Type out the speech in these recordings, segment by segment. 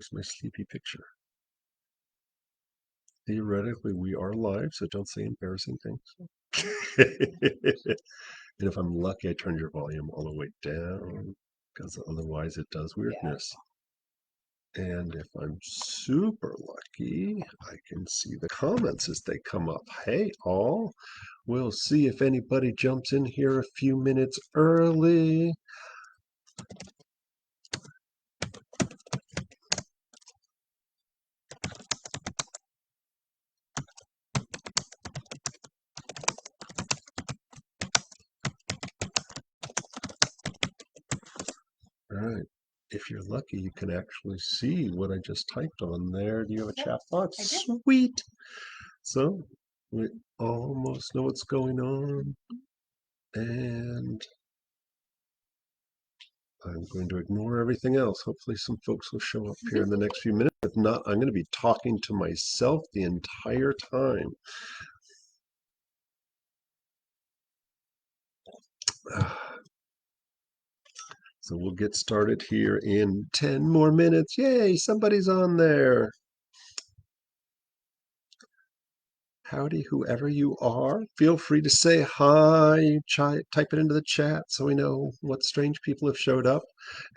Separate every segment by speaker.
Speaker 1: Where's my sleepy picture? Theoretically, we are live, so don't say embarrassing things. And if I'm lucky, I turned your volume all the way down because otherwise it does weirdness. And if I'm super lucky, I can see the comments as they come up. Hey, all. We'll see if anybody jumps in here a few minutes early. All right. If you're lucky, you can actually see what I just typed on there. Do you have a chat box? Sweet. So we almost know what's going on. And I'm going to ignore everything else. Hopefully some folks will show up here in the next few minutes. If not, I'm going to be talking to myself the entire time. So we'll get started here in 10 more minutes. Yay, somebody's on there. Howdy, whoever you are. Feel free to say hi, type it into the chat so we know what strange people have showed up.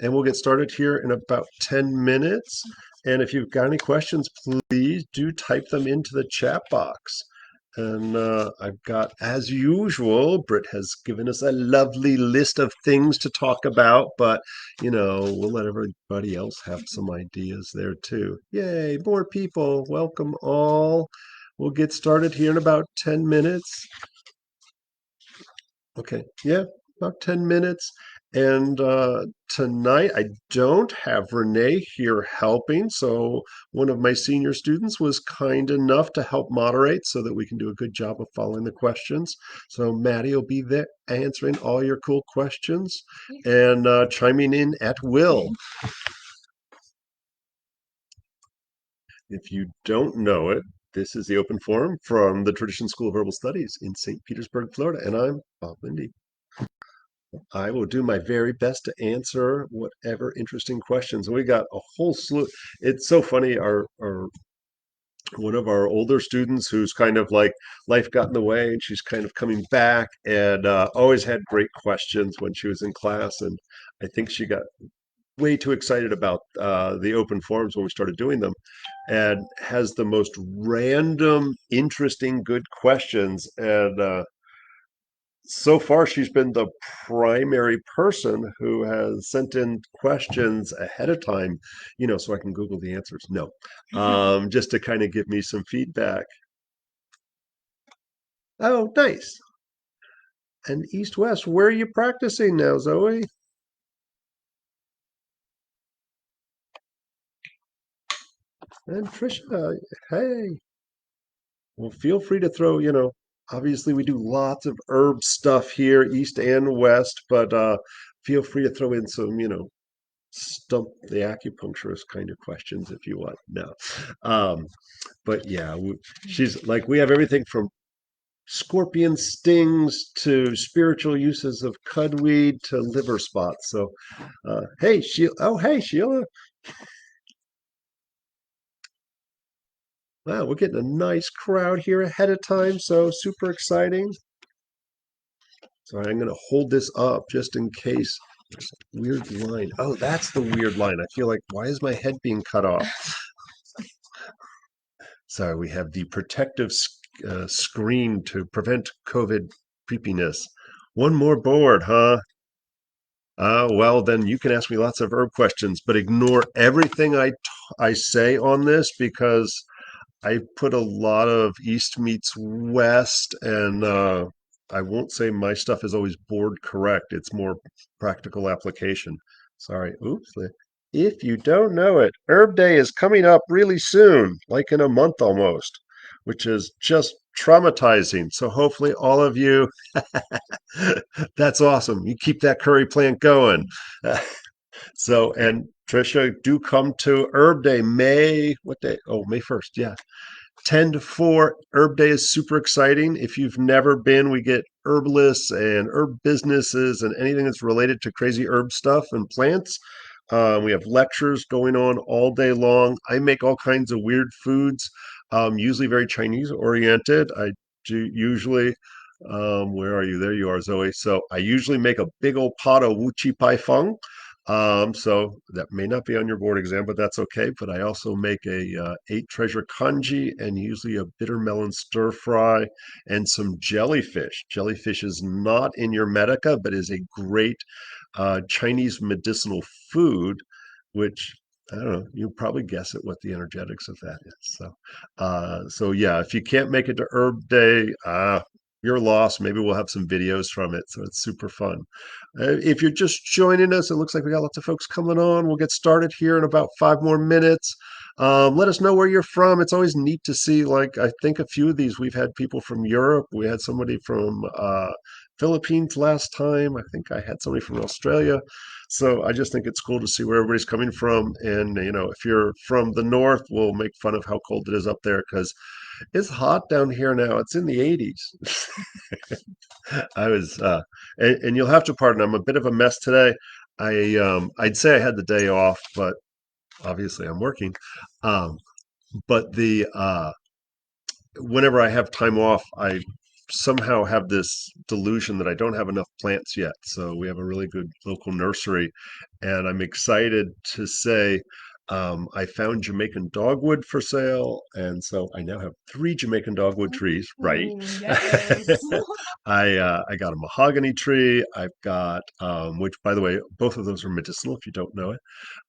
Speaker 1: And we'll get started here in about 10 minutes. And if you've got any questions, please do type them into the chat box. And I've got, as usual, Britt has given us a lovely list of things to talk about, but, we'll let everybody else have some ideas there too. Yay, more people. Welcome all. We'll get started here in about 10 minutes. Okay, yeah, about 10 minutes. And tonight I don't have Renee here helping, so one of my senior students was kind enough to help moderate so that we can do a good job of following the questions. So Maddie will be there answering all your cool questions and chiming in at will. If you don't know it, this is the open forum from the Tradition School of Herbal Studies in St. Petersburg, Florida, and I'm Bob Linde. I will do my very best to answer whatever interesting questions. We got a whole slew. It's so funny. Our one of our older students who's kind of like life got in the way, and she's kind of coming back, and always had great questions when she was in class. And I think she got way too excited about the open forums when we started doing them, and has the most random, interesting, good questions. And so far, she's been the primary person who has sent in questions ahead of time, so I can Google the answers. No, just to kind of give me some feedback. Oh, nice. And East West, where are you practicing now, Zoe? And Trisha, hey. Well, feel free to throw, obviously we do lots of herb stuff here, East and West, but feel free to throw in some, stump the acupuncturist kind of questions if you want. No. But yeah, she's like, we have everything from scorpion stings to spiritual uses of cudweed to liver spots. So, hey, Sheila. Oh, hey, Sheila. Wow, we're getting a nice crowd here ahead of time, so super exciting. Sorry, I'm going to hold this up just in case. There's a weird line. Oh, that's the weird line. I feel like, why is my head being cut off? Sorry, we have the protective screen to prevent COVID creepiness. One more board, huh? Well, then you can ask me lots of herb questions, but ignore everything I say on this because I put a lot of East meets West, and I won't say my stuff is always board correct. It's more practical application. Sorry. Oops. If you don't know it, Herb Day is coming up really soon, like in a month almost, which is just traumatizing. So hopefully all of you, that's awesome. You keep that curry plant going. So, and Trisha, do come to Herb Day, what day? Oh, May 1st. Yeah. 10 to 4. Herb Day is super exciting. If you've never been, we get herbalists and herb businesses and anything that's related to crazy herb stuff and plants. We have lectures going on all day long. I make all kinds of weird foods, usually very Chinese oriented. I do usually, where are you? There you are, Zoe. So I usually make a big old pot of wu chi pai feng. So that may not be on your board exam, but that's okay. But I also make a eight treasure kanji and usually a bitter melon stir fry and some jellyfish. Jellyfish is not in your medica, but is a great Chinese medicinal food, which I don't know, you probably guess at what the energetics of that is. So yeah, if you can't make it to Herb Day, you're lost. Maybe we'll have some videos from it, so it's super fun. If you're just joining us, it looks like we got lots of folks coming on. We'll get started here in about 5 more minutes. Let us know where you're from. It's always neat to see. Like I think a few of these we've had people from Europe. We had somebody from Philippines last time. I think I had somebody from Australia. So I just think it's cool to see where everybody's coming from. And, if you're from the north, we'll make fun of how cold it is up there because it's hot down here now. It's in the 80s. I was, and you'll have to pardon, I'm a bit of a mess today. I'd say I had the day off, but obviously I'm working. Um, but whenever I have time off, I somehow have this delusion that I don't have enough plants yet. So we have a really good local nursery, and I'm excited to say I found Jamaican dogwood for sale, and so I now have three Jamaican dogwood trees. Right.
Speaker 2: Ooh, yes.
Speaker 1: I got a mahogany tree. I've got which, by the way, both of those are medicinal if you don't know it.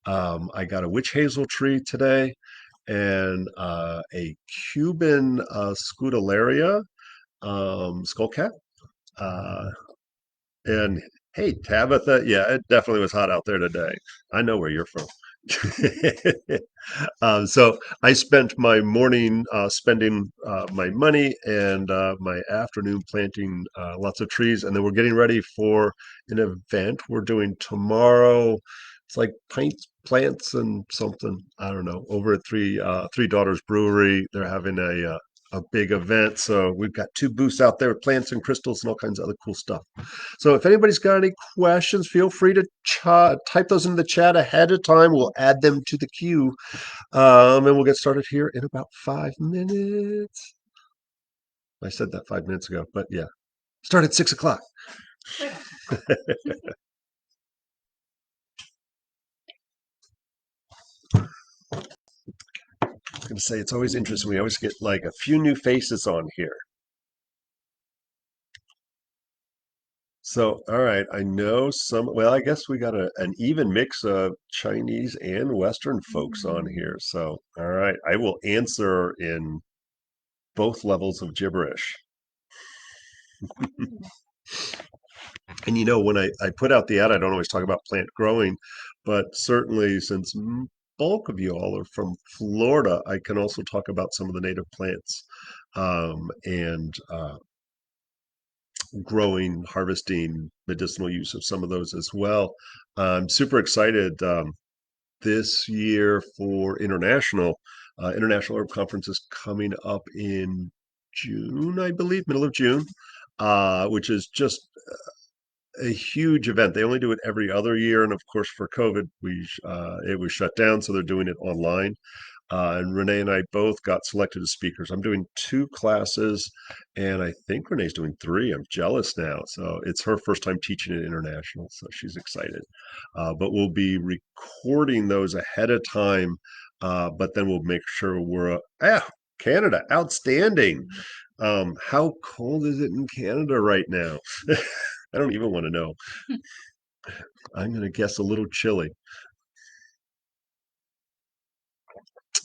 Speaker 1: I got a witch hazel tree today and a Cuban scutellaria skullcap. Uh, and hey, Tabitha, yeah, it definitely was hot out there today. I know where you're from. So I spent my morning spending my money and my afternoon planting lots of trees, and then we're getting ready for an event we're doing tomorrow. It's like pints, plants, and something. I don't know. Over at Three Daughters Brewery, they're having a big event. So we've got two booths out there with plants and crystals and all kinds of other cool stuff. So if anybody's got any questions, feel free to type those in the chat ahead of time. We'll add them to the queue, and we'll get started here in about 5 minutes. I said that 5 minutes ago, but yeah, start at 6 o'clock.
Speaker 2: Okay.
Speaker 1: I was going to say it's always interesting. We always get like a few new faces on here. So, all right, I know some. Well, I guess we got an even mix of Chinese and Western folks on
Speaker 2: Mhm.
Speaker 1: here. So, all right, I will answer in both levels of gibberish.
Speaker 2: Ooh.
Speaker 1: And when I put out the ad, I don't always talk about plant growing, but certainly since bulk of you all are from Florida, I can also talk about some of the native plants and growing, harvesting, medicinal use of some of those as well. I'm super excited this year for International Herb Conference is coming up in June, I believe, middle of June, which is just a huge event. They only do it every other year, and of course, for COVID, it was shut down, so they're doing it online. And Renee and I both got selected as speakers. I'm doing two classes, and I think Renee's doing three. I'm jealous now. So it's her first time teaching at International, so she's excited. But we'll be recording those ahead of time, but then we'll make sure Canada, outstanding. How cold is it in Canada right now? I don't even want to know. I'm going to guess a little chilly.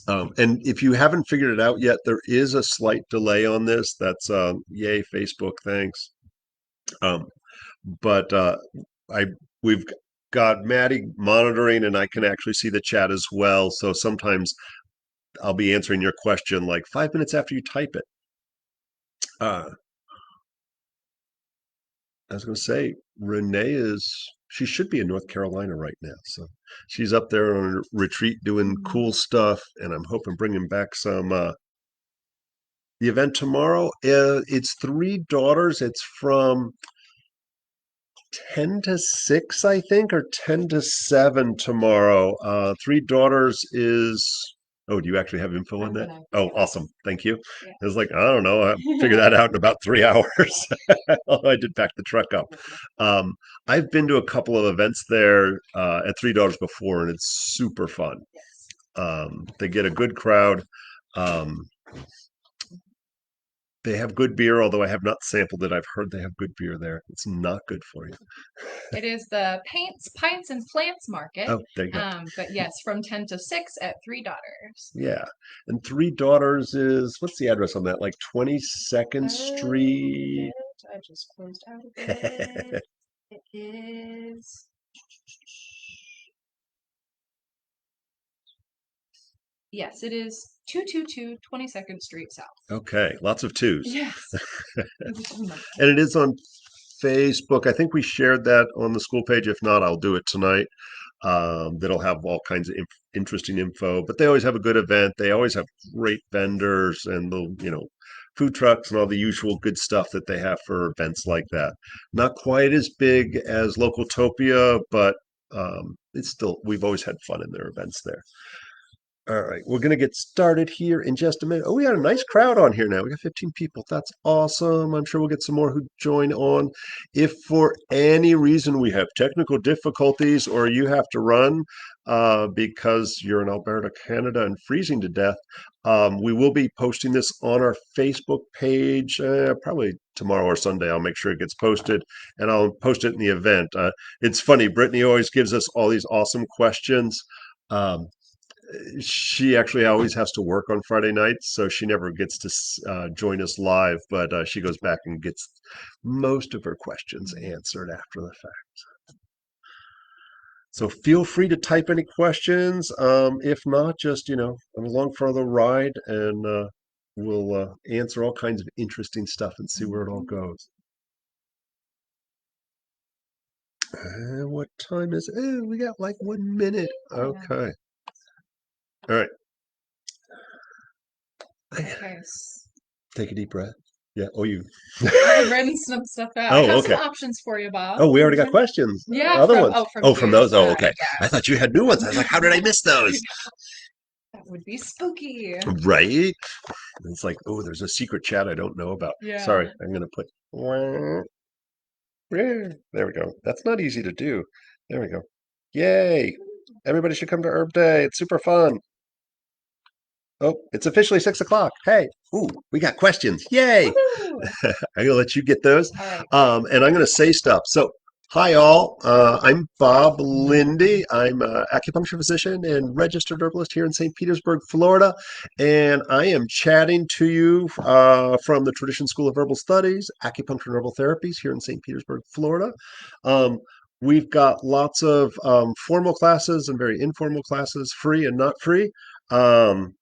Speaker 1: And if you haven't figured it out yet, there is a slight delay on this. That's yay, Facebook, thanks. Um, but I we've got Maddie monitoring, and I can actually see the chat as well. So sometimes I'll be answering your question like 5 minutes after you type it. Uh, I was going to say, she should be in North Carolina right now. So she's up there on a retreat doing
Speaker 2: Mhm.
Speaker 1: cool stuff. And I'm hoping bringing back the event tomorrow. It's Three Daughters. It's from 10 to 6, I think, or 10 to 7 tomorrow. Three daughters is, oh, do you actually have info on
Speaker 2: I'm
Speaker 1: that?
Speaker 2: gonna,
Speaker 1: Oh,
Speaker 2: yeah,
Speaker 1: awesome. Thank you.
Speaker 2: yeah.
Speaker 1: I was like, I don't know. I'll figure that out in about 3 hours. I did pack the truck up. Um, I've been to a couple of events there at Three Daughters before, and it's super fun.
Speaker 2: Yes.
Speaker 1: They get a good crowd. Um, they have good beer, although I have not sampled it. I've heard they have good beer there. It's not good for you.
Speaker 2: It is the Paints, Pints, and Plants Market.
Speaker 1: Oh, there you go.
Speaker 2: But yes, from 10 to 6 at Three Daughters.
Speaker 1: Yeah. And Three Daughters is, what's the address on that? Like 22nd Street?
Speaker 2: I just closed out of it. It is. Yes, it is 222 22nd Street South.
Speaker 1: Okay, lots of twos.
Speaker 2: Yes. It was a number.
Speaker 1: And it is on Facebook. I think we shared that on the school page. If not, I'll do it tonight. That'll have all kinds of interesting info, but they always have a good event. They always have great vendors and food trucks and all the usual good stuff that they have for events like that. Not quite as big as Local Topia, but it's still, we've always had fun in their events there. All right, we're going to get started here in just a minute. Oh, we got a nice crowd on here now. We got 15 people. That's awesome. I'm sure we'll get some more who join on. If for any reason we have technical difficulties or you have to run because you're in Alberta, Canada, and freezing to death, we will be posting this on our Facebook page probably tomorrow or Sunday. I'll make sure it gets posted and I'll post it in the event. It's funny, Brittany always gives us all these awesome questions. Um, she actually always has to work on Friday nights, so she never gets to join us live, but she goes back and gets most of her questions answered after the fact. So feel free to type any questions. If not, just, I'm along for the ride and we'll answer all kinds of interesting stuff and see where it all goes. What time is it? Oh, we got like 1 minute. Okay. All right.
Speaker 2: Okay.
Speaker 1: Take a deep breath. Yeah. Oh, you.
Speaker 2: I've written some stuff out. I
Speaker 1: Oh,
Speaker 2: have some
Speaker 1: okay.
Speaker 2: options for you, Bob.
Speaker 1: Oh, we already got questions.
Speaker 2: Yeah,
Speaker 1: Other ones.
Speaker 2: from
Speaker 1: Oh, from
Speaker 2: you.
Speaker 1: those. Oh, okay. I
Speaker 2: Yeah.
Speaker 1: thought you had new ones. I was like, how did I miss those?
Speaker 2: That would be spooky.
Speaker 1: Right? It's like, oh, there's a secret chat I don't know about.
Speaker 2: Yeah.
Speaker 1: Sorry, I'm gonna put. There we go. That's not easy to do. There we go. Yay! Everybody should come to Herb Day. It's super fun. Oh, it's officially 6 o'clock. Hey, ooh, we got questions. Yay!
Speaker 2: Woohoo!
Speaker 1: I'm gonna let you get those.
Speaker 2: All right.
Speaker 1: And I'm gonna say stuff. So, hi all. I'm Bob Linde. I'm an acupuncture physician and registered herbalist here in St. Petersburg, Florida. And I am chatting to you from the Tradition School of Herbal Studies, Acupuncture and Herbal Therapies here in St. Petersburg, Florida. Um, we've got lots of formal classes and very informal classes, free and not free. Um,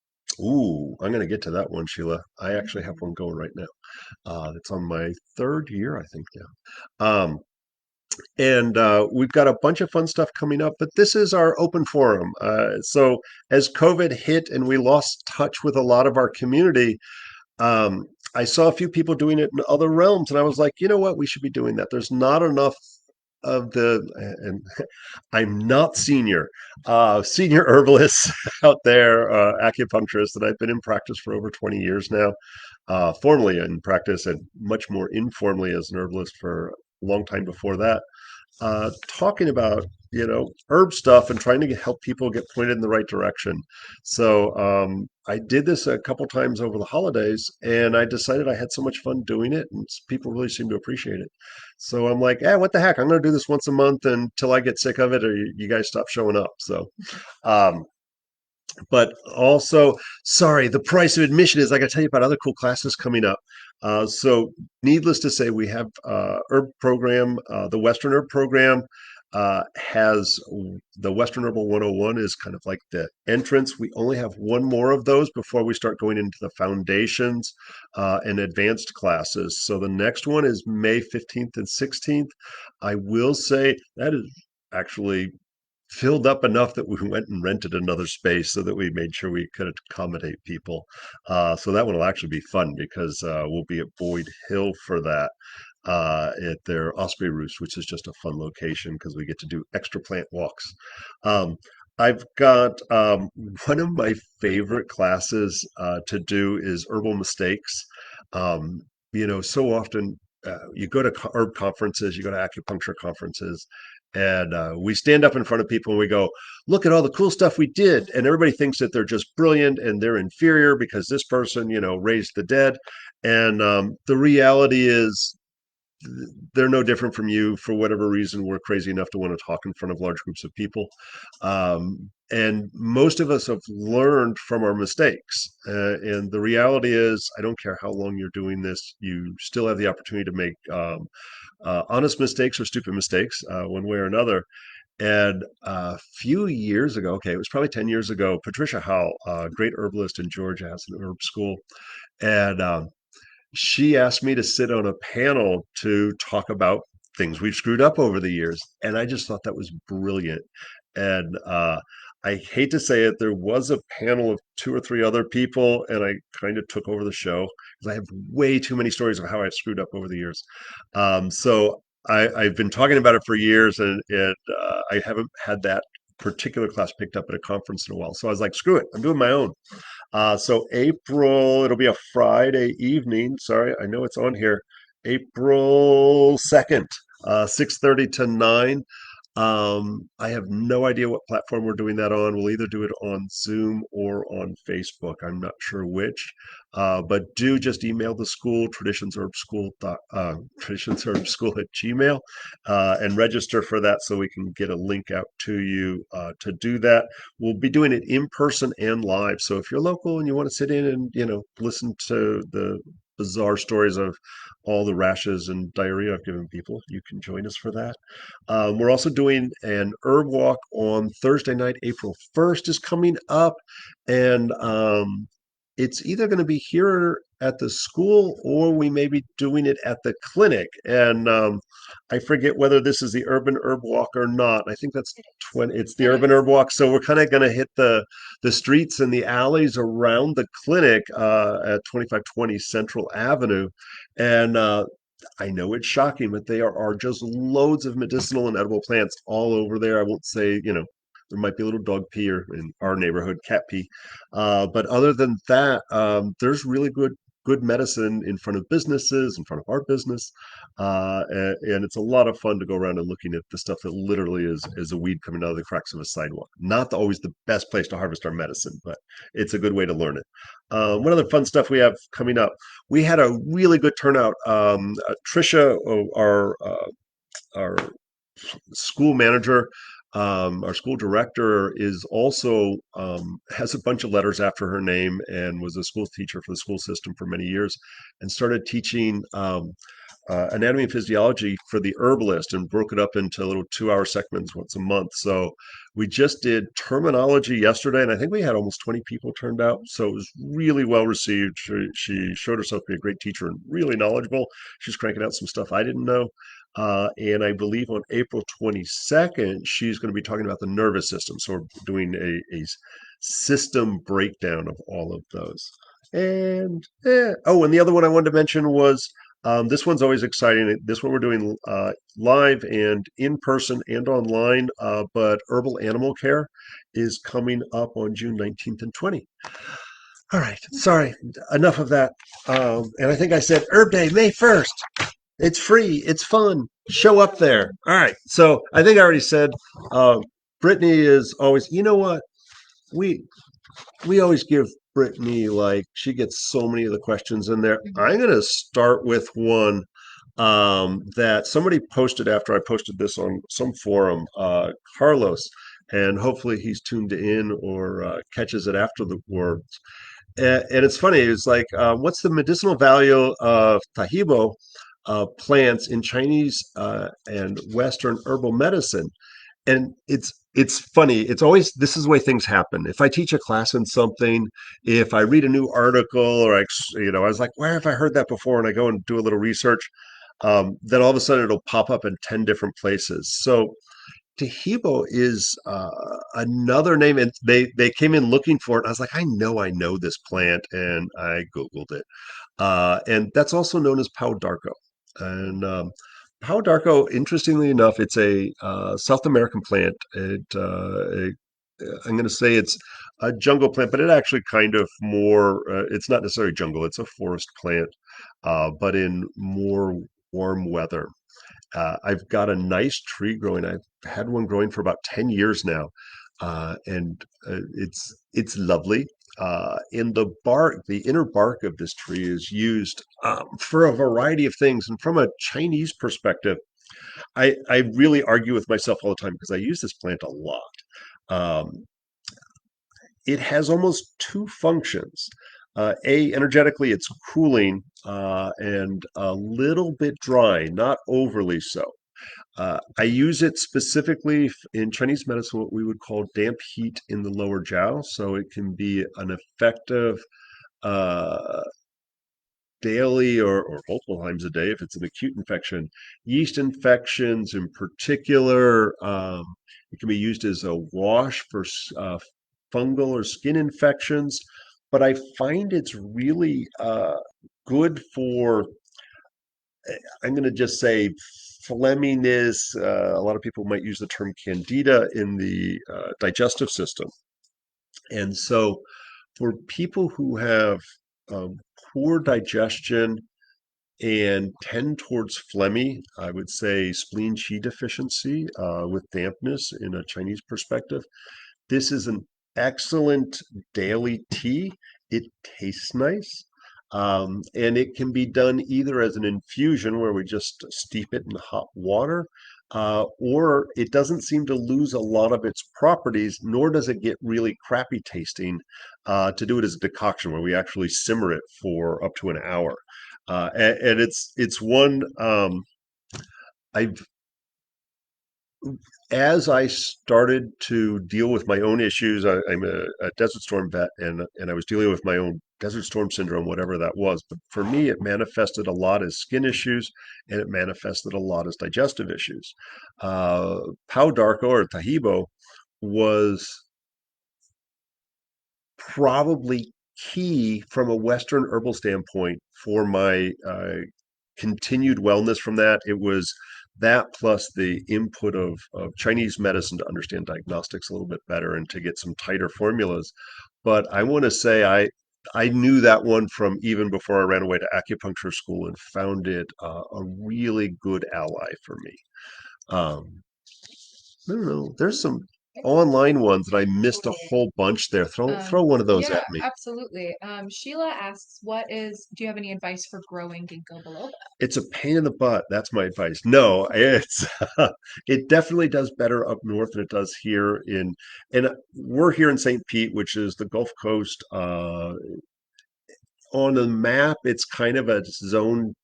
Speaker 1: Ooh, I'm going to get to that one, Sheila. I actually have one going right now. It's on my third year, I think now. And we've got a bunch of fun stuff coming up, but this is our open forum. So as COVID hit and we lost touch with a lot of our community, I saw a few people doing it in other realms, and I was like, you know what? We should be doing that. There's not enough of the, and I'm not senior herbalist out there, acupuncturist, and I've been in practice for over 20 years now, formally in practice and much more informally as an herbalist for a long time before that, talking about, herb stuff and trying to help people get pointed in the right direction. So I did this a couple times over the holidays, and I decided I had so much fun doing it, and people really seem to appreciate it. So I'm like, what the heck? I'm going to do this once a month until I get sick of it, or you guys stop showing up. So, um, but also, sorry, the price of admission is I got to tell you about other cool classes coming up. So, needless to say, we have herb program. The Western Herb program has the Western Herbal 101 is kind of like the entrance. We only have one more of those before we start going into the foundations and advanced classes. So the next one is May 15th and 16th. I will say that is actually filled up enough that we went and rented another space so that we made sure we could accommodate people. So that one will actually be fun because we'll be at Boyd Hill for that. at their Osprey Roost, which is just a fun location because we get to do extra plant walks. Um, I've got one of my favorite classes to do is herbal mistakes. Um, so often you go to herb conferences, you go to acupuncture conferences, and we stand up in front of people and we go, look at all the cool stuff we did. And everybody thinks that they're just brilliant and they're inferior because this person, raised the dead. And the reality is, they're no different from you. For whatever reason, we're crazy enough to want to talk in front of large groups of people. And most of us have learned from our mistakes. And the reality is, I don't care how long you're doing this, you still have the opportunity to make honest mistakes or stupid mistakes, one way or another. And a few years ago, okay, it was probably 10 years ago, Patricia Howell, a great herbalist in Georgia, has an herb school. And she asked me to sit on a panel to talk about things we've screwed up over the years. And I just thought that was brilliant. And I hate to say it, there was a panel of two or three other people, and I kind of took over the show because I have way too many stories of how I've screwed up over the years. I've been talking about it for years, and I haven't had that particular class picked up at a conference in a while. So I was like, screw it, I'm doing my own. So April, it'll be a Friday evening. Sorry, I know it's on here. April 2nd, 6:30 to 9. I have no idea what platform we're doing that on. We'll either do it on Zoom or on Facebook. I'm not sure which. But do just email the school, traditionsherbschool at Gmail, and register for that so we can get a link out to you to do that. We'll be doing it in person and live. So if you're local and you want to sit in and, listen to the bizarre stories of all the rashes and diarrhea I've given people, you can join us for that. We're also doing an herb walk on Thursday night. April 1st is coming up, and it's either going to be here at the school or we may be doing it at the clinic. And I forget whether this is the urban herb walk or not. I think that's
Speaker 2: It is.
Speaker 1: 20, it's the
Speaker 2: It
Speaker 1: urban
Speaker 2: is.
Speaker 1: herb walk. So we're kind of going to hit the streets and the alleys around the clinic at 2520 Central Avenue. And I know it's shocking, but are just loads of medicinal and edible plants all over there. I won't say, there might be a little dog pee or in our neighborhood, cat pee. But other than that, there's really good medicine in front of businesses, in front of our business. And it's a lot of fun to go around and looking at the stuff that literally is a weed coming out of the cracks of a sidewalk. Not always the best place to harvest our medicine, but it's a good way to learn it. One other fun stuff we have coming up, we had a really good turnout. Trisha, our school manager, our school director is also has a bunch of letters after her name and was a school teacher for the school system for many years, and started teaching anatomy and physiology for the herbalist and broke it up into little 2-hour segments once a month. So we just did terminology yesterday, and I think we had almost 20 people turned out. So it was really well received. She showed herself to be a great teacher and really knowledgeable. She's cranking out some stuff I didn't know. And I believe on April 22nd, she's going to be talking about the nervous system. So we're doing a system breakdown of all of those. And the other one I wanted to mention was this one's always exciting. This one we're doing live and in person and online, but herbal animal care is coming up on June 19th and 20th. All right, sorry, enough of that. And I think I said Herb Day, May 1st. It's free, it's fun. Show up there. All right, so I think I already said Brittany is always, you know what? We we always give Brittany, like, she gets so many of the questions in there.
Speaker 2: Mhm.
Speaker 1: I'm going to start with one that somebody posted after I posted this on some forum, Carlos, and hopefully he's tuned in or catches it after the words. And it's funny, it's like, what's the medicinal value of Tahibo plants in Chinese and Western herbal medicine? And it's funny. It's always, this is the way things happen. If I teach a class in something, if I read a new article, or I was like, where have I heard that before? And I go and do a little research. Then all of a sudden it'll pop up in 10 different places. So Tahibo is another name, and they came in looking for it. I was like, I know this plant, and I googled it, and that's also known as Pau d'Arco. And Palo d'Arco, interestingly enough, it's a South American plant. I'm going to say it's a jungle plant, but it actually kind of more, it's not necessarily jungle, it's a forest plant, but in more warm weather. I've got a nice tree growing. I've had one growing for about 10 years now, and it's lovely. And the bark, the inner bark of this tree is used for a variety of things. And from a Chinese perspective, I really argue with myself all the time because I use this plant a lot. Um, it has almost two functions. Energetically, it's cooling and a little bit dry, not overly so. I use it specifically in Chinese medicine, what we would call damp heat in the lower jiao. So it can be an effective uh, daily or multiple times a day if it's an acute infection. Yeast infections, in particular, it can be used as a wash for fungal or skin infections. But I find it's really good for I'm going to just say phlegminess. A lot of people might use the term candida in the digestive system. And so, for people who have um, poor digestion and tend towards phlegmy, I would say spleen qi deficiency with dampness in a Chinese perspective. This is an excellent daily tea. It tastes nice. And it can be done either as an infusion where we just steep it in hot water, or it doesn't seem to lose a lot of its properties, nor does it get really crappy tasting to do it as a decoction where we actually simmer it for up to an hour. And it's one I've as I started to deal with my own issues, I'm a Desert Storm vet, and I was dealing with my own Desert Storm syndrome, whatever that was. But for me, it manifested a lot as skin issues, and it manifested a lot as digestive issues. Pau d'Arco or Tahibo was probably key from a Western herbal standpoint for my continued wellness from that. It was that plus the input of Chinese medicine to understand diagnostics a little bit better and to get some tighter formulas. But I want to say I knew that one from even before I ran away to acupuncture school and found it a really good ally for me. Um, I don't know. There's some online ones that I missed a
Speaker 2: Totally.
Speaker 1: whole bunch there. Throw one of those
Speaker 2: Yeah,
Speaker 1: at me.
Speaker 2: absolutely. Sheila asks, do you have any advice for growing ginkgo biloba?
Speaker 1: It's a pain in the butt. That's my advice. No, it's it definitely does better up north than it does here and we're here in St. Pete, which is the Gulf Coast. On the map, it's kind of a zone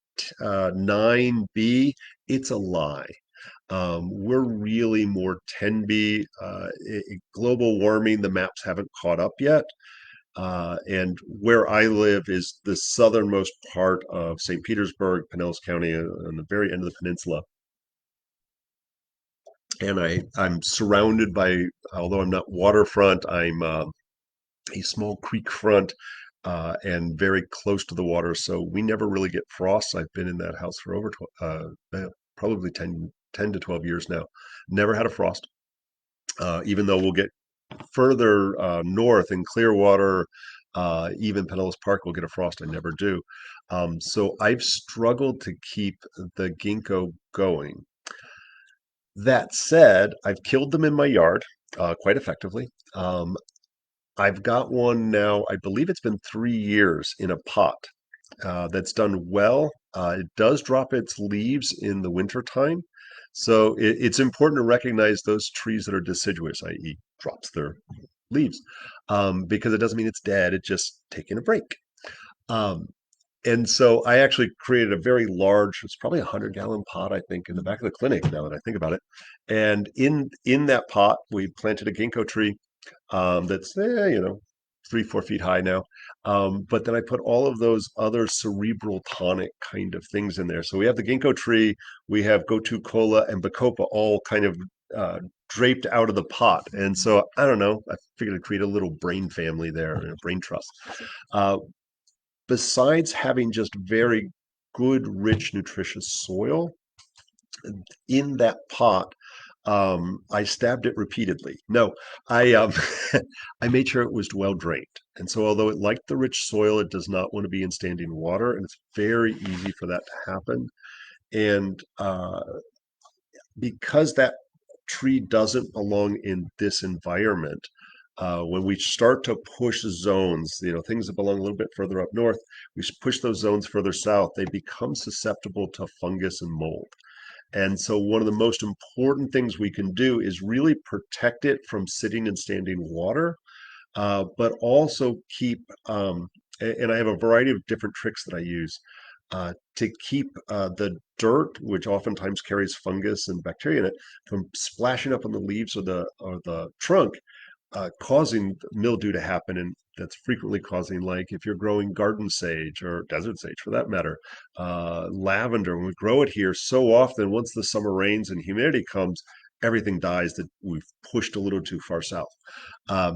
Speaker 1: 9B. It's a lie. We're really more 10B. Global warming, the maps haven't caught up yet. And where I live is the southernmost part of St. Petersburg, Pinellas County, on the very end of the peninsula. And I'm surrounded by, although I'm not waterfront, I'm a small creek front and very close to the water. So we never really get frosts. I've been in that house for over probably 10 to 12 years now. Never had a frost, even though we'll get further north in Clearwater, even Pinellas Park will get a frost. I never do. So I've struggled to keep the ginkgo going. That said, I've killed them in my yard quite effectively. I've got one now, I believe it's been 3 years in a pot that's done well. It does drop its leaves in the wintertime. So it's important to recognize those trees that are deciduous, i.e., drops their leaves, because it doesn't mean it's dead. It's just taking a break. Um, and so I actually created a very large, it's probably 100-gallon pot, I think, in the back of the clinic now that I think about it. And in that pot, we planted a ginkgo tree that's 3, 4 feet high now. But then I put all of those other cerebral tonic kind of things in there. So we have the ginkgo tree, we have gotu kola and bacopa all kind of draped out of the pot. And so I don't know, I figured I'd create a little brain family there, a brain trust. Uh, Besides having just very good, rich, nutritious soil in that pot. I stabbed it repeatedly. No, I I made sure it was well drained. And so, although it liked the rich soil, it does not want to be in standing water, and it's very easy for that to happen. And because that tree doesn't belong in this environment, when we start to push zones, things that belong a little bit further up north, we push those zones further south, they become susceptible to fungus and mold. And so, one of the most important things we can do is really protect it from sitting in standing water, but also keep, and I have a variety of different tricks that I use to keep the dirt, which oftentimes carries fungus and bacteria in it, from splashing up on the leaves or the trunk, causing mildew to happen. And that's frequently causing, like if you're growing garden sage or desert sage for that matter, lavender, when we grow it here so often, once the summer rains and humidity comes, everything dies that we've pushed a little too far south.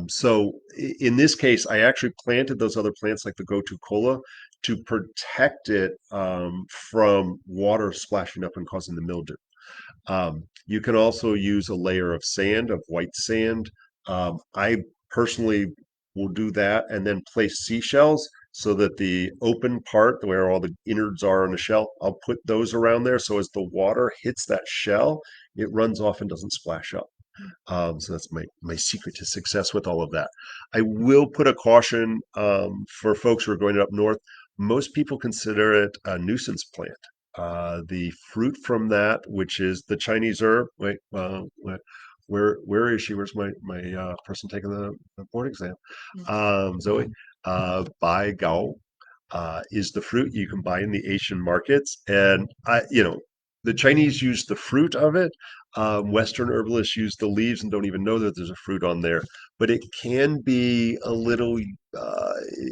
Speaker 1: So in this case, I actually planted those other plants like the gotu kola to protect it from water splashing up and causing the mildew. You can also use a layer of sand, of white sand. I personally will do that and then place seashells so that the open part, where all the innards are in the shell, I'll put those around there. So as the water hits that shell, it runs off and doesn't splash up. So that's my secret to success with all of that. I will put a caution for folks who are going up north. Most people consider it a nuisance plant. The fruit from that, which is the Chinese herb. Wait, where is she? Where's my person taking the board exam? Zoe. Bai Gao is the fruit you can buy in the Asian markets, and the Chinese use the fruit of it. Western herbalists use the leaves and don't even know that there's a fruit on there. But it can be a little.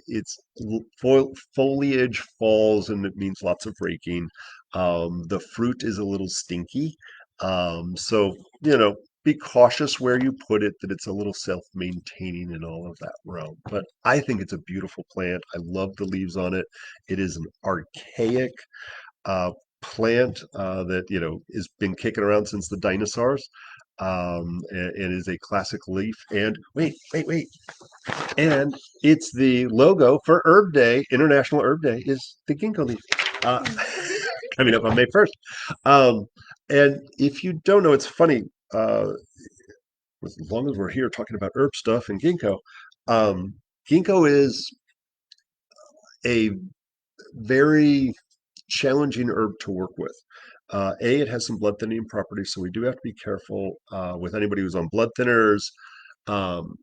Speaker 1: It's foliage falls, and it means lots of raking. The fruit is a little stinky, so be cautious where you put it, that it's a little self-maintaining in all of that realm. But I think it's a beautiful plant. I love the leaves on it. It is an archaic uh, plant that has been kicking around since the dinosaurs, and is a classic leaf. And wait, and it's the logo for Herb Day. International Herb Day is the ginkgo leaf. Uh, coming up on May 1st. Um, and if you don't know, it's funny. Uh, as long as we're here talking about herb stuff and ginkgo, um, ginkgo is a very challenging herb to work with. It has some blood thinning properties, so we do have to be careful with anybody who's on blood thinners. Um,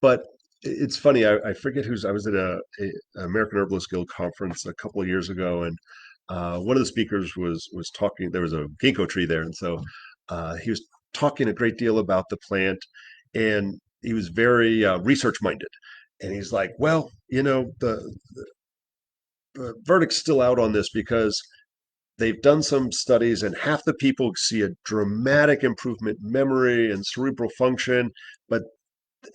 Speaker 1: but it's funny. I forget who's. I was at a American Herbalist Guild conference a couple of years ago, and one of the speakers was talking. There was a ginkgo tree there, and so he was talking a great deal about the plant, and he was very research minded. And he's like, well, the verdict's still out on this because they've done some studies and half the people see a dramatic improvement in memory and cerebral function, but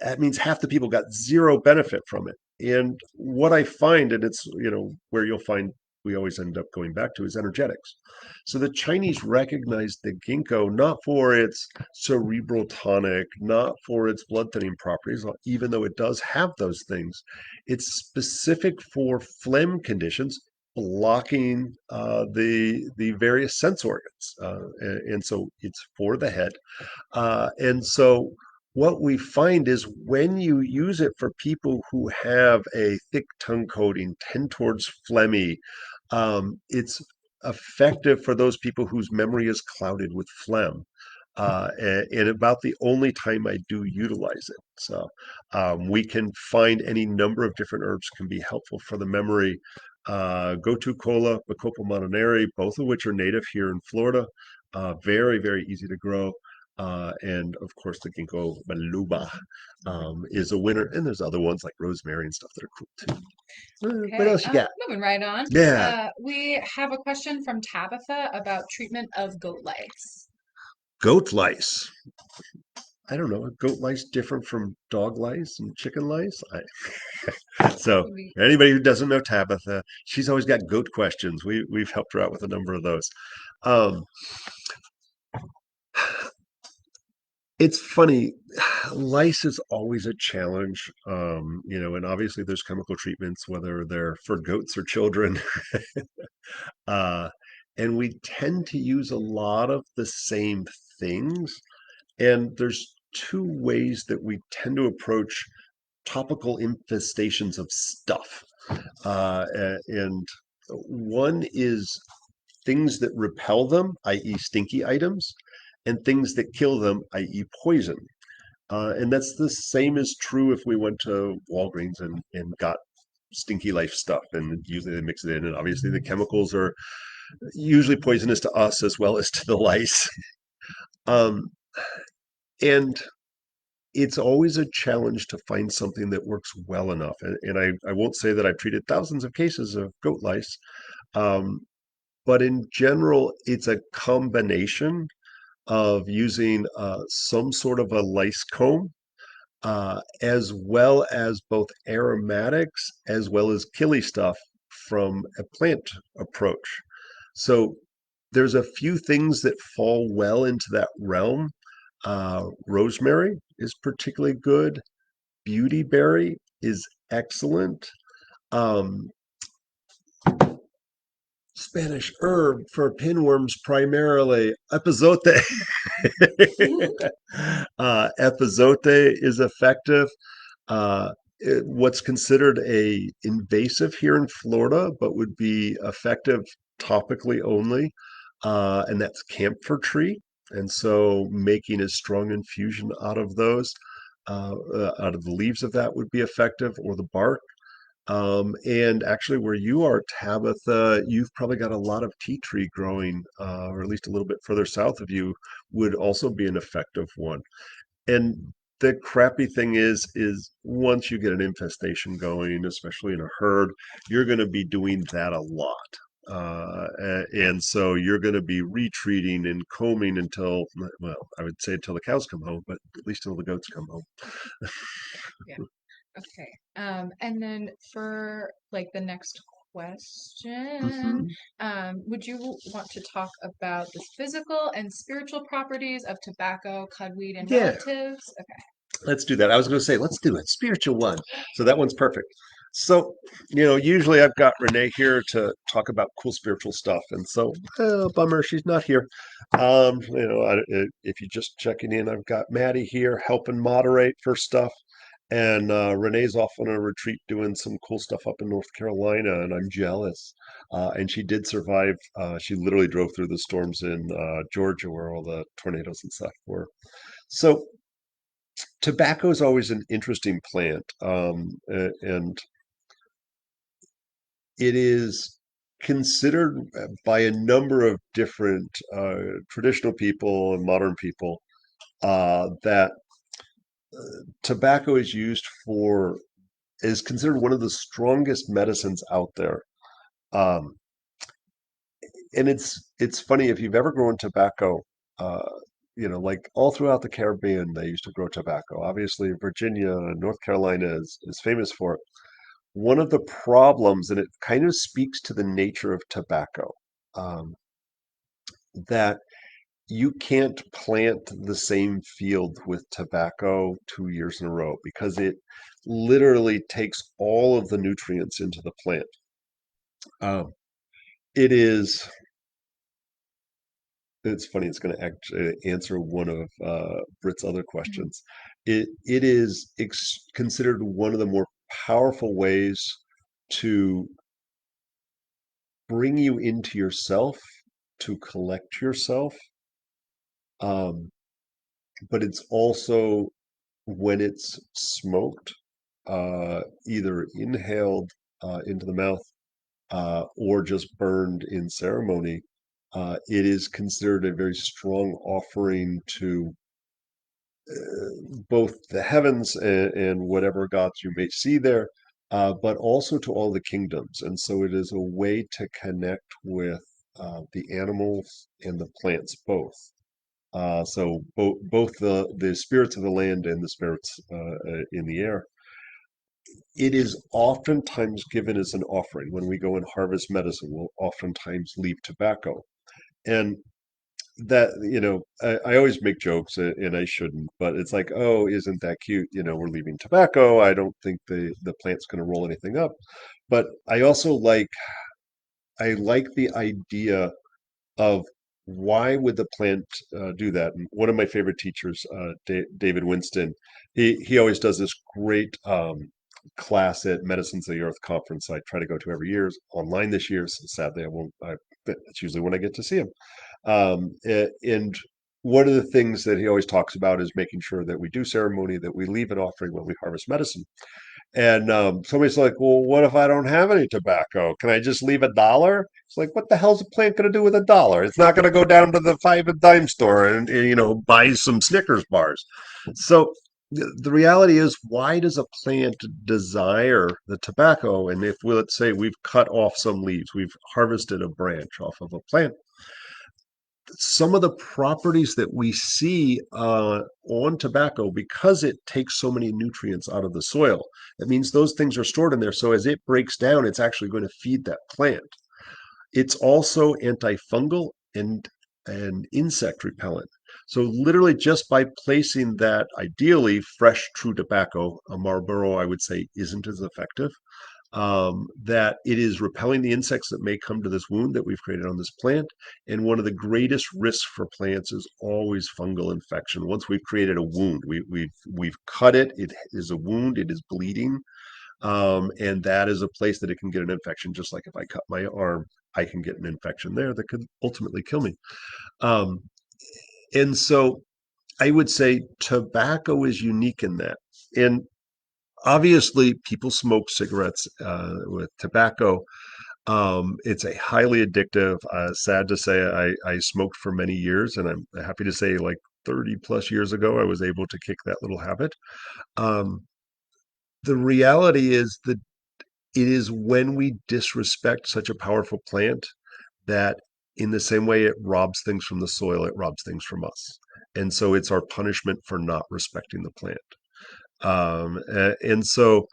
Speaker 1: that means half the people got zero benefit from it. And what I find, and it's where you'll find we always end up going back to, is energetics. So the Chinese recognized the ginkgo not for its cerebral tonic, not for its blood thinning properties, even though it does have those things. It's specific for phlegm conditions, blocking the various sense organs, and so it's for the head. And so what we find is when you use it for people who have a thick tongue coating, tend towards phlegmy, it's effective for those people whose memory is clouded with phlegm. And about the only time I do utilize it. So we can find any number of different herbs can be helpful for the memory. Gotu kola, Bacopa montanari, both of which are native here in Florida. Very, very easy to grow. And of course, the ginkgo biloba is a winner. And there's other ones like rosemary and stuff that are cool too. What
Speaker 2: Okay,
Speaker 1: else you got?
Speaker 2: moving right on.
Speaker 1: Yeah,
Speaker 2: We have a question from Tabitha about treatment of goat lice.
Speaker 1: goat lice. I don't know, goat lice different from dog lice and chicken lice? So
Speaker 2: We,
Speaker 1: anybody who doesn't know Tabitha, she's always got goat questions. We've helped her out with a number of those. Um, it's funny, lice is always a challenge. And obviously there's chemical treatments, whether they're for goats or children. Uh, and we tend to use a lot of the same things. And there's two ways that we tend to approach topical infestations of stuff. And one is things that repel them, i.e., stinky items, and things that kill them, i.e., poison. And that's the same is true if we went to Walgreens and got stinky life stuff, and usually they mix it in, and obviously the chemicals are usually poisonous to us as well as to the lice. Um, and it's always a challenge to find something that works well enough. And I won't say that I've treated thousands of cases of goat lice, um, but in general, it's a combination of using some sort of a lice comb, as well as both aromatics as well as killy stuff from a plant approach. So there's a few things that fall well into that realm. Rosemary is particularly good. Beautyberry is excellent. Um, Spanish herb for pinworms primarily. Epazote. Epazote is effective. What's considered a invasive here in Florida, but would be effective topically only, and that's camphor tree. And so making a strong infusion out of those, out of the leaves of that would be effective, or the bark. And actually, where you are, Tabitha, you've probably got a lot of tea tree growing, or at least a little bit further south of you, would also be an effective one. And the crappy thing is once you get an infestation going, especially in a herd, you're going to be doing that a lot. And so you're going to be retreating and combing until, well, I would say until the cows come home, but at least until the goats come home.
Speaker 2: yeah. Okay. And then for like the next question,
Speaker 1: Mhm.
Speaker 2: would you want to talk about the physical and spiritual properties of tobacco, cudweed, and
Speaker 1: Yeah,
Speaker 2: relatives? Okay.
Speaker 1: let's do that. I was going to say, let's do a spiritual one. So that one's perfect. So, usually I've got Renee here to talk about cool spiritual stuff. And so, bummer, she's not here. If you're just checking in, I've got Maddie here helping moderate for stuff. And Renee's off on a retreat doing some cool stuff up in North Carolina, and I'm jealous. And she did survive. She literally drove through the storms in Georgia where all the tornadoes and stuff were. So, tobacco is always an interesting plant, and it is considered by a number of different traditional people and modern people that tobacco is considered one of the strongest medicines out there. Um, and it's funny if you've ever grown tobacco. Uh, like all throughout the Caribbean, they used to grow tobacco. Obviously, Virginia and North Carolina is famous for it. One of the problems, and it kind of speaks to the nature of tobacco, um, that you can't plant the same field with tobacco 2 years in a row because it literally takes all of the nutrients into the plant. Um, it is, it's funny, it's going to actually answer one of Britt's other
Speaker 2: Mhm.
Speaker 1: questions. It is considered one of the more powerful ways to bring you into yourself, to collect yourself. Um, but it's also when it's smoked, either inhaled into the mouth or just burned in ceremony, it is considered a very strong offering to both the heavens and whatever gods you may see there, but also to all the kingdoms. And so it is a way to connect with the animals and the plants both. So both the spirits of the land and the spirits in the air. It is oftentimes given as an offering. When we go and harvest medicine, we'll oftentimes leave tobacco. And that, I always make jokes and I shouldn't, but it's like, oh, isn't that cute? We're leaving tobacco. I don't think the plant's going to roll anything up. But I like the idea of why would the plant do that? And one of my favorite teachers, David Winston, he always does this great class at Medicines of the Earth conference I try to go to every year. It's online this year, so sadly I won't. It's usually when I get to see him. And one of the things that he always talks about is making sure that we do ceremony, that we leave an offering when we harvest medicine. And somebody's like, well, what if I don't have any tobacco? Can I just leave $1? It's like, what the hell's a plant going to do with $1? It's not going to go down to the five and dime store and buy some Snickers bars. So the reality is, why does a plant desire the tobacco? And if let's say we've cut off some leaves, we've harvested a branch off of a plant, some of the properties that we see on tobacco, because it takes so many nutrients out of the soil, it means those things are stored in there. So as it breaks down, it's actually going to feed that plant. It's also antifungal and insect repellent. So literally just by placing that, ideally fresh true tobacco, a Marlboro I would say isn't as effective, that it is repelling the insects that may come to this wound that we've created on this plant. And one of the greatest risks for plants is always fungal infection. Once we've created a wound, we've cut it. It is a wound. It is bleeding, and that is a place that it can get an infection. Just like if I cut my arm, I can get an infection there that could ultimately kill me. Um, and so I would say tobacco is unique in that. And obviously, people smoke cigarettes with tobacco. It's a highly addictive. Sad to say, I smoked for many years, and I'm happy to say, like 30 plus years ago, I was able to kick that little habit. Um, the reality is that it is when we disrespect such a powerful plant that, in the same way it robs things from the soil, it robs things from us. And so it's our punishment for not respecting the plant. And so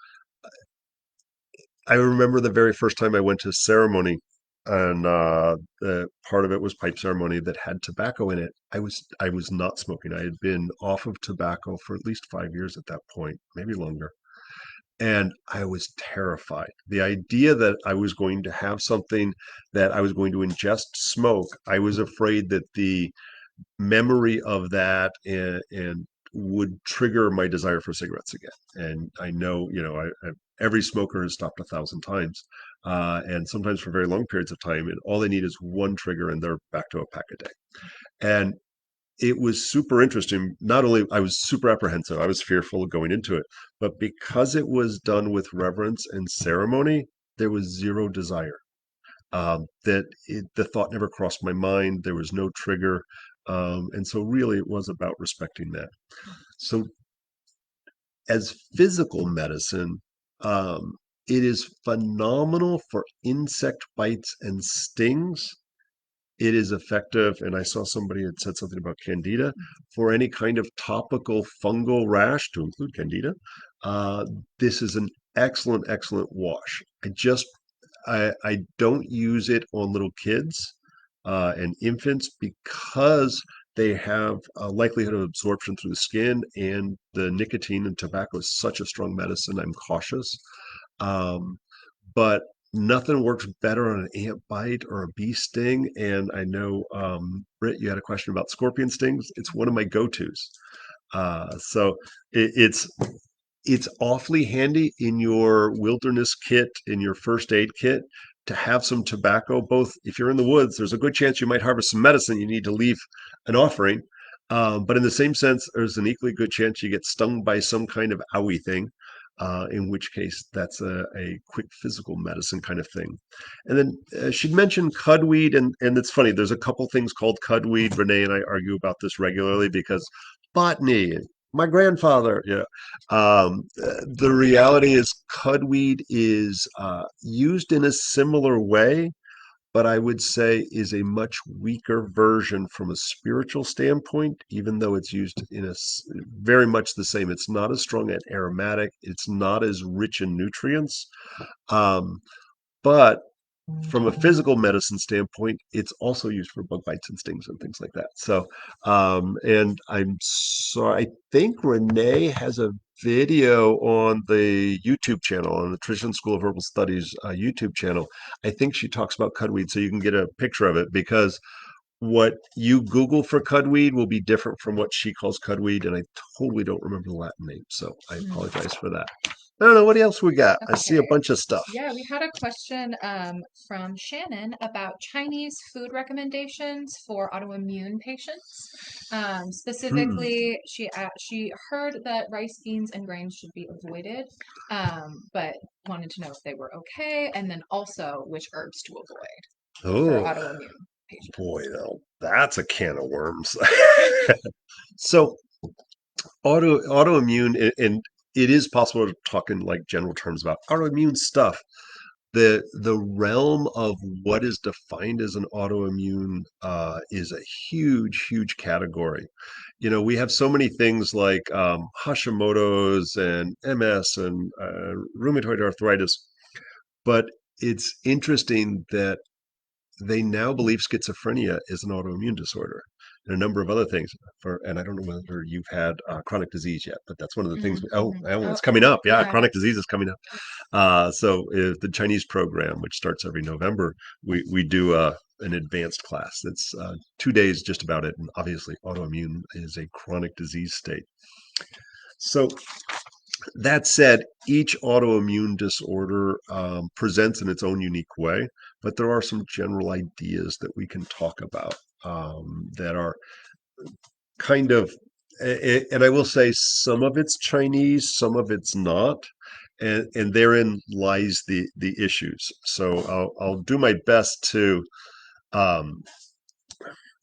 Speaker 1: I remember the very first time I went to a ceremony, and part of it was pipe ceremony that had tobacco in it. I was not smoking. I had been off of tobacco for at least 5 years at that point, maybe longer, and I was terrified. The idea that I was going to have something that I was going to ingest smoke, I was afraid that the memory of that and would trigger my desire for cigarettes again. And I know, every smoker has stopped 1,000 times, and sometimes for very long periods of time. And all they need is one trigger, and they're back to a pack a day. And it was super interesting. Not only I was super apprehensive, I was fearful of going into it, but because it was done with reverence and ceremony, there was zero desire. The thought never crossed my mind. There was no trigger. And so really it was about respecting that. So as physical medicine, it is phenomenal for insect bites and stings. It is effective, and I saw somebody had said something about candida for any kind of topical fungal rash, to include candida. Uh, this is an excellent, excellent wash. I don't use it on little kids and infants because they have a likelihood of absorption through the skin, and the nicotine and tobacco is such a strong medicine. I'm cautious. Um, but nothing works better on an ant bite or a bee sting. And I know, Britt, you had a question about scorpion stings. It's one of my go-tos. So it's awfully handy in your wilderness kit, in your first aid kit, to have some tobacco. Both if you're in the woods, there's a good chance you might harvest some medicine. You need to leave an offering. But in the same sense, there's an equally good chance you get stung by some kind of owie thing, in which case that's a quick physical medicine kind of thing. And then she'd mentioned cudweed, and it's funny, there's a couple things called cudweed. Renee and I argue about this regularly because botany, my grandfather, the reality is cudweed is used in a similar way, but I would say is a much weaker version from a spiritual standpoint, even though it's used in very much the same. It's not as strong and aromatic. It's not as rich in nutrients. Um, but from a physical medicine standpoint, it's also used for bug bites and stings and things like that. So, and I'm sorry, I think Renee has a video on the YouTube channel, on the Traditional School of Herbal Studies YouTube channel. I think she talks about cudweed, so you can get a picture of it because what you Google for cudweed will be different from what she calls cudweed, and I totally don't remember the Latin name, so I
Speaker 2: Mm.
Speaker 1: apologize for that. I don't know what else we got. I see a
Speaker 2: Okay.
Speaker 1: bunch of stuff.
Speaker 2: Yeah, we had a question from Shannon about Chinese food recommendations for autoimmune patients.
Speaker 1: Hmm.
Speaker 2: Specifically, she heard that rice, beans, and grains should be avoided, but wanted to know if they were okay, and then also which herbs to avoid for
Speaker 1: Oh,
Speaker 2: autoimmune
Speaker 1: boy,
Speaker 2: patients.
Speaker 1: now that's a can of worms. So autoimmune, and it is possible to talk in like general terms about autoimmune stuff. The realm of what is defined as an autoimmune is a huge category. You know, we have so many things like Hashimoto's and MS and rheumatoid arthritis, but it's interesting that they now believe schizophrenia is an autoimmune disorder and a number of other things and I don't know whether you've had chronic disease yet, but that's one of the things. Oh,
Speaker 2: Oh,
Speaker 1: it's coming up. Yeah,
Speaker 2: yeah.
Speaker 1: chronic disease is coming up. So the Chinese program, which starts every November, we do an advanced class that's 2 days just about it, and obviously autoimmune is a chronic disease state. So that said, each autoimmune disorder presents in its own unique way, but there are some general ideas that we can talk about that are kind of, and I will say some of it's Chinese, some of it's not, and therein lies the issues. So I'll do my best to um,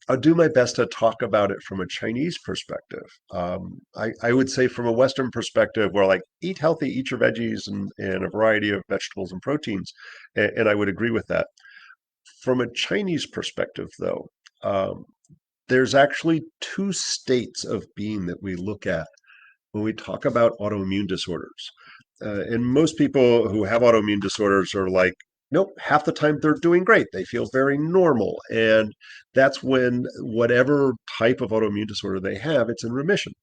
Speaker 1: I'll do my best to talk about it from a Chinese perspective. I would say from a Western perspective, where like eat healthy, eat your veggies and a variety of vegetables and proteins, and I would agree with that. From a Chinese perspective, though, um, there's actually two states of being that we look at when we talk about autoimmune disorders. And most people who have autoimmune disorders are like, nope, half the time they're doing great. They feel very normal. And that's when whatever type of autoimmune disorder they have, it's in remission.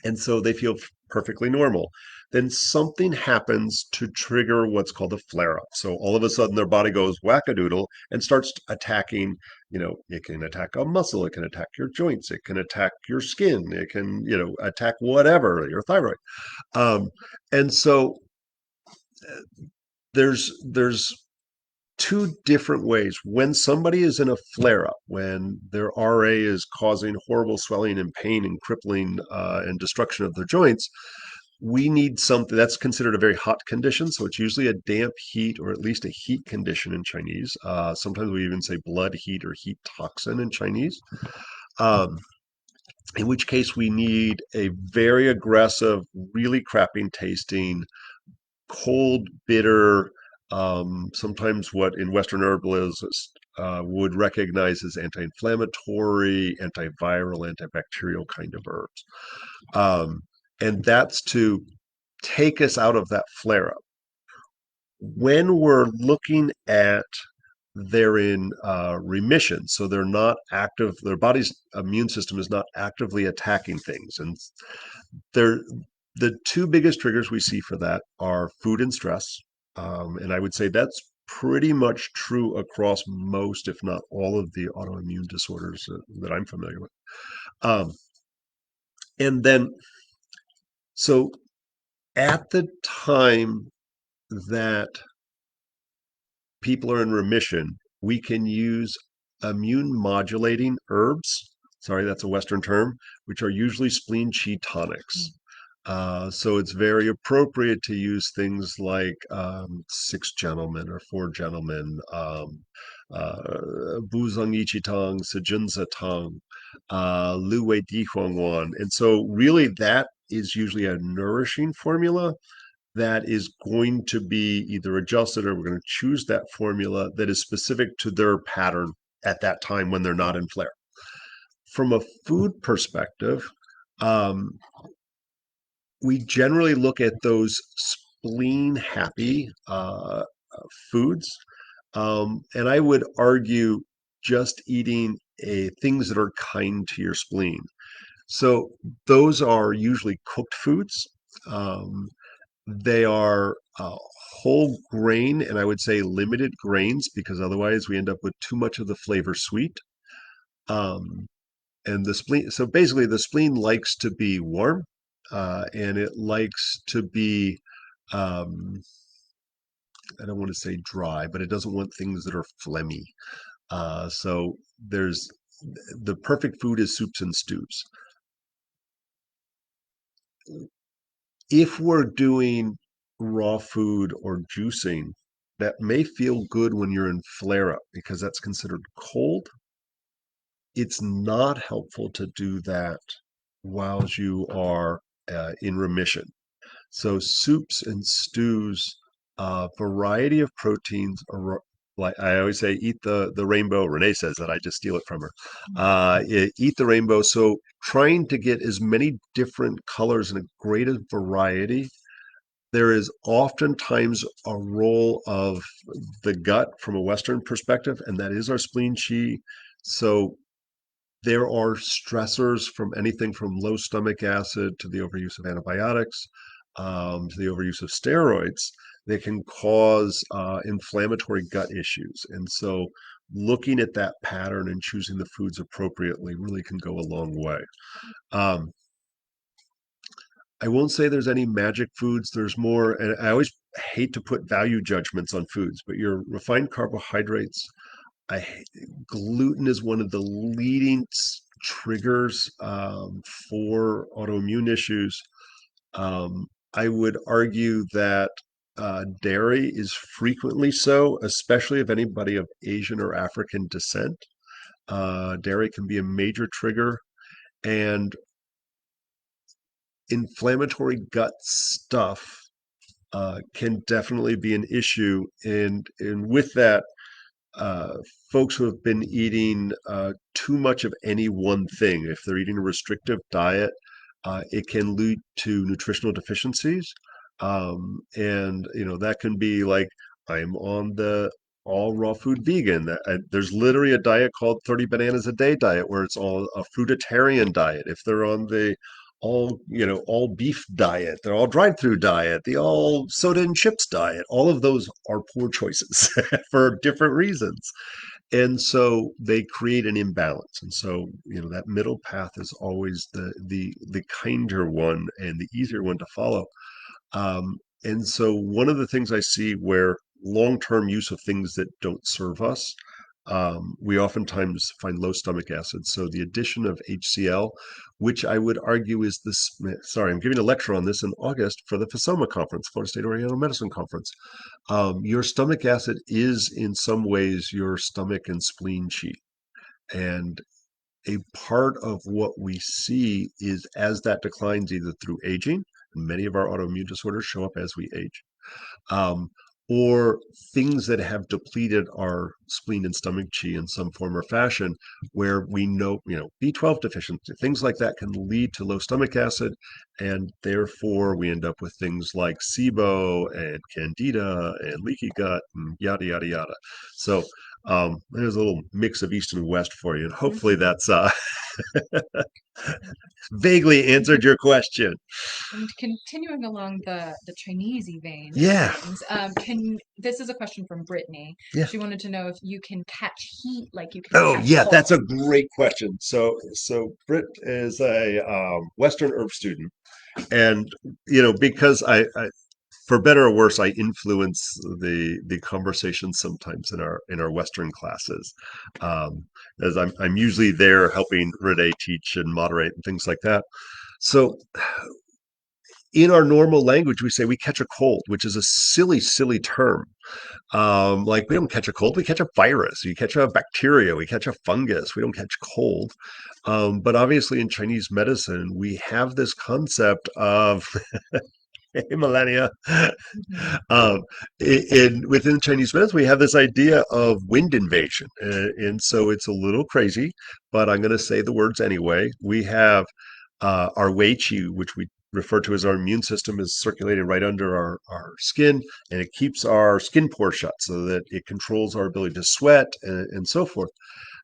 Speaker 1: And so they feel perfectly normal. Then something happens to trigger what's called a flare up. So all of a sudden their body goes wackadoodle and starts attacking, it can attack a muscle, it can attack your joints, it can attack your skin, it can, attack whatever, your thyroid. Um, and so there's two different ways. When somebody is in a flare up, when their RA is causing horrible swelling and pain and crippling and destruction of their joints, we need something that's considered a very hot condition. So it's usually a damp heat or at least a heat condition in Chinese. Sometimes we even say blood heat or heat toxin in Chinese. Um, in which case we need a very aggressive, really crapping tasting cold, bitter, sometimes what in Western herbalists would recognize as anti-inflammatory, antiviral, antibacterial kind of herbs. Um, and that's to take us out of that flare up. When we're looking at they're in remission, so they're not active, their body's immune system is not actively attacking things. And they're the two biggest triggers we see for that are food and stress. And I would say that's pretty much true across most, if not all, of the autoimmune disorders that I'm familiar with. Um, and then, so at the time that people are in remission, we can use immune modulating herbs. Sorry, that's a Western term, which are usually spleen chi tonics. So it's very appropriate to use things like Six Gentlemen or Four Gentlemen, Buzang Ichitang, Sejunza Tang, Lu Wei Di Huang Wan. And so really that is usually a nourishing formula that is going to be either adjusted or we're going to choose that formula that is specific to their pattern at that time when they're not in flare. From a food perspective, um, we generally look at those spleen happy foods. And I would argue just eating things that are kind to your spleen. So those are usually cooked foods. Um, they are whole grain, and I would say limited grains because otherwise we end up with too much of the flavor sweet. Um, and the spleen, so basically, the spleen likes to be warm, and it likes to be, um, I don't want to say dry, but it doesn't want things that are phlegmy. So there's the perfect food is soups and stews. If we're doing raw food or juicing, that may feel good when you're in flare up because that's considered cold. It's not helpful to do that while you are in remission. So soups and stews, variety of proteins. Like I always say, eat the rainbow. Renee says that I just steal it from her. Eat the rainbow. So trying to get as many different colors and a greater variety. There is oftentimes a role of the gut from a Western perspective, and that is our spleen chi. So there are stressors from anything from low stomach acid to the overuse of antibiotics, to the overuse of steroids that can cause inflammatory gut issues. And so looking at that pattern and choosing the foods appropriately really can go a long way. Um, I won't say there's any magic foods. There's more, and I always hate to put value judgments on foods, but your refined carbohydrates, gluten is one of the leading triggers for autoimmune issues. I would argue that dairy is frequently so, especially if anybody of Asian or African descent. Dairy can be a major trigger, and inflammatory gut stuff can definitely be an issue. And with that, uh, folks who have been eating too much of any one thing, if they're eating a restrictive diet, it can lead to nutritional deficiencies. And, that can be like, I'm on the all raw food vegan. There's literally a diet called 30 bananas a day diet where it's all a fruitarian diet. If they're on the all beef diet, they're all drive-through diet, the all soda and chips diet, all of those are poor choices for different reasons. And so they create an imbalance. And so, that middle path is always the kinder one and the easier one to follow. And so one of the things I see where long-term use of things that don't serve us, we oftentimes find low stomach acid. So the addition of HCl, which I would argue is this, sorry, I'm giving a lecture on this in August for the FASOMA conference, Florida State Oriental Medicine Conference. Your stomach acid is in some ways your stomach and spleen chi. And a part of what we see is as that declines either through aging, many of our autoimmune disorders show up as we age, um, or things that have depleted our spleen and stomach chi in some form or fashion, where we know, B12 deficiency, things like that can lead to low stomach acid. And therefore, we end up with things like SIBO and candida and leaky gut and yada, yada, yada. So, there's a little mix of East and West for you. And hopefully that's vaguely answered your question.
Speaker 2: And continuing along the Chinesey vein of
Speaker 1: Yeah.
Speaker 2: things, can this is a question from Brittany.
Speaker 1: Yeah.
Speaker 2: She wanted to know if you can catch heat like you can
Speaker 1: Oh,
Speaker 2: catch
Speaker 1: yeah,
Speaker 2: cold.
Speaker 1: that's a great question. So Britt is a Western herb student, and because for better or worse, I influence the conversation sometimes in our Western classes, um, as I'm usually there helping Renee teach and moderate and things like that. So in our normal language, we say we catch a cold, which is a silly, silly term. Like we don't catch a cold, we catch a virus, we catch a bacteria, we catch a fungus, we don't catch cold. But obviously in Chinese medicine, we have this concept of Hey, millennia.
Speaker 2: Mhm.
Speaker 1: Within Chinese medicine, we have this idea of wind invasion, and so it's a little crazy, but I'm going to say the words anyway. We have our Wei Qi, which we refer to as our immune system, is circulated right under our skin, and it keeps our skin pores shut so that it controls our ability to sweat and so forth.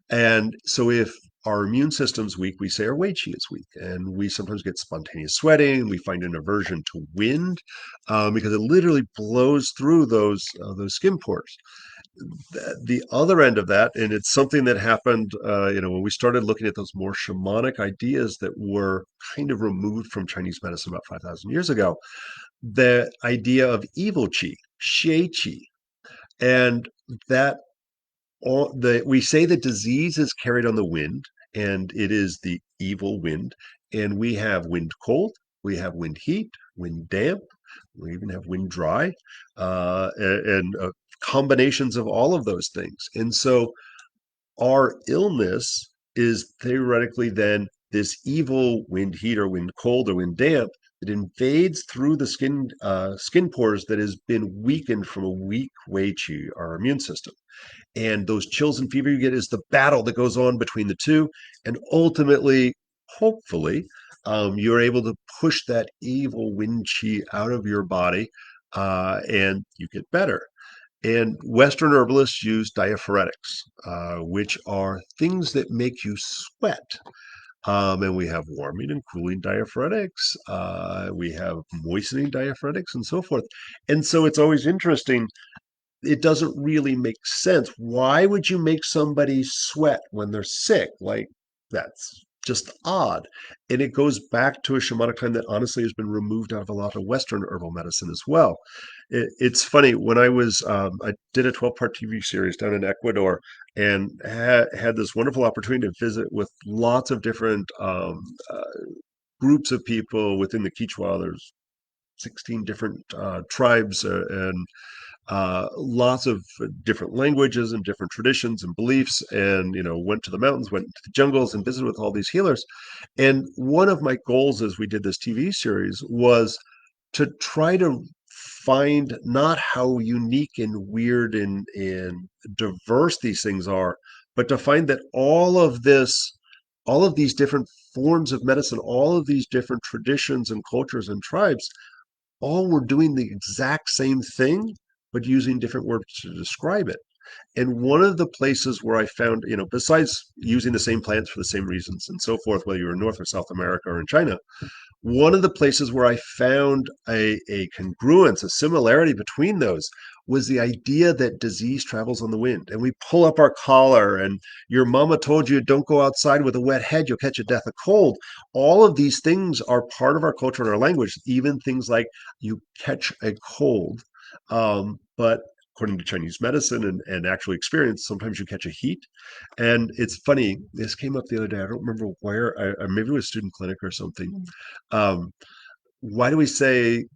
Speaker 1: And so if our immune system's weak, we say our Wei Qi is weak, and we sometimes get spontaneous sweating. We find an aversion to wind because it literally blows through those skin pores. The other end of that, and it's something that happened, when we started looking at those more shamanic ideas that were kind of removed from Chinese medicine about 5,000 years ago, the idea of evil qi, xie qi, and that we say that disease is carried on the wind, and it is the evil wind. And we have wind cold, we have wind heat, wind damp, we even have wind dry, and combinations of all of those things. And so our illness is theoretically then this evil wind heat or wind cold or wind damp that invades through the skin pores that has been weakened from a weak Wei Qi, our immune system. And those chills and fever you get is the battle that goes on between the two. And ultimately, hopefully, you're able to push that evil wind chi out of your body, and you get better. And Western herbalists use diaphoretics, which are things that make you sweat. And we have warming and cooling diaphoretics. We have moistening diaphoretics and so forth. And so it's always interesting, it doesn't really make sense. Why would you make somebody sweat when they're sick? Like, that's just odd. And it goes back to a shamanic time that honestly has been removed out of a lot of Western herbal medicine as well. It's funny, when I did a 12-part TV series down in Ecuador and had this wonderful opportunity to visit with lots of different groups of people within the Quechua. There's 16 different tribes and lots of different languages and different traditions and beliefs, and went to the mountains, went to the jungles, and visited with all these healers. And one of my goals as we did this TV series was to try to find not how unique and weird and diverse these things are, but to find that all of these different forms of medicine, all of these different traditions and cultures and tribes, all were doing the exact same thing, but using different words to describe it. And one of the places where I found, besides using the same plants for the same reasons and so forth, whether you're in North or South America or in China, one of the places where I found a congruence, a similarity between those, was the idea that disease travels on the wind. And we pull up our collar, and your mama told you don't go outside with a wet head, you'll catch a death of cold. All of these things are part of our culture and our language, even things like you catch a cold. But according to Chinese medicine and actual experience, sometimes you catch a heat. And it's funny, this came up the other day. I don't remember where, maybe it was student clinic or something.
Speaker 2: Mm.
Speaker 1: um, why do we say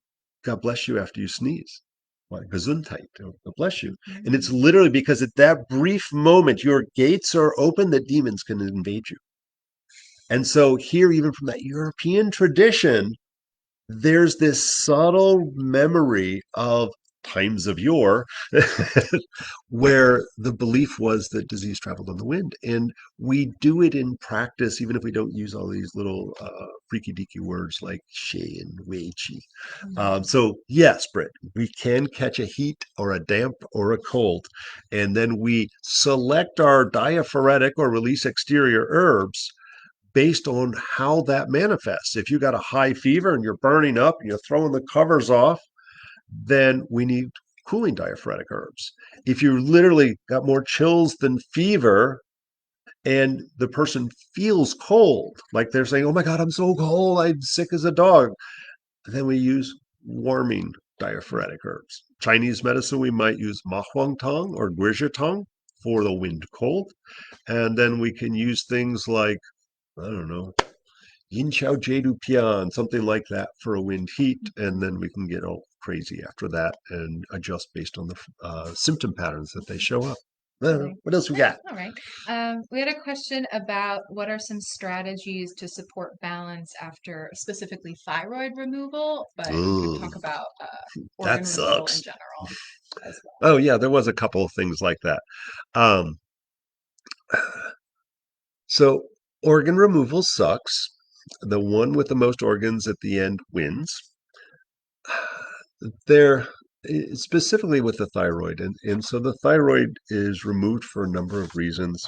Speaker 1: God bless you after you sneeze? Why? Gesundheit, God bless you. And it's
Speaker 2: Mm.
Speaker 1: literally because at that brief moment, your gates are open that demons can invade you. And so here, even from that European tradition, there's this subtle memory of times of yore where the belief was that disease traveled on the wind. And we do it in practice, even if we don't use all these little freaky deaky words like she and wei chi.
Speaker 2: Mm.
Speaker 1: So, yes, Britt, we can catch a heat or a damp or a cold. And then we select our diaphoretic or release exterior herbs based on how that manifests. If you got a high fever and you're burning up and you're throwing the covers off, then we need cooling diaphoretic herbs. If you literally got more chills than fever and the person feels cold, like they're saying, "Oh my God, I'm so cold, I'm sick as a dog," then we use warming diaphoretic herbs. Chinese medicine, we might use ma huang tong or guizhi tong for the wind cold. And then we can use things like, I don't know, yin chao jedu pian, something like that for a wind heat, and then we can get all crazy after that and adjust based on the symptom patterns that they show up.
Speaker 2: Really?
Speaker 1: What else we
Speaker 2: Eh,
Speaker 1: got?
Speaker 2: all right. We had a question about what are some strategies to support balance after specifically thyroid removal, but you could
Speaker 1: Ooh,
Speaker 2: talk about
Speaker 1: that
Speaker 2: organ removal in
Speaker 1: sucks.
Speaker 2: general as well.
Speaker 1: Oh yeah, there was a couple of things like that. Um, so organ removal sucks. The one with the most organs at the end wins. There, specifically with the thyroid, and so the thyroid is removed for a number of reasons.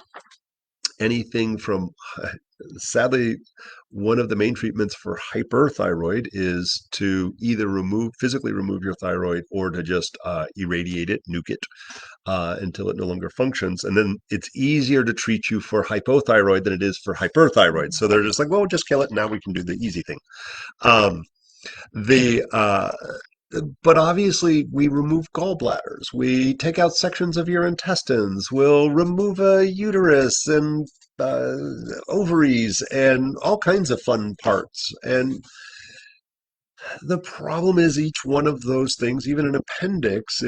Speaker 1: Anything from, sadly, one of the main treatments for hyperthyroid is to either physically remove your thyroid or to just irradiate it, nuke it, until it no longer functions. And then it's easier to treat you for hypothyroid than it is for hyperthyroid. So they're just like, well, just kill it. Now we can do the easy thing. Um, the but obviously we remove gallbladders, we take out sections of your intestines, we'll remove a uterus and uh, ovaries and all kinds of fun parts. And the problem is each one of those things, even an appendix,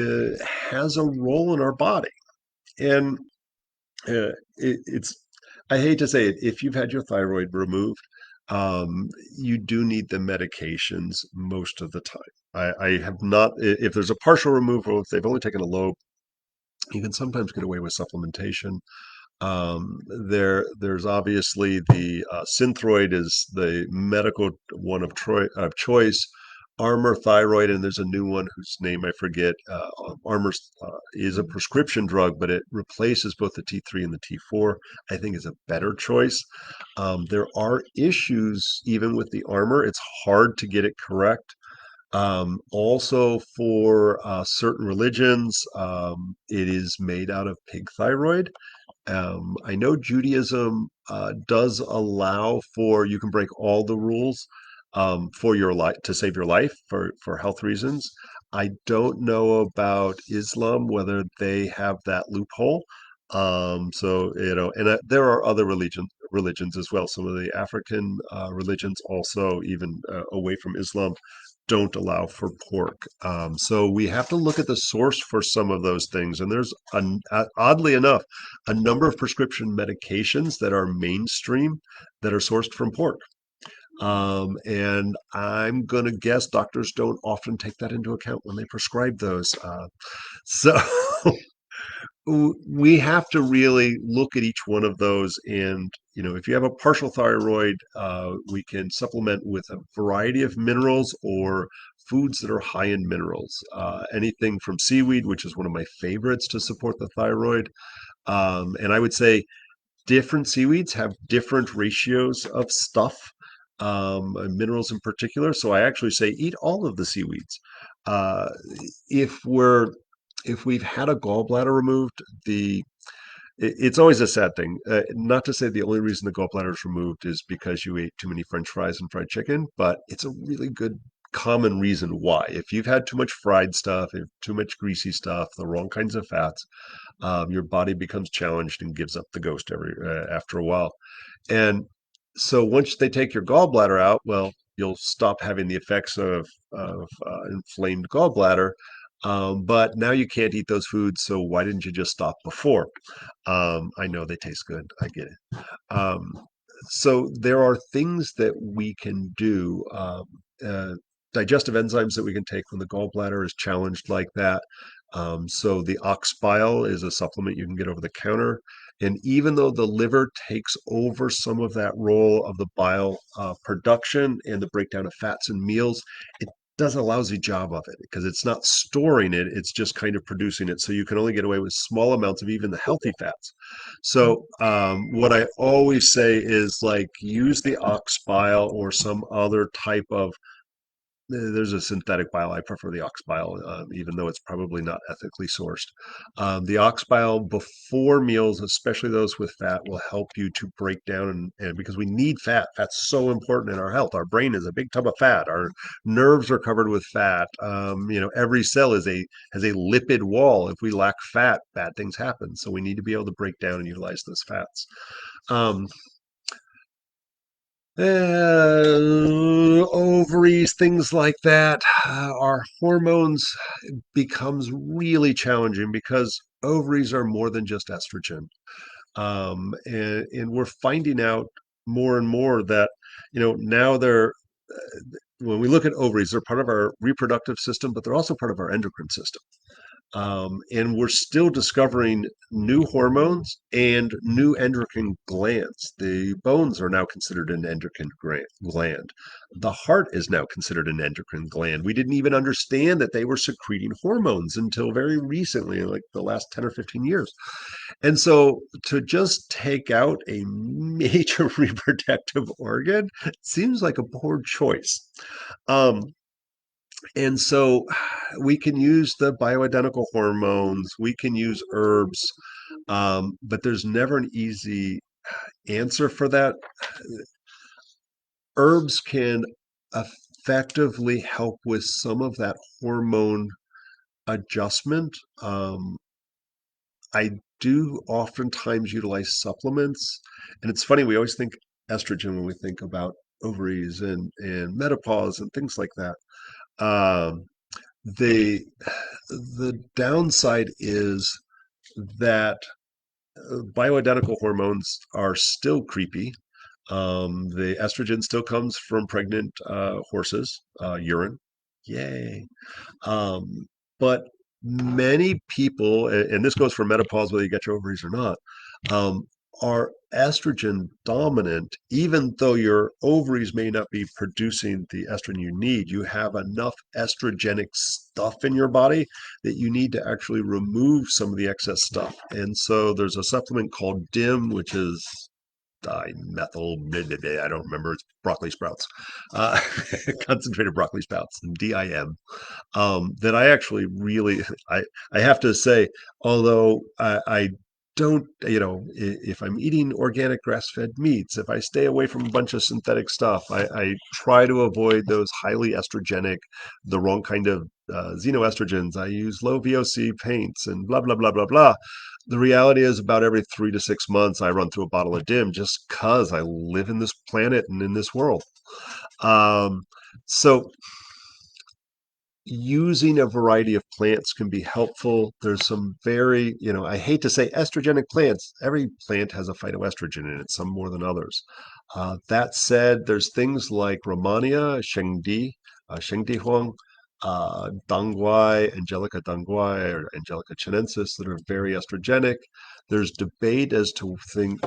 Speaker 1: has a role in our body. And it's, I hate to say it, if you've had your thyroid removed, you do need the medications most of the time. I have not, if there's a partial removal, if they've only taken a lobe, you can sometimes get away with supplementation. There's obviously the Synthroid is the medical one of choice. Armor Thyroid, and there's a new one whose name I forget. Armor is a prescription drug, but it replaces both the T3 and the T4. I think is a better choice. There are issues even with the Armor. It's hard to get it correct. Also, for certain religions, it is made out of pig thyroid. I know Judaism does allow for you can break all the rules for your life to save your life for health reasons. I don't know about Islam whether they have that loophole. So and there are other religions as well. Some of the African religions also, even away from Islam, don't allow for pork. So we have to look at the source for some of those things. And there's, oddly enough, a number of prescription medications that are mainstream that are sourced from pork. And I'm going to guess doctors don't often take that into account when they prescribe those. So we have to really look at each one of those. And, if you have a partial thyroid, we can supplement with a variety of minerals or foods that are high in minerals. Anything from seaweed, which is one of my favorites to support the thyroid. And I would say different seaweeds have different ratios of stuff, and minerals in particular. So I actually say eat all of the seaweeds. Uh, if we're if we've had a gallbladder removed, it's always a sad thing. Not to say the only reason the gallbladder is removed is because you ate too many French fries and fried chicken, but it's a really good common reason why. If you've had too much fried stuff, if too much greasy stuff, the wrong kinds of fats, your body becomes challenged and gives up the ghost after a while. And so once they take your gallbladder out, well, you'll stop having the effects of inflamed gallbladder. But now you can't eat those foods. So why didn't you just stop before? I know they taste good. I get it. Um, so there are things that we can do. Uh, Digestive enzymes that we can take when the gallbladder is challenged like that. So the ox bile is a supplement you can get over the counter. And even though the liver takes over some of that role of the bile production and the breakdown of fats in meals, it does a lousy job of it because it's not storing it, it's just kind of producing it. So you can only get away with small amounts of even the healthy fats. So what I always say is like use the ox bile or some other type of there's a synthetic bile. I prefer the ox bile, even though it's probably not ethically sourced. The ox bile before meals, especially those with fat, will help you to break down and because we need fat. Fat's so important in our health. Our brain is a big tub of fat. Our nerves are covered with fat. Every cell has a lipid wall. If we lack fat, bad things happen. So we need to be able to break down and utilize those fats. Um, Ovaries, things like that. Our hormones becomes really challenging because ovaries are more than just estrogen. And we're finding out more and more that, now they're, when we look at ovaries, they're part of our reproductive system, but they're also part of our endocrine system. And we're still discovering new hormones and new endocrine glands. The bones are now considered an endocrine gland. The heart is now considered an endocrine gland. We didn't even understand that they were secreting hormones until very recently, like the last 10 or 15 years. And so to just take out a major reproductive organ seems like a poor choice. Um, and so we can use the bioidentical hormones, we can use herbs, but there's never an easy answer for that. Herbs can effectively help with some of that hormone adjustment. I do oftentimes utilize supplements, and it's funny, we always think estrogen when we think about ovaries and menopause and things like that. Um, the the downside is that bioidentical hormones are still creepy. The estrogen still comes from pregnant horses' urine. Yay. Um, but many people, and this goes for menopause, whether you get your ovaries or not, um, are estrogen dominant, even though your ovaries may not be producing the estrogen you need. You have enough estrogenic stuff in your body that you need to actually remove some of the excess stuff. And so there's a supplement called DIM, which is dimethyl, I don't remember, it's broccoli sprouts, uh, concentrated broccoli sprouts, DIM, that I actually really, I have to say, although I don't, if I'm eating organic grass-fed meats, if I stay away from a bunch of synthetic stuff, I try to avoid those highly estrogenic, the wrong kind of xenoestrogens. I use low VOC paints and blah, blah, blah, blah, blah. The reality is about every 3 to 6 months, I run through a bottle of DIM just because I live in this planet and in this world. Um, so using a variety of plants can be helpful. There's some very, I hate to say estrogenic plants. Every plant has a phytoestrogen in it, some more than others. That said, there's things like Romania, Shengdi Huang, Dangguai, Angelica Dangguai, or Angelica chinensis that are very estrogenic. There's debate as to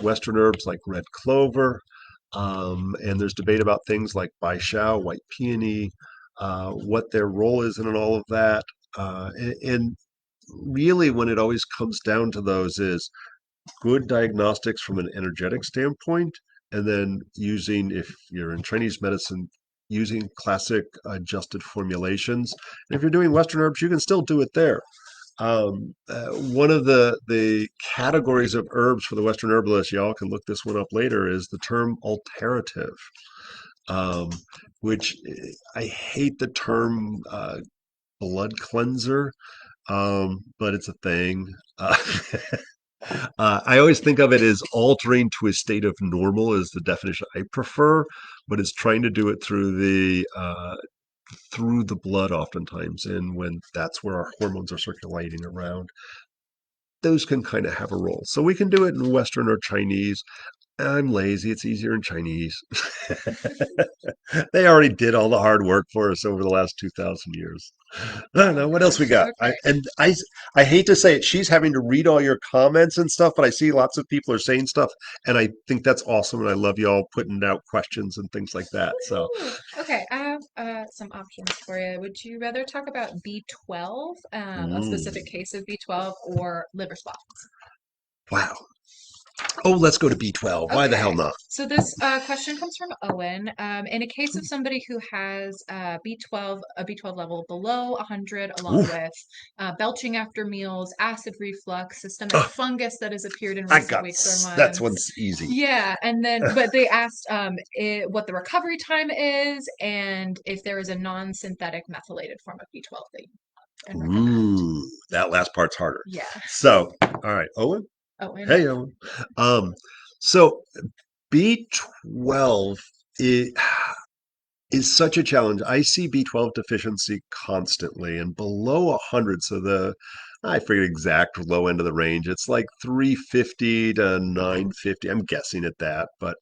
Speaker 1: Western herbs like red clover, and there's debate about things like Bai Shao, white peony, what their role is in all of that. And really, when it always comes down to those, is good diagnostics from an energetic standpoint, and then using, if you're in Chinese medicine, using classic adjusted formulations. And if you're doing Western herbs, you can still do it there. One of the categories of herbs for the Western herbalist, y'all can look this one up later, is the term alterative, um, which I hate the term blood cleanser, but it's a thing. I always think of it as altering to a state of normal is the definition I prefer, but it's trying to do it through the blood oftentimes, and when that's where our hormones are circulating around, those can kind of have a role. So we can do it in Western or Chinese. I'm lazy. It's easier in Chinese. They already did all the hard work for us over the last 2,000 years. I don't know what else we got.
Speaker 2: Okay.
Speaker 1: I hate to say it. She's having to read all your comments and stuff, but I see lots of people are saying stuff, and I think that's awesome. And I love you all putting out questions and things like that. So,
Speaker 2: Woo! Okay, I have some options for you. Would you rather talk about B12, a specific
Speaker 1: mm,
Speaker 2: case of B12, or liver spots?
Speaker 1: wow. Oh, let's go to B12. Why the hell
Speaker 2: Okay,
Speaker 1: not?
Speaker 2: so this question comes from Owen. In a case of somebody who has B12, a B12 level below 100, along
Speaker 1: Oof.
Speaker 2: with belching after meals, acid reflux, systemic
Speaker 1: Oh,
Speaker 2: fungus that has appeared in
Speaker 1: I
Speaker 2: recent
Speaker 1: got
Speaker 2: weeks or
Speaker 1: that's
Speaker 2: months.
Speaker 1: one's easy.
Speaker 2: Yeah, and then, but they asked what the recovery time is and if there is a non-synthetic methylated form of B12 that you can recommend.
Speaker 1: Ooh, that last part's harder.
Speaker 2: Yes.
Speaker 1: So, all right, Owen.
Speaker 2: Owen.
Speaker 1: Hey, Owen. Um, so B12. It is such a challenge. I see B12 deficiency constantly and below 100. So I forget exact low end of the range. It's like 350 to 950. I'm guessing at that. But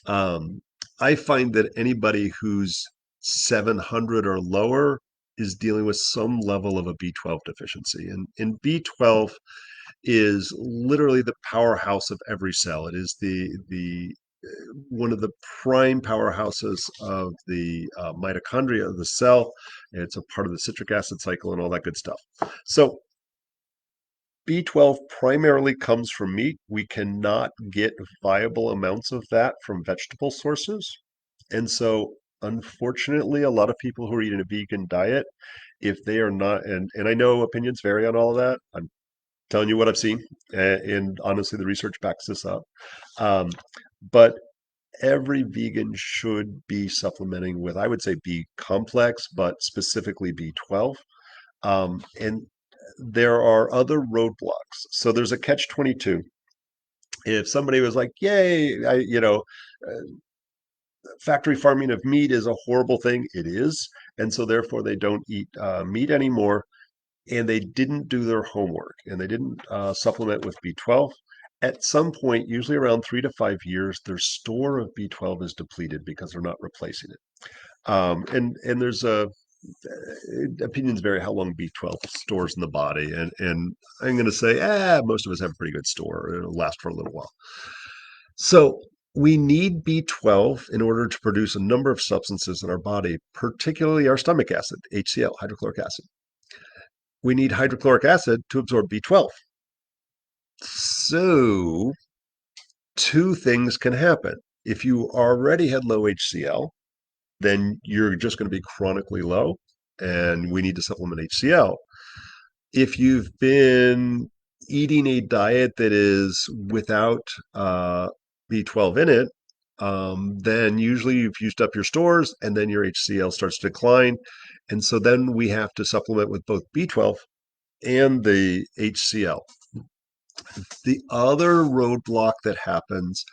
Speaker 1: um, I find that anybody who's 700 or lower is dealing with some level of a B12 deficiency. And B12 is literally the powerhouse of every cell. It is the one of the prime powerhouses of the mitochondria of the cell. It's a part of the citric acid cycle and all that good stuff. So B12 primarily comes from meat. We cannot get viable amounts of that from vegetable sources. And so, unfortunately, a lot of people who are eating a vegan diet, if they are not, and I know opinions vary on all of that. I'm telling you what I've seen, and honestly, the research backs this up. Um, but every vegan should be supplementing with, I would say, B complex, but specifically B12. And there are other roadblocks. So there's a catch 22. If somebody was like, yay, factory farming of meat is a horrible thing, it is. And so therefore they don't eat meat anymore. And they didn't do their homework and they didn't supplement with B12. At some point, usually around 3 to 5 years, their store of B12 is depleted because they're not replacing it. And there's opinions vary how long B12 stores in the body, and I'm going to say, most of us have a pretty good store. It'll last for a little while. So we need B12 in order to produce a number of substances in our body, particularly our stomach acid, HCl, hydrochloric acid. We need hydrochloric acid to absorb B12. So two things can happen. If you already had low HCl, then you're just going to be chronically low, and we need to supplement HCl. If you've been eating a diet that is without B12 in it, then usually you've used up your stores and then your HCl starts to decline. And so then we have to supplement with both B12 and the HCl. The other roadblock that happens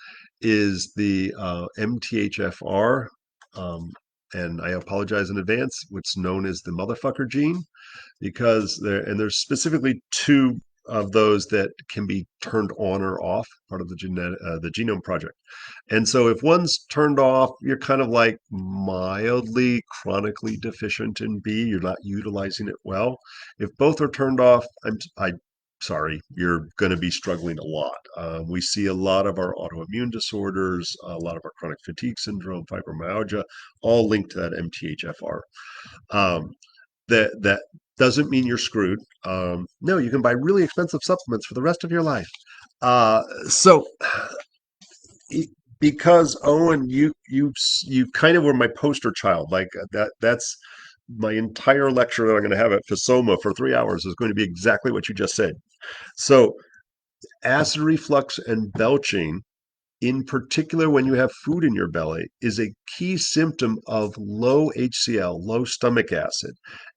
Speaker 1: is the MTHFR, and I apologize in advance, what's known as the motherfucker gene, because there's specifically two of those that can be turned on or off, part of the genome project. And so if one's turned off, you're kind of like mildly chronically deficient in B. You're not utilizing it well. If both are turned off, I sorry, you're going to be struggling a lot. We see a lot of our autoimmune disorders, a lot of our chronic fatigue syndrome, fibromyalgia, all linked to that MTHFR. Um, that doesn't mean you're screwed. No, you can buy really expensive supplements for the rest of your life. So because Owen, you kind of were my poster child. Like that's my entire lecture that I'm going to have at FISOMA for 3 hours is going to be exactly what you just said. So acid reflux and belching, in particular when you have food in your belly, is a key symptom of low HCl, low stomach acid.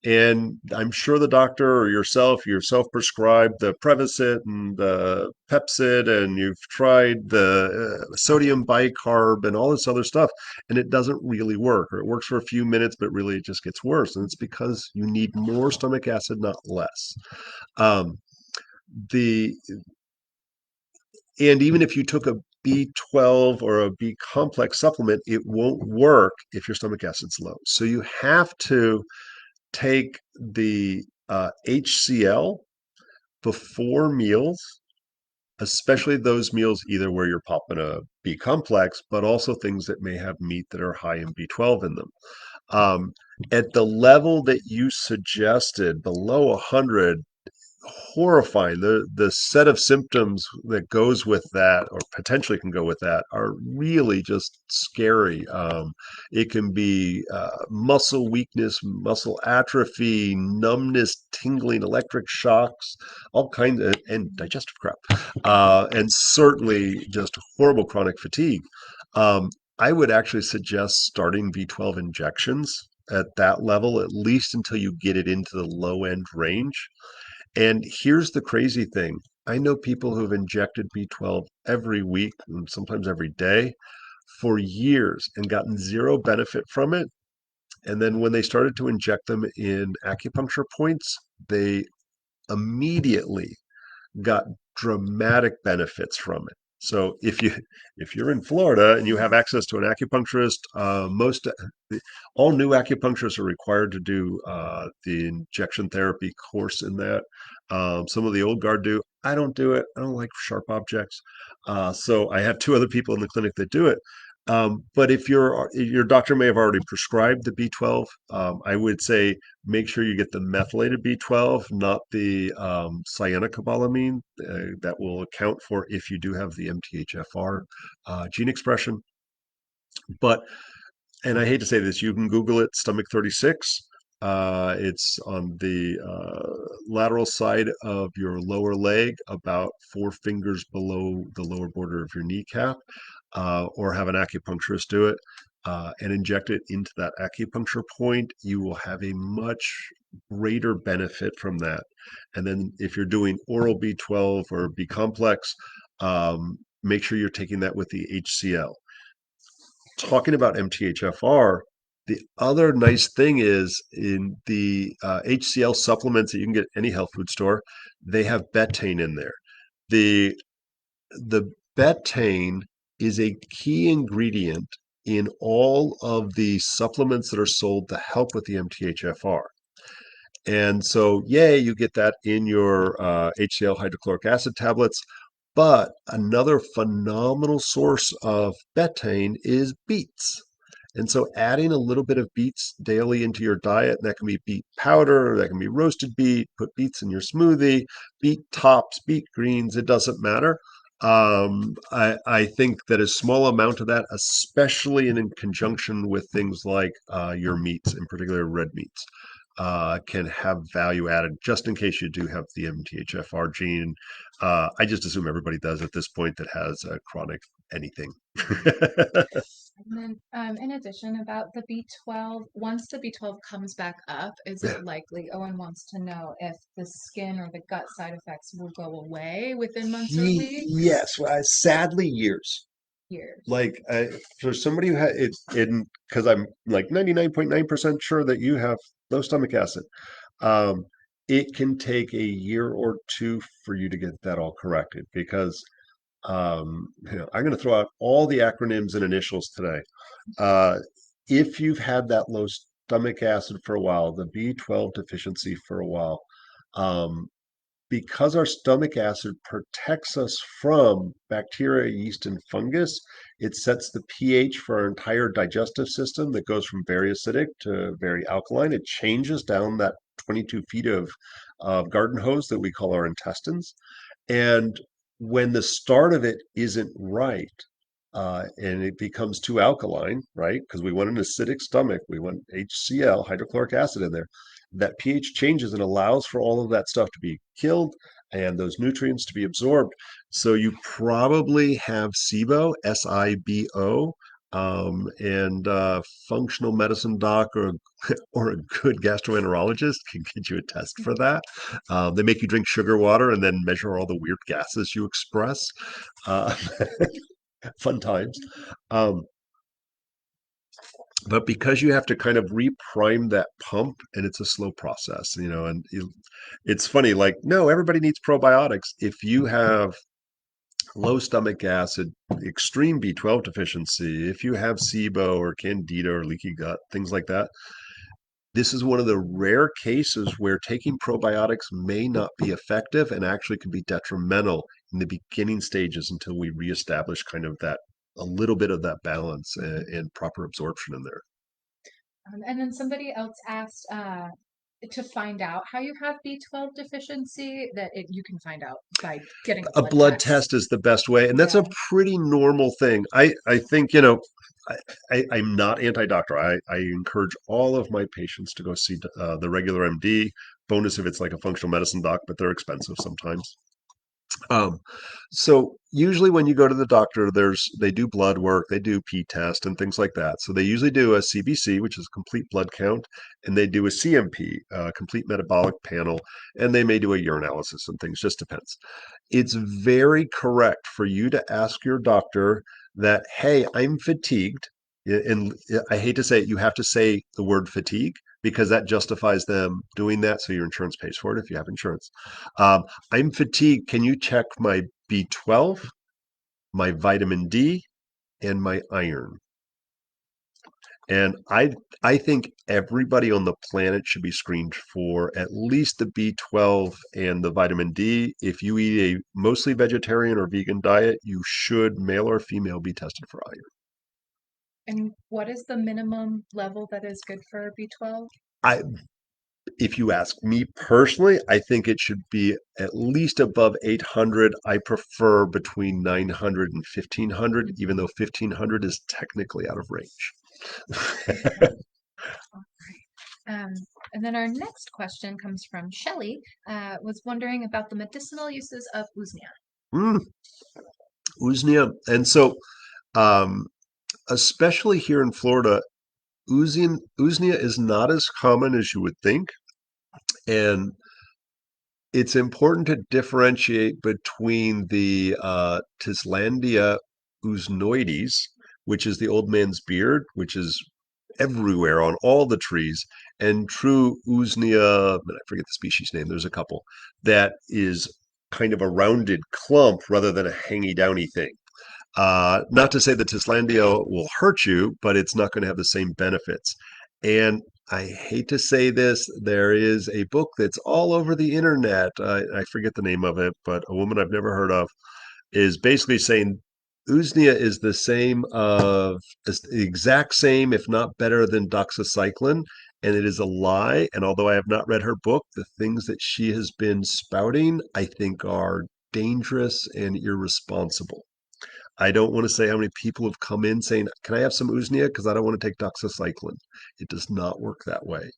Speaker 1: And I'm sure the doctor or you're self-prescribed the Prevacid and the Pepcid, and you've tried the sodium bicarb and all this other stuff, and it doesn't really work, or it works for a few minutes, but really it just gets worse. And it's because you need more stomach acid, not less. Um, the and even if you took a B12 or a B complex supplement, it won't work if your stomach acid's low. So you have to take the HCl before meals, especially those meals either where you're popping a B complex, but also things that may have meat that are high in B12 in them. Um, at the level that you suggested, below 100, horrifying. The set of symptoms that goes with that, or potentially can go with that, are really just scary. It can be muscle weakness, muscle atrophy, numbness, tingling, electric shocks, all kinds of, and digestive crap, and certainly just horrible chronic fatigue. I would actually suggest starting B12 injections at that level, at least until you get it into the low end range. And here's the crazy thing. I know people who've injected B12 every week and sometimes every day. for years and gotten zero benefit from it. And then when they started to inject them in acupuncture points, they immediately got dramatic benefits from it. So if you're in Florida and you have access to an acupuncturist, most all new acupuncturists are required to do the injection therapy course in that. Some of the old guard do. I don't do it. I don't like sharp objects. So I have two other people in the clinic that do it. But if your doctor may have already prescribed the B12, I would say make sure you get the methylated B12, not the cyanocobalamin. That will account for if you do have the MTHFR gene expression. But, and I hate to say this, you can Google it, stomach 36. It's on the lateral side of your lower leg, about 4 fingers below the lower border of your kneecap, or have an acupuncturist do it and inject it into that acupuncture point. You will have a much greater benefit from that. And then if you're doing oral B12 or B complex, make sure you're taking that with the HCl. Talking about MTHFR, the other nice thing is in the HCl supplements that you can get at any health food store, they have betaine in there. The the betaine is a key ingredient in all of the supplements that are sold to help with the MTHFR. And so, yay, you get that in your HCl hydrochloric acid tablets. But another phenomenal source of betaine is beets. And so adding a little bit of beets daily into your diet, and that can be beet powder, or that can be roasted beet, put beets in your smoothie, beet tops, beet greens, it doesn't matter. I think that a small amount of that, especially in conjunction with things like your meats, in particular red meats, can have value added just in case you do have the MTHFR gene. I just assume everybody does at this point that has a chronic anything.
Speaker 2: And then, in addition, about the B12, once the B12 comes back up, is it likely, Owen wants to know if the skin or the gut side effects will go away within months or weeks?
Speaker 1: Yes, well, sadly, years.
Speaker 2: Years.
Speaker 1: Like for somebody who had it in, because I'm like 99.9% sure that you have low stomach acid. Um, it can take a year or two for you to get that all corrected because I'm going to throw out all the acronyms and initials today. Uh, if you've had that low stomach acid for a while, the B12 deficiency for a while, um, because our stomach acid protects us from bacteria, yeast, and fungus, it sets the pH for our entire digestive system that goes from very acidic to very alkaline. It changes down that 22 feet of garden hose that we call our intestines. And when the start of it isn't right, and it becomes too alkaline, right? Because we want an acidic stomach, we want HCl, hydrochloric acid in there. That pH changes and allows for all of that stuff to be killed and those nutrients to be absorbed. So you probably have SIBO, SIBO, and functional medicine doc or a good gastroenterologist can get you a test for that. They make you drink sugar water and then measure all the weird gases you express. Uh, fun times. Um, but because you have to kind of reprime that pump, and it's a slow process, and it's funny, like, no, everybody needs probiotics. If you have low stomach acid, extreme B12 deficiency, if you have SIBO or candida or leaky gut, things like that, this is one of the rare cases where taking probiotics may not be effective and actually can be detrimental in the beginning stages until we reestablish kind of that a little bit of that balance and proper absorption in there.
Speaker 2: And then somebody else asked to find out how you have B12 deficiency, that you can find out by getting a
Speaker 1: A
Speaker 2: blood
Speaker 1: blood
Speaker 2: test.
Speaker 1: test is the best way, and that's
Speaker 2: Yeah.
Speaker 1: a pretty normal thing. I think, I'm not anti-doctor. I encourage all of my patients to go see the regular MD. Bonus if it's like a functional medicine doc, but they're expensive sometimes. Um, so usually when you go to the doctor, they do blood work, they do P test and things like that. So they usually do a CBC, which is a complete blood count, and they do a CMP, complete metabolic panel, and they may do a urinalysis and things, just depends. It's very correct for you to ask your doctor that, hey, I'm fatigued. And I hate to say it, you have to say the word fatigue because that justifies them doing that. So your insurance pays for it if you have insurance. Um, I'm fatigued. Can you check my B12, my vitamin D, and my iron? And I think everybody on the planet should be screened for at least the B12 and the vitamin D. If you eat a mostly vegetarian or vegan diet, you should, male or female, be tested for iron.
Speaker 2: And what is the minimum level that is good for B12?
Speaker 1: I, if you ask me personally, I think it should be at least above 800. I prefer between 900 and 1500, even though 1500 is technically out of range.
Speaker 2: Okay. All right. And then our next question comes from Shelley, was wondering about the medicinal uses of usnea.
Speaker 1: Mm, Usnea. And so, um, especially here in Florida, usnea is not as common as you would think. And it's important to differentiate between the Tislandia usnoides, which is the old man's beard, which is everywhere on all the trees, and true usnea, I forget the species name, there's a couple, that is kind of a rounded clump rather than a hangy downy thing. Not to say that Tislandia will hurt you, but it's not going to have the same benefits. And I hate to say this, there is a book that's all over the internet. I forget the name of it, but a woman I've never heard of is basically saying Usnea is the same is the exact same, if not better than doxycycline, and it is a lie. And although I have not read her book, the things that she has been spouting, I think, are dangerous and irresponsible. I don't want to say how many people have come in saying, "Can I have some Usnea? Because I don't want to take doxycycline." It does not work that way.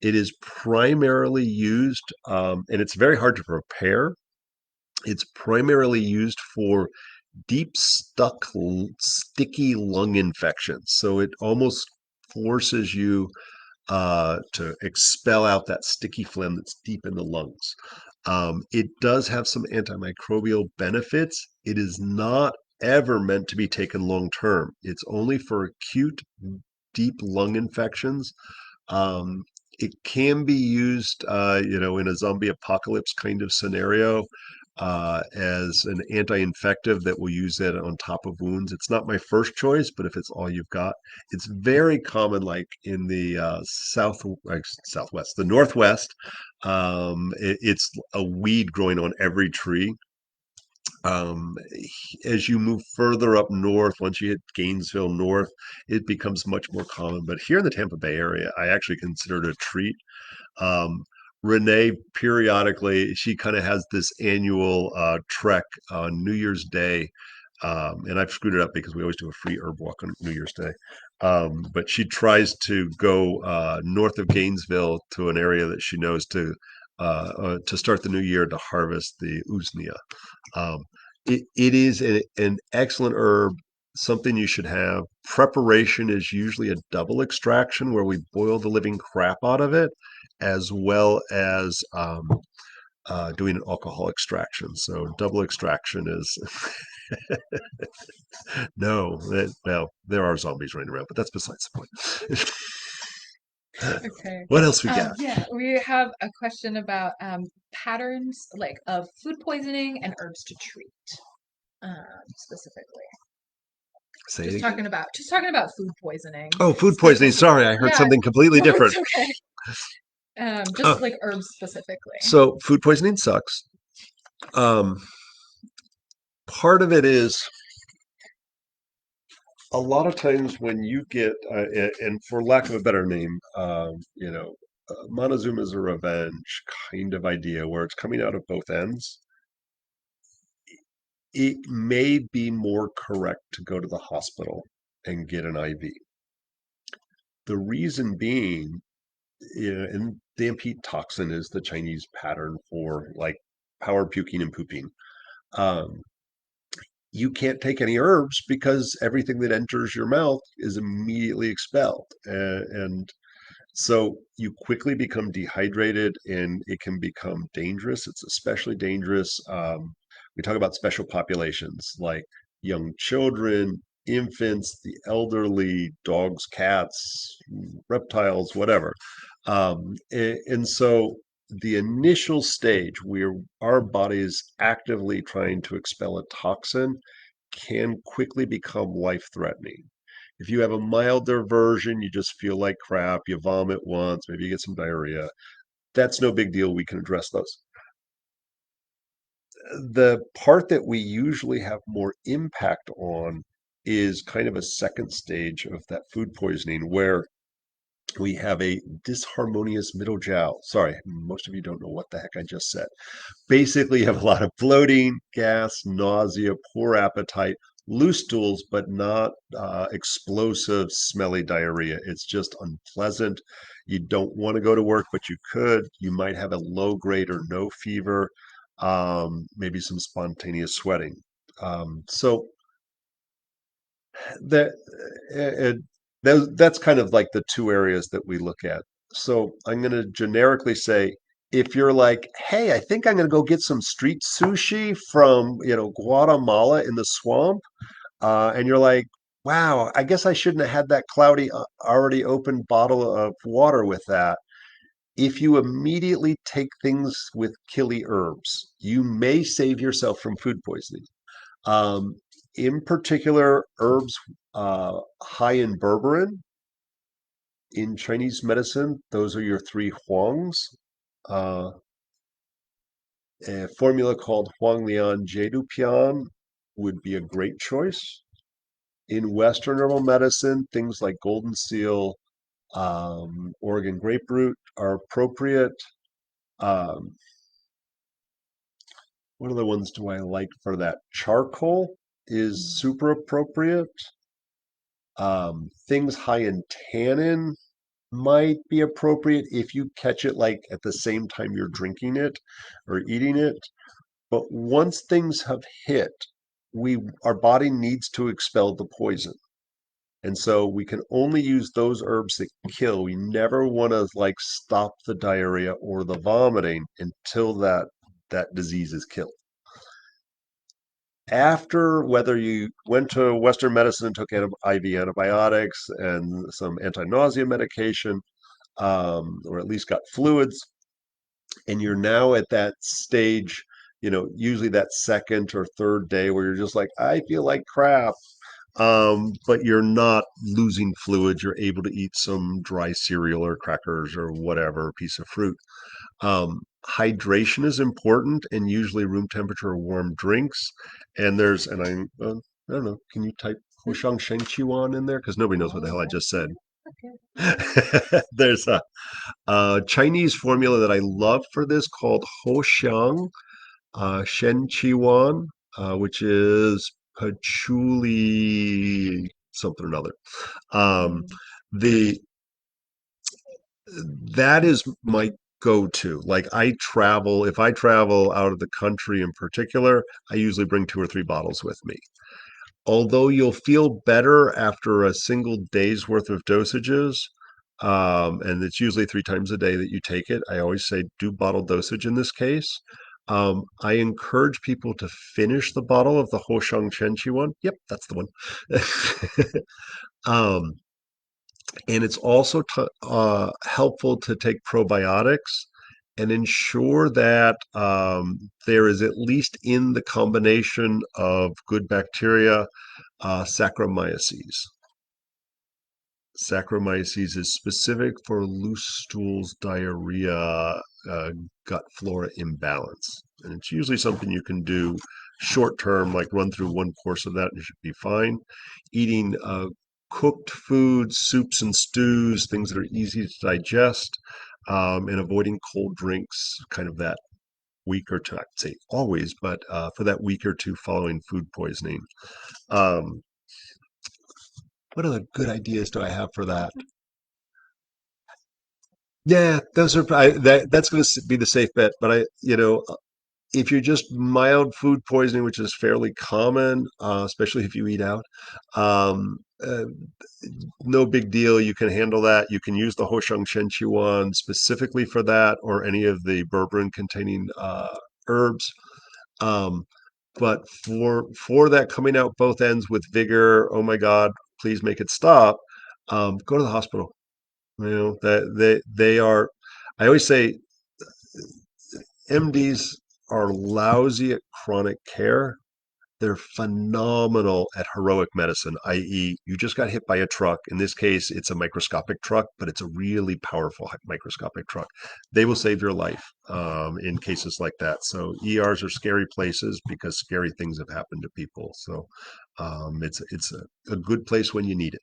Speaker 1: It is primarily used, and it's very hard to prepare. It's primarily used for deep stuck, sticky lung infections. So it almost forces you to expel out that sticky phlegm that's deep in the lungs. It does have some antimicrobial benefits. It is not ever meant to be taken long term. It's only for acute, deep lung infections. Um, it can be used, in a zombie apocalypse kind of scenario as an anti-infective that will use it on top of wounds. It's not my first choice, but if it's all you've got, it's very common, like in the southwest, the northwest. It's a weed growing on every tree. Um, as you move further up north, once you hit Gainesville north, it becomes much more common. But here in the Tampa Bay area, I actually consider it a treat. Um, Renee periodically, she kind of has this annual trek on New Year's Day. And I've screwed it up because we always do a free herb walk on New Year's Day. But she tries to go north of Gainesville to an area that she knows to start the new year to harvest the usnea. Um, it is an excellent herb, something you should have. Preparation is usually a double extraction where we boil the living crap out of it, as well as doing an alcohol extraction. So double extraction is no, well, there are zombies running around, but that's besides the point.
Speaker 2: Okay.
Speaker 1: What else we got?
Speaker 2: Yeah, we have a question about patterns like of food poisoning and herbs to treat, specifically.
Speaker 1: Say it
Speaker 2: Just
Speaker 1: again.
Speaker 2: talking about food poisoning
Speaker 1: Oh, food poisoning.
Speaker 2: specifically.
Speaker 1: Sorry, I heard
Speaker 2: Yeah,
Speaker 1: something completely
Speaker 2: no,
Speaker 1: different.
Speaker 2: it's okay.
Speaker 1: Uh,
Speaker 2: Just like herbs specifically.
Speaker 1: so food poisoning sucks. Um, Part of it is a lot of times when you get, and for lack of a better name, Montezuma is a revenge kind of idea where it's coming out of both ends. It may be more correct to go to the hospital and get an IV. The reason being, and the toxin is the Chinese pattern for like power puking and pooping. Um, you can't take any herbs because everything that enters your mouth is immediately expelled. And so you quickly become dehydrated and it can become dangerous. It's especially dangerous. We talk about special populations like young children, infants, the elderly, dogs, cats, reptiles, whatever. And so the initial stage where our body is actively trying to expel a toxin can quickly become life-threatening. If you have a milder version, you just feel like crap, you vomit once, maybe you get some diarrhea. That's no big deal. We can address those. The part that we usually have more impact on is kind of a second stage of that food poisoning where we have a disharmonious middle jowl. Sorry, most of you don't know what the heck I just said. Basically, you have a lot of bloating, gas, nausea, poor appetite, loose stools, but not explosive, smelly diarrhea. It's just unpleasant. You don't want to go to work, but you could. You might have a low grade or no fever, maybe some spontaneous sweating. So that it, that's kind of like the two areas that we look at. So I'm going to generically say, if you're like, hey, I think I'm going to go get some street sushi from, Guatemala in the swamp, and you're like, wow, I guess I shouldn't have had that cloudy, already open bottle of water with that. If you immediately take things with killy herbs, you may save yourself from food poisoning. Um, in particular, herbs high in berberine. In Chinese medicine, those are your three huangs. Uh, a formula called Huanglian Jedupian would be a great choice. In Western herbal medicine, things like golden seal, Oregon grapefruit are appropriate. Um, what other ones do I like for that? Charcoal is super appropriate. Things high in tannin might be appropriate if you catch it like at the same time you're drinking it or eating it. But once things have hit, our body needs to expel the poison. And so we can only use those herbs that kill. We never want to like stop the diarrhea or the vomiting until that disease is killed. After whether you went to Western medicine and took IV antibiotics and some anti-nausea medication, or at least got fluids, and you're now at that stage, usually that second or third day where you're just like, I feel like crap. But you're not losing fluid. You're able to eat some dry cereal or crackers or whatever, piece of fruit. Hydration is important, and usually room temperature or warm drinks. And I don't know, can you type Hushang Shengqiwan in there? Because nobody knows what the hell I just said. There's a Chinese formula that I love for this called Hoxiang Shen Qiwan, which is patchouli something or another. Um, the that is my go-to. Like if I travel out of the country in particular, I usually bring two or three bottles with me. Although you'll feel better after a single day's worth of dosages, and it's usually three times a day that you take it. I always say do bottle dosage in this case. I encourage people to finish the bottle of the Hoshang Chenchi one. Yep, that's the one. um, and it's also helpful to take probiotics and ensure that there is at least in the combination of good bacteria Saccharomyces. Saccharomyces is specific for loose stools, diarrhea, gut flora imbalance. And it's usually something you can do short term, like run through one course of that, and you should be fine. Eating cooked foods, soups and stews, things that are easy to digest, and avoiding cold drinks, kind of that week or two. I'd say always, but for that week or two following food poisoning. Um, what other good ideas do I have for that? Yeah, those are that's going to be the safe bet. But if you're just mild food poisoning, which is fairly common, especially if you eat out, um, uh, no big deal. You can handle that. You can use the Hoshang Shenchuan specifically for that, or any of the berberine containing herbs. Um, But for that coming out both ends with vigor, oh my God, please make it stop. Go to the hospital. You know that they are. I always say MDs are lousy at chronic care. They're phenomenal at heroic medicine, i.e., you just got hit by a truck. In this case, it's a microscopic truck, but it's a really powerful microscopic truck. They will save your life in cases like that. So ERs are scary places because scary things have happened to people. So it's a good place when you need it.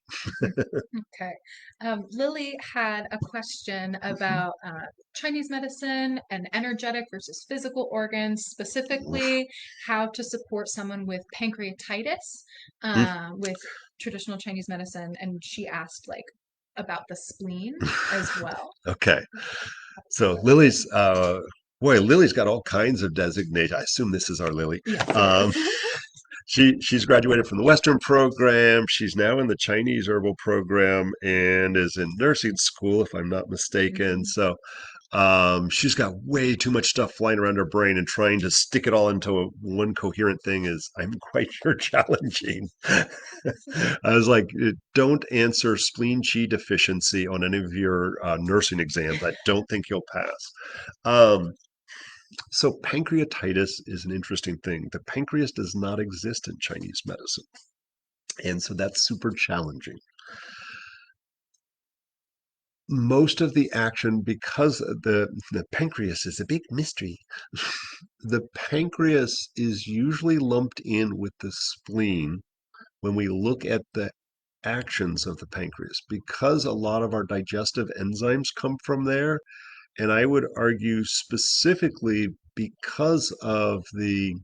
Speaker 2: Okay. Lily had a question about Chinese medicine and energetic versus physical organs,
Speaker 1: Oof.
Speaker 2: specifically how to support someone with pancreatitis
Speaker 1: Mm,
Speaker 2: with traditional Chinese medicine. And she asked like about the spleen as well.
Speaker 1: okay. So Lily's got all kinds of designations. I assume this is our Lily.
Speaker 2: Yes, it
Speaker 1: Um,
Speaker 2: is.
Speaker 1: she's graduated from the Western program. She's now in the Chinese herbal program and is in nursing school, if I'm not mistaken.
Speaker 2: Mhm.
Speaker 1: So she's got way too much stuff flying around her brain, and trying to stick it all into one coherent thing is, I'm quite sure, challenging. I was like, don't answer spleen chi deficiency on any of your nursing exams. I don't think you'll pass. Um, so pancreatitis is an interesting thing. The pancreas does not exist in Chinese medicine. And so that's super challenging. Most of the action, because the pancreas is a big mystery, the pancreas is usually lumped in with the spleen when we look at the actions of the pancreas, because a lot of our digestive enzymes come from there. And I would argue specifically because of the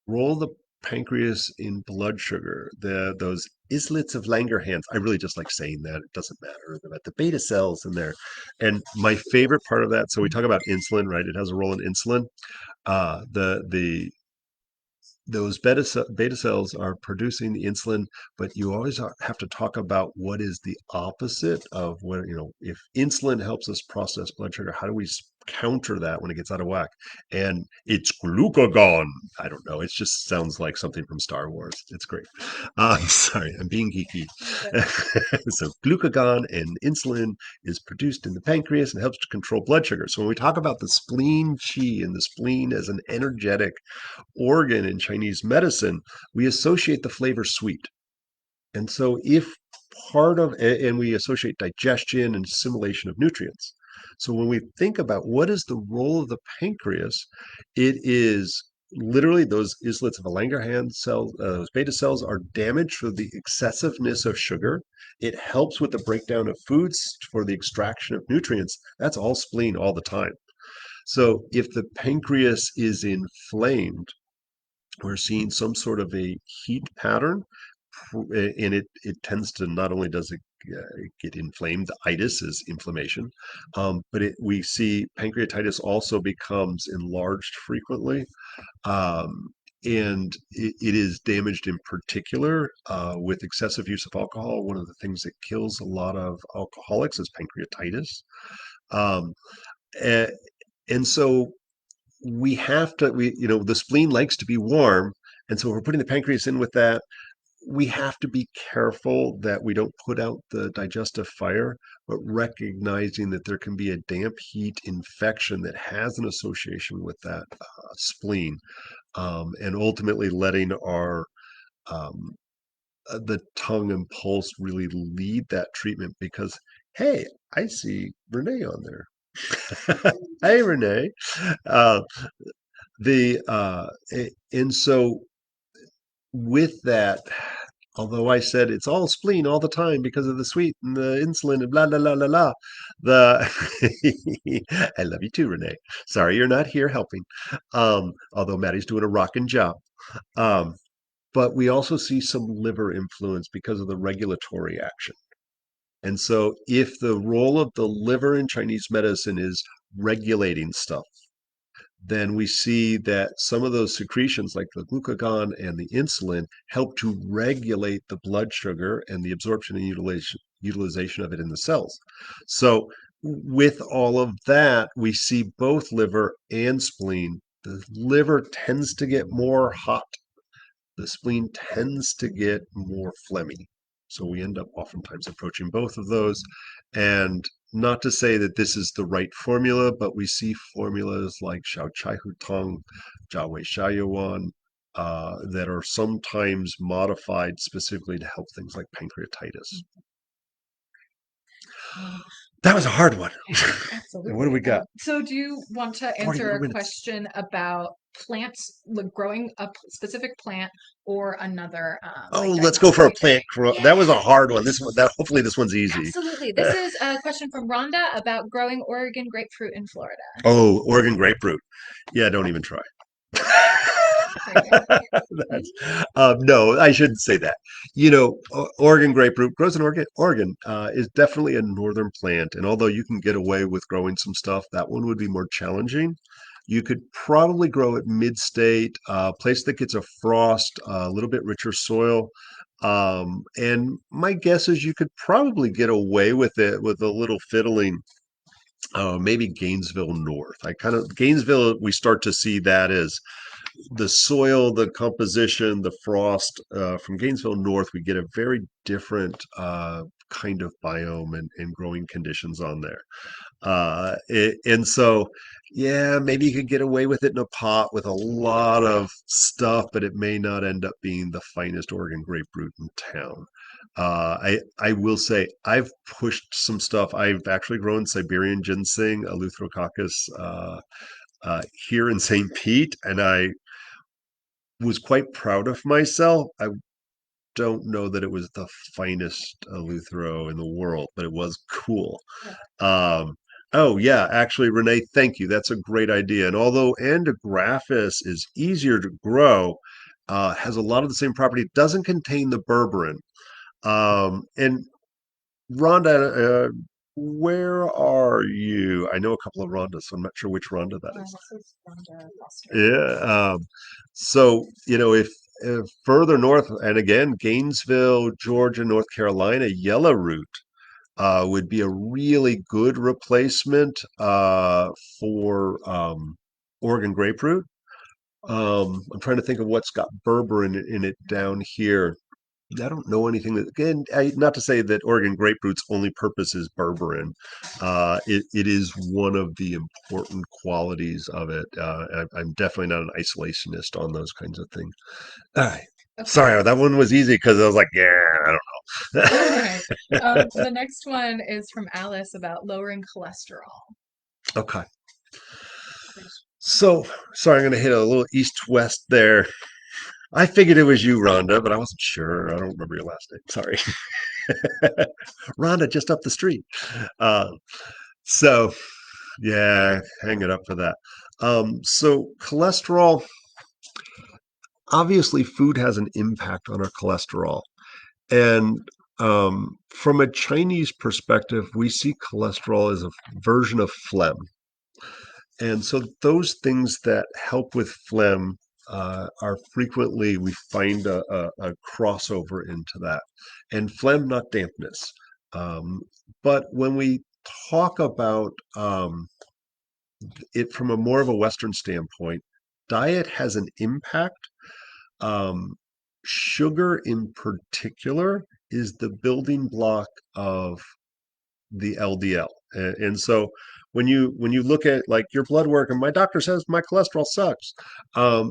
Speaker 1: role of the pancreas in blood sugar, those islets of Langerhans. I really just like saying that. It doesn't matter. But the beta cells in there. And my favorite part of that, so we talk about insulin, right? It has a role in insulin. The those beta cells are producing the insulin, but you always have to talk about what is the opposite of what, if insulin helps us process blood sugar, how do we counter that when it gets out of whack? And it's glucagon. I don't know. It just sounds like something from Star Wars. It's great. Sorry, I'm being geeky.
Speaker 2: All good.
Speaker 1: So glucagon and insulin is produced in the pancreas and helps to control blood sugar. So when we talk about the spleen chi and the spleen as an energetic organ in Chinese medicine, we associate the flavor sweet. And so if and we associate digestion and assimilation of nutrients. So when we think about what is the role of the pancreas, it is literally those islets of a Langerhans cells, those beta cells are damaged for the excessiveness of sugar. It helps with the breakdown of foods for the extraction of nutrients. That's all spleen all the time. So if the pancreas is inflamed, we're seeing some sort of a heat pattern, and it tends to, not only does it get inflamed, the itis is inflammation, but we see pancreatitis also becomes enlarged frequently, um, and it is damaged in particular with excessive use of alcohol. One of the things that kills a lot of alcoholics is pancreatitis. Um, a- and so the spleen likes to be warm. And so if we're putting the pancreas in with that, we have to be careful that we don't put out the digestive fire, but recognizing that there can be a damp heat infection that has an association with that spleen, and ultimately letting our um, the tongue and pulse really lead that treatment. Because, hey, I see Renee on there. Hey, Renee. Uh, and so with that, although I said it's all spleen all the time because of the sweet and the insulin and blah blah blah blah blah, I love you too, Renee. Sorry you're not here helping. Although Maddie's doing a rocking job. Um, but we also see some liver influence because of the regulatory action. And so if the role of the liver in Chinese medicine is regulating stuff, then we see that some of those secretions, like the glucagon and the insulin, help to regulate the blood sugar and the absorption and utilization of it in the cells. So, with all of that, we see both liver and spleen The liver tends to get more hot. The spleen tends to get more phlegmy. So we end up oftentimes approaching both of those. And not to say that this is the right formula, but we see formulas like Xiao Chai Hu Tong, Jia Wei Xia Yuan, that are sometimes modified specifically to help things like pancreatitis.
Speaker 2: Um,
Speaker 1: That was a hard one. And what do
Speaker 2: Absolutely.
Speaker 1: we got?
Speaker 2: So do you want to answer
Speaker 1: 41
Speaker 2: a
Speaker 1: minutes.
Speaker 2: question about plants, like growing a specific plant or another
Speaker 1: Oh,
Speaker 2: like
Speaker 1: let's go for a
Speaker 2: diagnostic?
Speaker 1: plant. That was a
Speaker 2: Yeah,
Speaker 1: hard one. This one, that hopefully this one's easy.
Speaker 2: absolutely. This is a question from Rhonda about growing Oregon grapefruit in Florida.
Speaker 1: Oh, Oregon grapefruit. Yeah, don't even try.
Speaker 2: There you go.
Speaker 1: That's, no, I shouldn't say that. Oregon grapefruit grows in Oregon. Oregon is definitely a northern plant, and although you can get away with growing some stuff, that one would be more challenging. You could probably grow it mid-state, place that gets a frost, a little bit richer soil. And my guess is you could probably get away with it with a little fiddling. Maybe Gainesville North. Gainesville, we start to see that as the soil, the composition, the frost. From Gainesville North, we get a very different kind of biome and growing conditions on there. And so, yeah, maybe you could get away with it in a pot with a lot of stuff, but it may not end up being the finest Oregon grapefruit in town. I will say I've pushed some stuff. I've actually grown Siberian ginseng, Eleutherococcus, here in St. Pete, and I was quite proud of myself. I don't know that it was the finest Eleuthero in the world, but it was cool. Um, oh yeah, actually, Renee, thank you. That's a great idea. And although Andographis is easier to grow, has a lot of the same property, it doesn't contain the berberin. And Rhonda, where are you? I know a couple of Rhondas, so I'm not sure which Rhonda that is.
Speaker 2: This is Rhonda Foster.
Speaker 1: Yeah. So, if further north, and again, Gainesville, Georgia, North Carolina, yellow root would be a really good replacement for Oregon grapefruit. I'm trying to think of what's got berberine in it down here. I don't know anything that, again, not to say that Oregon grapefruit's only purpose is berberine. It is one of the important qualities of it. I'm definitely not an isolationist on those kinds of things. Ah,
Speaker 2: Okay.
Speaker 1: sorry, that one was easy because I was like, yeah, I don't
Speaker 2: All
Speaker 1: know.
Speaker 2: right. The next one is from Alice about lowering cholesterol.
Speaker 1: Okay. So, sorry, I'm going to hit a little east-west there. I figured it was you, Rhonda, but I wasn't sure. I don't remember your last name. Sorry. Rhonda, just up the street. Uh, so, yeah, hang it up for that. So cholesterol, obviously food has an impact on our cholesterol. And from a Chinese perspective, we see cholesterol as a version of phlegm. And so those things that help with phlegm are frequently, we find a crossover into that. And phlegm, not dampness. Um, but when we talk about it from a more of a Western standpoint, diet has an impact. Um, Sugar in particular is the building block of the LDL. And so when you look at like your blood work and my doctor says my cholesterol sucks,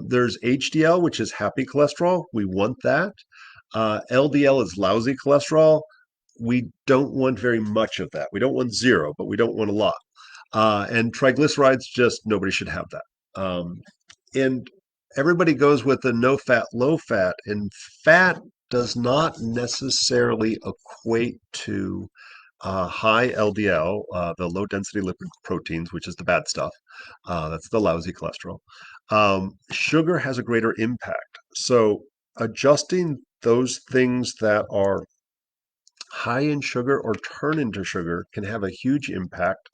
Speaker 1: there's HDL, which is happy cholesterol. We want that. LDL is lousy cholesterol. We don't want very much of that. We don't want zero, but we don't want a lot. And triglycerides, just nobody should have that. And everybody goes with the no fat, low fat, and fat does not necessarily equate to high LDL, the low density lipid proteins, which is the bad stuff. That's the lousy cholesterol. Sugar has a greater impact. So adjusting those things that are high in sugar or turn into sugar can have a huge impact.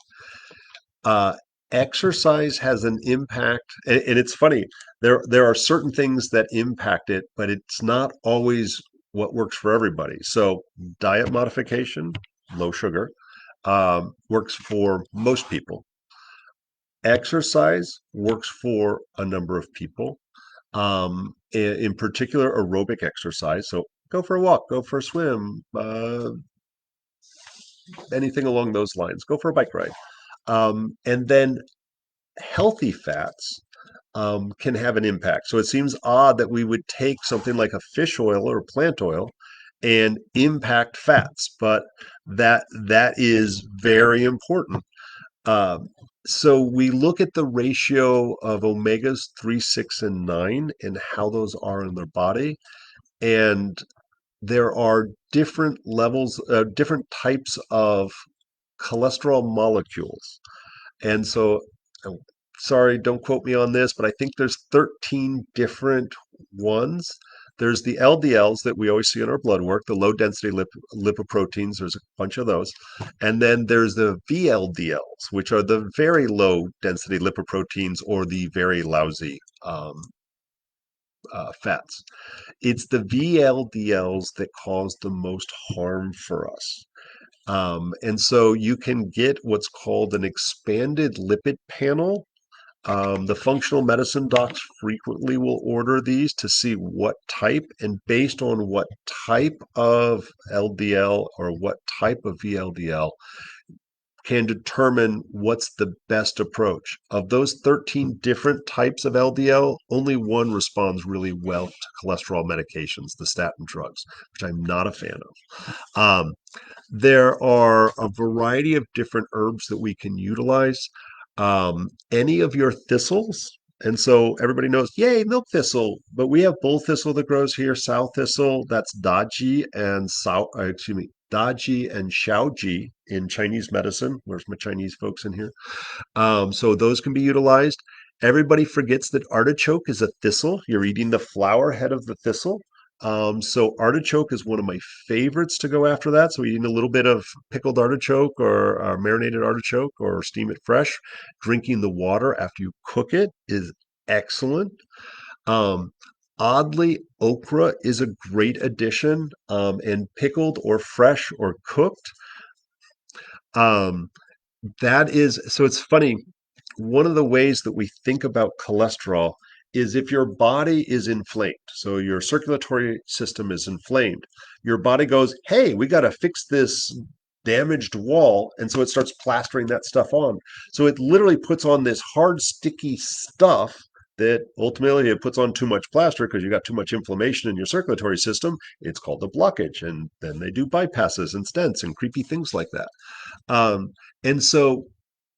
Speaker 1: Uh, Exercise has an impact, and it's funny. There are certain things that impact it, but it's not always what works for everybody. So diet modification, low sugar, works for most people. Exercise works for a number of people. In particular, aerobic exercise. So go for a walk, go for a swim, anything along those lines. Go for a bike ride. And then healthy fats can have an impact. So it seems odd that we would take something like a fish oil or plant oil and impact fats, but that is very important. Um, so we look at the ratio of omegas 3, 6, and 9 and how those are in their body. And there are different levels, different types of cholesterol molecules. And so, oh, sorry, don't quote me on this, but I think there's 13 different ones. There's the LDLs that we always see in our blood work, the low density lipoproteins. There's a bunch of those. And then there's the VLDLs, which are the very low density lipoproteins or the very lousy fats. It's the VLDLs that cause the most harm for us. And so you can get what's called an expanded lipid panel. The functional medicine docs frequently will order these to see what type, and based on what type of LDL or what type of VLDL, can determine what's the best approach. Of those 13 different types of LDL, only one responds really well to cholesterol medications, the statin drugs, which I'm not a fan of. There are a variety of different herbs that we can utilize. Any of your thistles. And so everybody knows, yay, milk thistle. But we have bull thistle that grows here, sow thistle, that's daji and daji and shaoji in Chinese medicine. Where's my Chinese folks in here? So those can be utilized. Everybody forgets that artichoke is a thistle. You're eating the flower head of the thistle. So artichoke is one of my favorites to go after that. So eating a little bit of pickled artichoke or marinated artichoke or steam it fresh, drinking the water after you cook it is excellent. Um, Oddly, okra is a great addition, and pickled or fresh or cooked. Um, that is, so it's funny. One of the ways that we think about cholesterol is if your body is inflamed, so your circulatory system is inflamed, your body goes, hey, we got to fix this damaged wall. And so it starts plastering that stuff on. So it literally puts on this hard, sticky stuff that ultimately it puts on too much plaster because you got too much inflammation in your circulatory system. It's called a blockage. And then they do bypasses and stents and creepy things like that. And so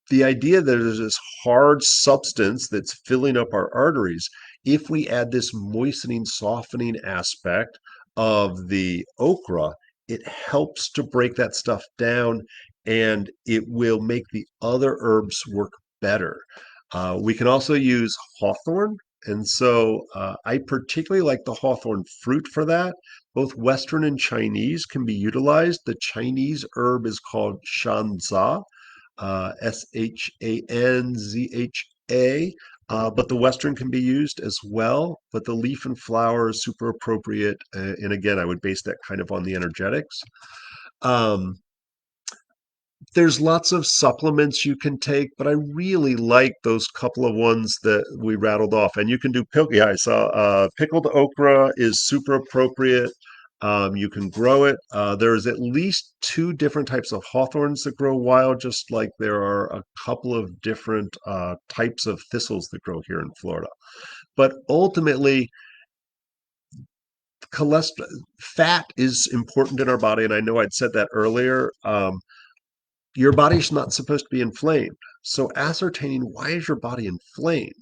Speaker 1: the idea that there's this hard substance that's filling up our arteries, if we add this moistening, softening aspect of the okra, it helps to break that stuff down and it will make the other herbs work better. We can also use hawthorn. And so I particularly like the hawthorn fruit for that. Both Western and Chinese can be utilized. The Chinese herb is called shanza, Shanzha. But the Western can be used as well. But the leaf and flower is super appropriate. And again, I would base that kind of on the energetics. Um, there's lots of supplements you can take, but I really like those couple of ones that we rattled off. And you can do yeah, I saw pickled okra is super appropriate. You can grow it. There's at least two different types of hawthorns that grow wild, just like there are a couple of different types of thistles that grow here in Florida. But ultimately, cholesterol, fat is important in our body, and I know I'd said that earlier. Your body's not supposed to be inflamed. So ascertaining why is your body inflamed,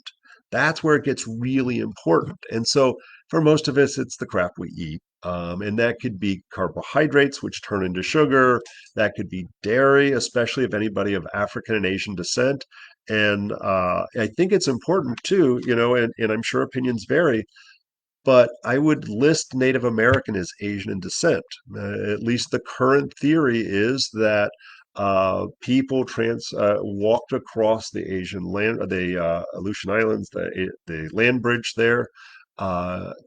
Speaker 1: that's where it gets really important. And so for most of us, it's the crap we eat. And that could be carbohydrates, which turn into sugar. That could be dairy, especially if anybody of African and Asian descent. And I think it's important too, and I'm sure opinions vary, but I would list Native American as Asian in descent. At least the current theory is that people walked across the Asian land, the Aleutian Islands, the land bridge there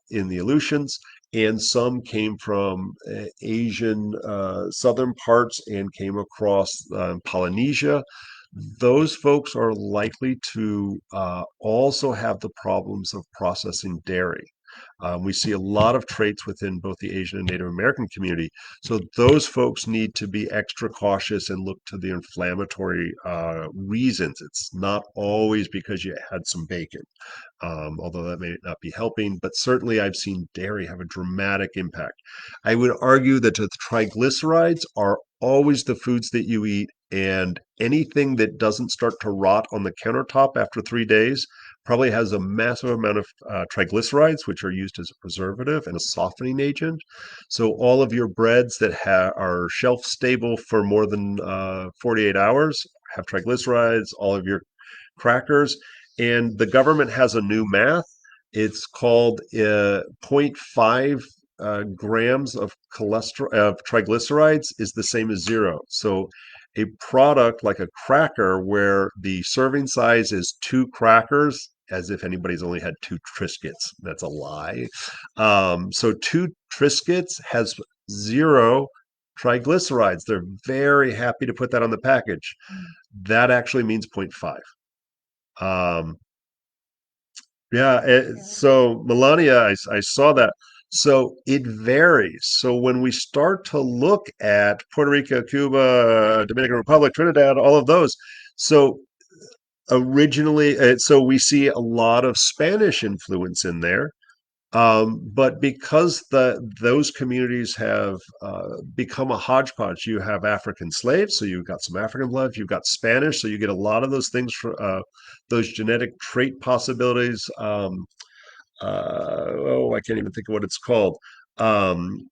Speaker 1: in the Aleutians, and some came from Asian southern parts and came across Polynesia. those folks are likely to also have the problems of processing dairy. We see a lot of traits within both the Asian and Native American community. So those folks need to be extra cautious and look to the inflammatory reasons. It's not always because you had some bacon, although that may not be helping, but certainly I've seen dairy have a dramatic impact. I would argue that the triglycerides are always the foods that you eat, and anything that doesn't start to rot on the countertop after 3 days probably has a massive amount of triglycerides, which are used as a preservative and a softening agent. So all of your breads that are shelf stable for more than 48 hours have triglycerides. All of your crackers, and the government has a new math. It's called zero point 0.5 grams of cholesterol of triglycerides is the same as zero. So a product like a cracker where the serving size is two crackers, as if anybody's only had two Triscuits. That's a lie. So two Triscuits has zero triglycerides. They're very happy to put that on the package. That actually means zero point 0.5. Um, yeah,
Speaker 2: Yeah.
Speaker 1: so Melania, I saw that. So it varies. So when we start to look at Puerto Rico, Cuba, Dominican Republic, Trinidad, all of those, so originally, so we see a lot of Spanish influence in there. But because those communities have become a hodgepodge, you have African slaves, so you've got some African blood, you've got Spanish, so you get a lot of those things for those genetic trait possibilities. Oh, I can't even think of what it's called. Um,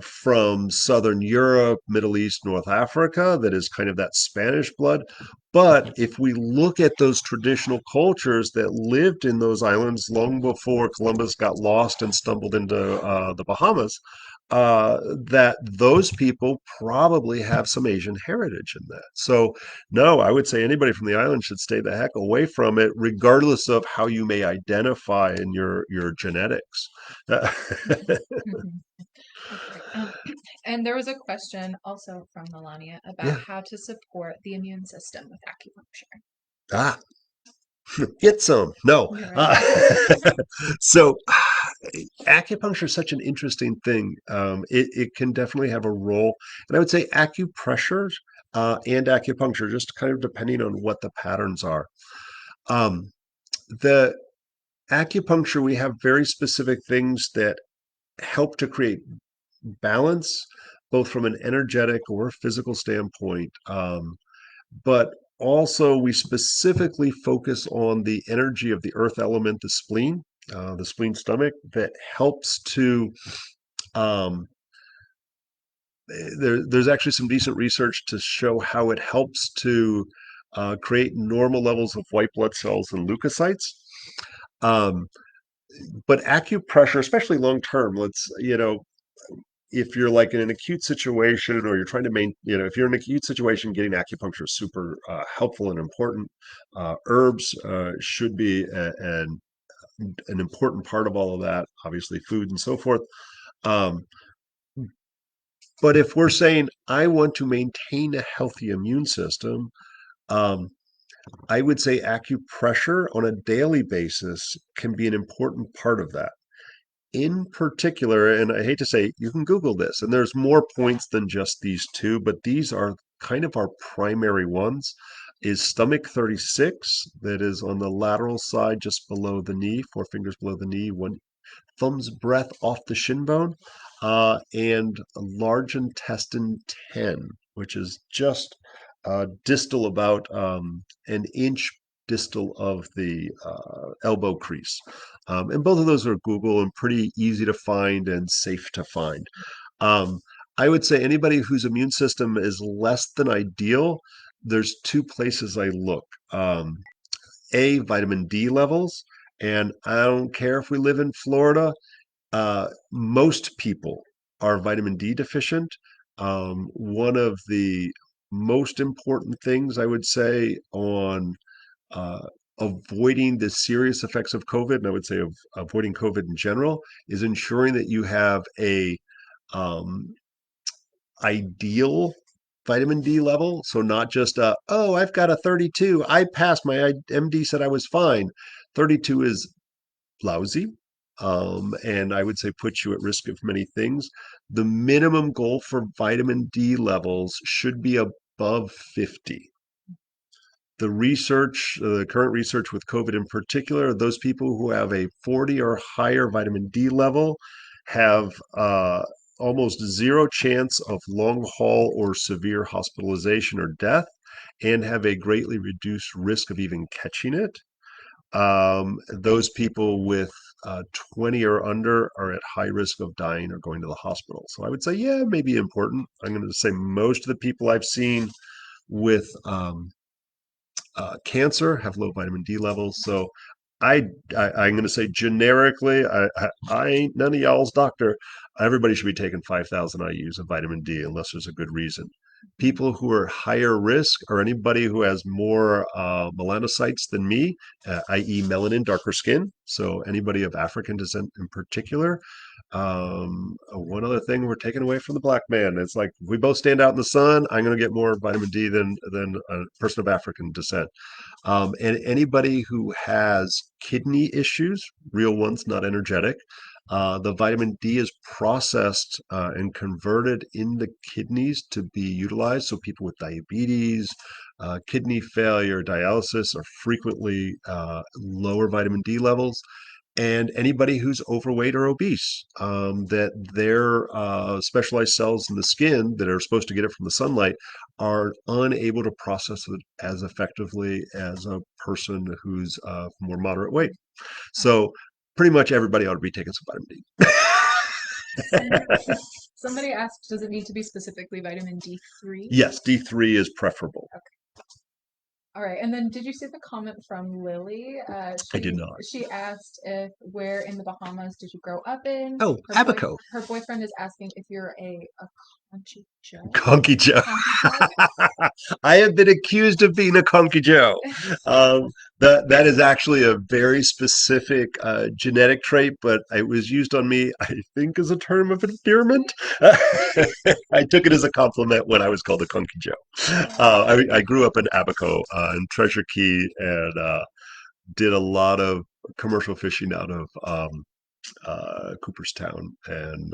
Speaker 1: from Southern Europe, Middle East, North Africa, that is kind of that Spanish blood. But if we look at those traditional cultures that lived in those islands long before Columbus got lost and stumbled into the Bahamas, that those people probably have some Asian heritage in that. So, no, I would say anybody from the island should stay the heck away from it, regardless of how you may identify in your genetics.
Speaker 2: Mhm. Okay. And there was a question also from Melania about
Speaker 1: Yeah.
Speaker 2: how to support the immune system with acupuncture.
Speaker 1: Ah, get some. No.
Speaker 2: You're right.
Speaker 1: So acupuncture is such an interesting thing. It can definitely have a role. And I would say acupressure and acupuncture, just kind of depending on what the patterns are. Um, the acupuncture, we have very specific things that help to create balance, both from an energetic or physical standpoint. But also, we specifically focus on the energy of the earth element, the spleen stomach, that helps to. Um, there's actually some decent research to show how it helps to create normal levels of white blood cells and leukocytes. Um, but acupressure, especially long term, if you're like in an acute situation or you're trying to if you're in an acute situation, getting acupuncture is super helpful and important. Herbs should be an important part of all of that, obviously food and so forth. Um, but if we're saying, I want to maintain a healthy immune system, um, I would say acupressure on a daily basis can be an important part of that. In particular, and I hate to say, you can Google this, and there's more points than just these two, but these are kind of our primary ones. Is stomach 36, that is on the lateral side, just below the knee, four fingers below the knee, one thumb's breadth off the shin bone, and large intestine 10, which is just distal about an inch distal of the elbow crease. And both of those are Google and pretty easy to find and safe to find. Um, I would say anybody whose immune system is less than ideal, there's two places I look. Vitamin D levels. And I don't care if we live in Florida, most people are vitamin D deficient. One of the most important things I would say on uh, avoiding the serious effects of COVID, and I would say of avoiding COVID in general, is ensuring that you have a um, ideal vitamin D level. So not just, oh, I've got a 32. I passed. My MD said I was fine. 32 is lousy. And I would say puts you at risk of many things. The minimum goal for vitamin D levels should be above 50. The current research with COVID in particular, those people who have a 40 or higher vitamin D level have almost zero chance of long haul or severe hospitalization or death and have a greatly reduced risk of even catching it. Those people with 20 or under are at high risk of dying or going to the hospital. So I would say, yeah, maybe important. I'm going to say most of the people I've seen with cancer have low vitamin D levels. So I'm going to say generically, I ain't none of y'all's doctor. Everybody should be taking 5,000 IUs of vitamin D unless there's a good reason. People who are higher risk or anybody who has more melanocytes than me, i.e., melanin, darker skin. So anybody of African descent in particular. One other thing we're taking away from the black man. It's like if we both stand out in the sun, I'm going to get more vitamin D than a person of African descent. And anybody who has kidney issues, real ones, not energetic, the vitamin D is processed and converted in the kidneys to be utilized. So people with diabetes, kidney failure, dialysis are frequently lower vitamin D levels. And anybody who's overweight or obese, that their specialized cells in the skin that are supposed to get it from the sunlight are unable to process it as effectively as a person who's more moderate weight. So pretty much everybody ought to be taking some vitamin D.
Speaker 2: Somebody asked, does it need to be specifically vitamin D3?
Speaker 1: Yes, D3 is preferable.
Speaker 2: Okay. All right. And then did you see the comment from Lily?
Speaker 1: I did not.
Speaker 2: She asked if where in the Bahamas did you grow up in?
Speaker 1: Oh, Abaco.
Speaker 2: Her boyfriend is asking if you're a Conky Joe.
Speaker 1: Conky Joe.
Speaker 2: Conky Joe?
Speaker 1: I have been accused of being a Conky Joe. That is actually a very specific genetic trait, but it was used on me, I think, as a term of endearment. I took it as a compliment when I was called a Conky Joe. I grew up in Abaco in Treasure Key and did a lot of commercial fishing out of Cooperstown and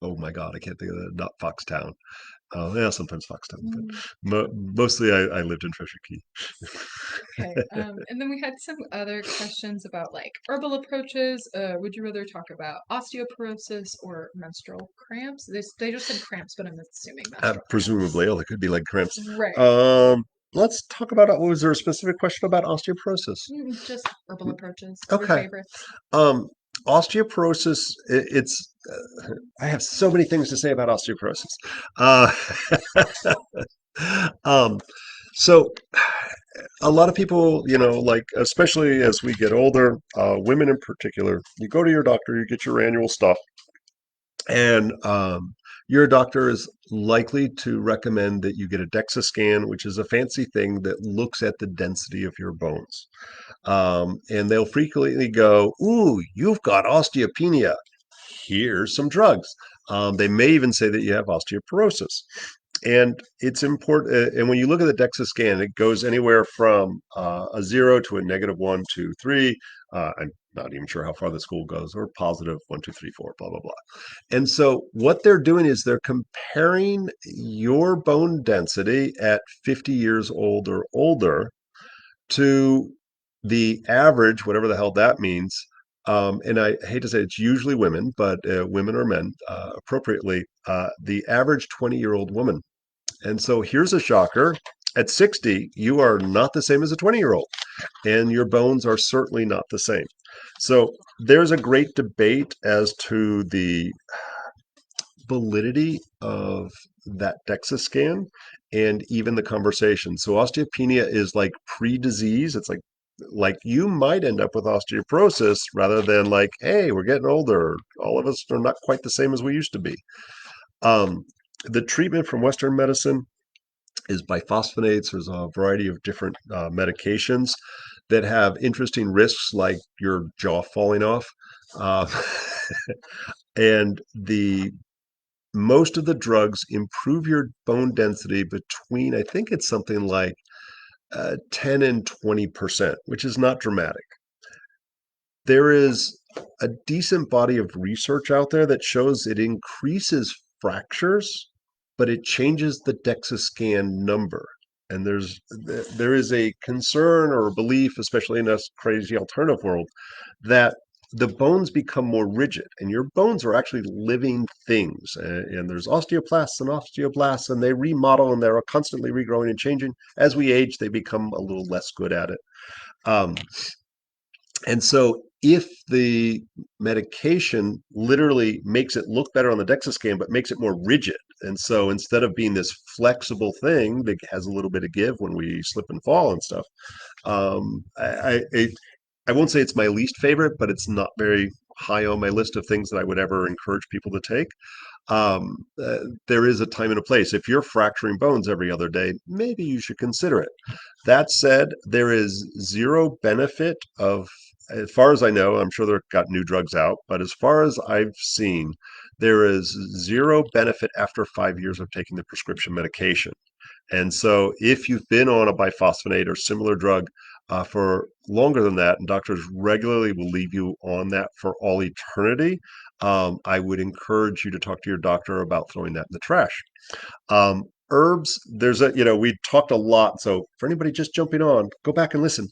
Speaker 1: oh my God, I can't think of the not Foxtown. Yeah, sometimes Foxtown, but mostly I lived in Treasure Key.
Speaker 2: Okay. And then we had some other questions about like herbal approaches. Would you rather talk about osteoporosis or menstrual cramps? They just said cramps, but I'm assuming menstrual
Speaker 1: Presumably, oh, they could be leg cramps.
Speaker 2: Right.
Speaker 1: Let's talk about. Was there a specific question about osteoporosis?
Speaker 2: Just herbal approaches. Your
Speaker 1: Okay.
Speaker 2: favorites.
Speaker 1: Osteoporosis. It's. I have so many things to say about osteoporosis. Uh, so a lot of people, like especially as we get older, women in particular, you go to your doctor, you get your annual stuff, and your doctor is likely to recommend that you get a DEXA scan, which is a fancy thing that looks at the density of your bones. And they'll frequently go, "Ooh, you've got osteopenia. Here's some drugs." They may even say that you have osteoporosis. And it's important. And when you look at the DEXA scan, it goes anywhere from a 0 to a -1, 2, 3. I'm not even sure how far the school goes, or positive 1, 2, 3, 4, blah, blah, blah. And so what they're doing is they're comparing your bone density at 50 years old or older to the average, whatever the hell that means. And I hate to say it's usually women, but women or men, appropriately, the average 20-year-old woman. And so here's a shocker. At 60, you are not the same as a 20-year-old, and your bones are certainly not the same. So there's a great debate as to the validity of that DEXA scan and even the conversation. So osteopenia is like pre-disease. It's like you might end up with osteoporosis rather than like, hey, we're getting older. All of us are not quite the same as we used to be. The treatment from Western medicine is biphosphonates. There's a variety of different medications that have interesting risks, like your jaw falling off. Uh, and the most of the drugs improve your bone density between, I think it's something like 10 and 20%, which is not dramatic. There is a decent body of research out there that shows it increases fractures, but it changes the DEXA scan number. And there is a concern or a belief, especially in this crazy alternative world, that the bones become more rigid, and your bones are actually living things. And there's osteoblasts, and they remodel, and they're constantly regrowing and changing. As we age, they become a little less good at it. Um, and so if the medication literally makes it look better on the DEXA scan, but makes it more rigid, and so instead of being this flexible thing that has a little bit of give when we slip and fall and stuff, I won't say it's my least favorite, but it's not very high on my list of things that I would ever encourage people to take. There is a time and a place. If you're fracturing bones every other day, maybe you should consider it. That said, there is zero benefit of, as far as I know, I'm sure they've got new drugs out, but as far as I've seen, there is zero benefit after 5 years of taking the prescription medication. And so, if you've been on a biphosphonate or similar drug for longer than that, and doctors regularly will leave you on that for all eternity, I would encourage you to talk to your doctor about throwing that in the trash. Herbs, we talked a lot. So, for anybody just jumping on, go back and listen.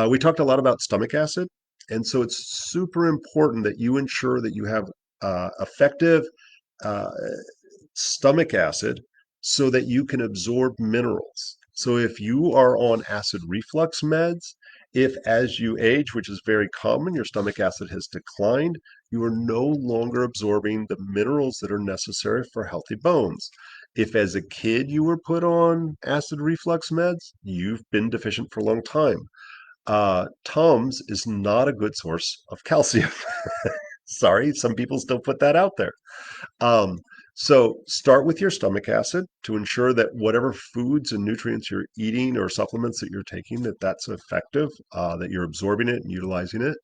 Speaker 1: We talked a lot about stomach acid. And so, it's super important that you ensure that you have effective uh, stomach acid so that you can absorb minerals. So if you are on acid reflux meds, if as you age, which is very common, your stomach acid has declined, you are no longer absorbing the minerals that are necessary for healthy bones. If as a kid you were put on acid reflux meds, you've been deficient for a long time. Tums is not a good source of calcium. Sorry, some people still put that out there. Um, so start with your stomach acid to ensure that whatever foods and nutrients you're eating or supplements that you're taking, that's effective, that you're absorbing it and utilizing it.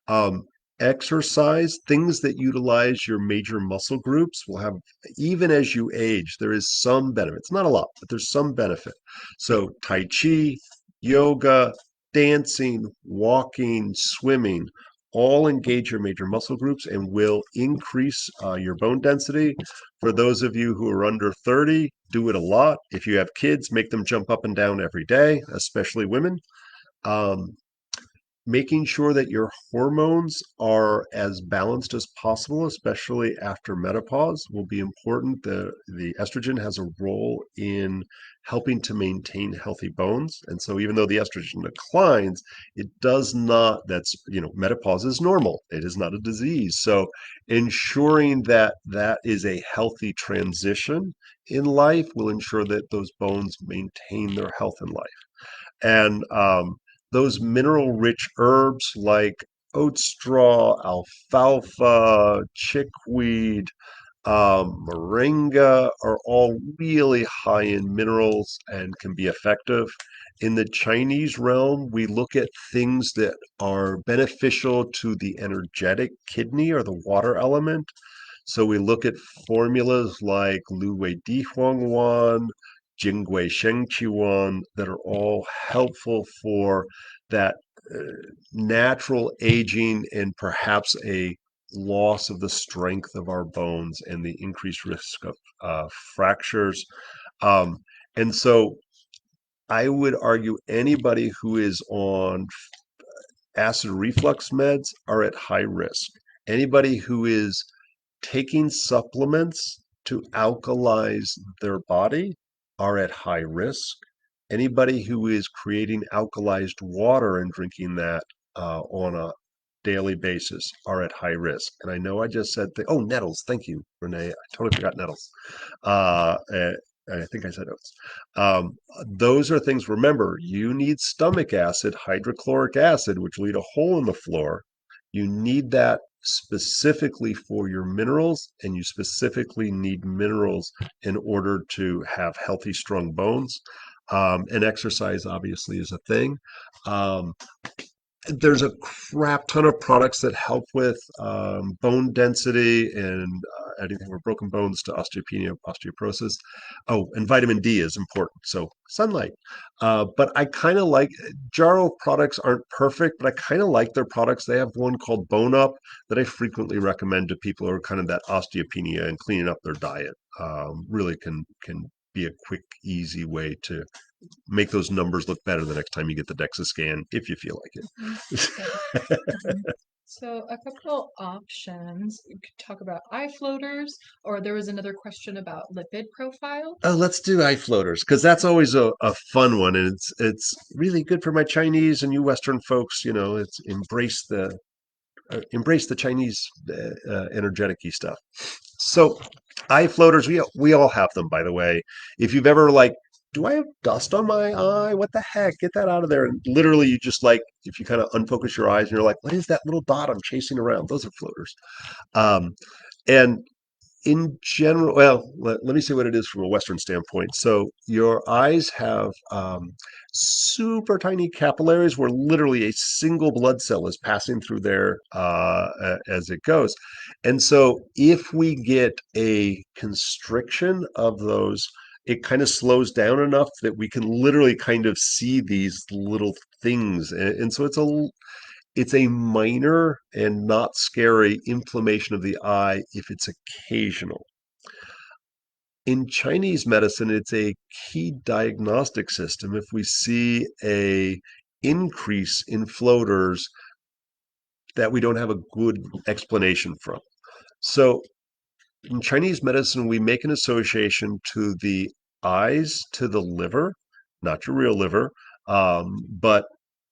Speaker 1: Um, Exercise, things that utilize your major muscle groups will have, even as you age, there is some benefit. It's not a lot, but there's some benefit. So Tai Chi, yoga, dancing, walking, swimming, all engage your major muscle groups and will increase your bone density. For those of you who are under 30, do it a lot. If you have kids, make them jump up and down every day, especially women. Um, Making sure that your hormones are as balanced as possible, especially after menopause, will be important. The estrogen has a role in helping to maintain healthy bones. And so even though the estrogen declines, it does not, menopause is normal. It is not a disease. So ensuring that that is a healthy transition in life will ensure that those bones maintain their health in life. And those mineral rich herbs like oat straw, alfalfa, chickweed, moringa are all really high in minerals and can be effective. In the Chinese realm, we look at things that are beneficial to the energetic kidney or the water element. So we look at formulas like Lu Wei Di Huang Wan, Jingui Sheng Qi Wan that are all helpful for that uh, natural aging and perhaps a loss of the strength of our bones and the increased risk of fractures. Um, and so I would argue anybody who is on acid reflux meds are at high risk. Anybody who is taking supplements to alkalize their body are at high risk. Anybody who is creating alkalized water and drinking that on a daily basis are at high risk. And I know I just said, nettles. Thank you, Renee. I totally forgot nettles. And I think I said oats. Those are things, remember, you need stomach acid, hydrochloric acid, which will eat a hole in the floor. You need that specifically for your minerals, and you specifically need minerals in order to have healthy, strong bones. And exercise obviously is a thing. Um, there's a crap ton of products that help with bone density and anything from broken bones to osteopenia, osteoporosis. Oh, and vitamin D is important. So sunlight. But I kind of like Jarrow products aren't perfect, but I kind of like their products. They have one called Bone Up that I frequently recommend to people who are kind of that osteopenia and cleaning up their diet. Really can be a quick, easy way to make those numbers look better the next time you get the DEXA scan, if you feel like
Speaker 2: Mhm. Yeah.
Speaker 1: it.
Speaker 2: Mhm. So a couple options. You could talk about eye floaters, or there was another question about lipid profile.
Speaker 1: Oh, let's do eye floaters because that's always a fun one, and it's really good for my Chinese and you Western folks. You know, it's embrace the Chinese energetic-y stuff. So, eye floaters, we all have them, by the way. If you've ever like, do I have dust on my eye? What the heck? Get that out of there! And literally, you just like, if you kind of unfocus your eyes, and you're like, what is that little dot I'm chasing around? Those are floaters. Um, and in general, well, let me say what it is from a Western standpoint. So your eyes have super tiny capillaries where literally a single blood cell is passing through there as it goes. And so if we get a constriction of those, it kind of slows down enough that we can literally kind of see these little things. And so it's a minor and not scary inflammation of the eye if it's occasional. In Chinese medicine, it's a key diagnostic system. If we see a increase in floaters that we don't have a good explanation from. So in Chinese medicine, we make an association to the eyes, to the liver, not your real liver, but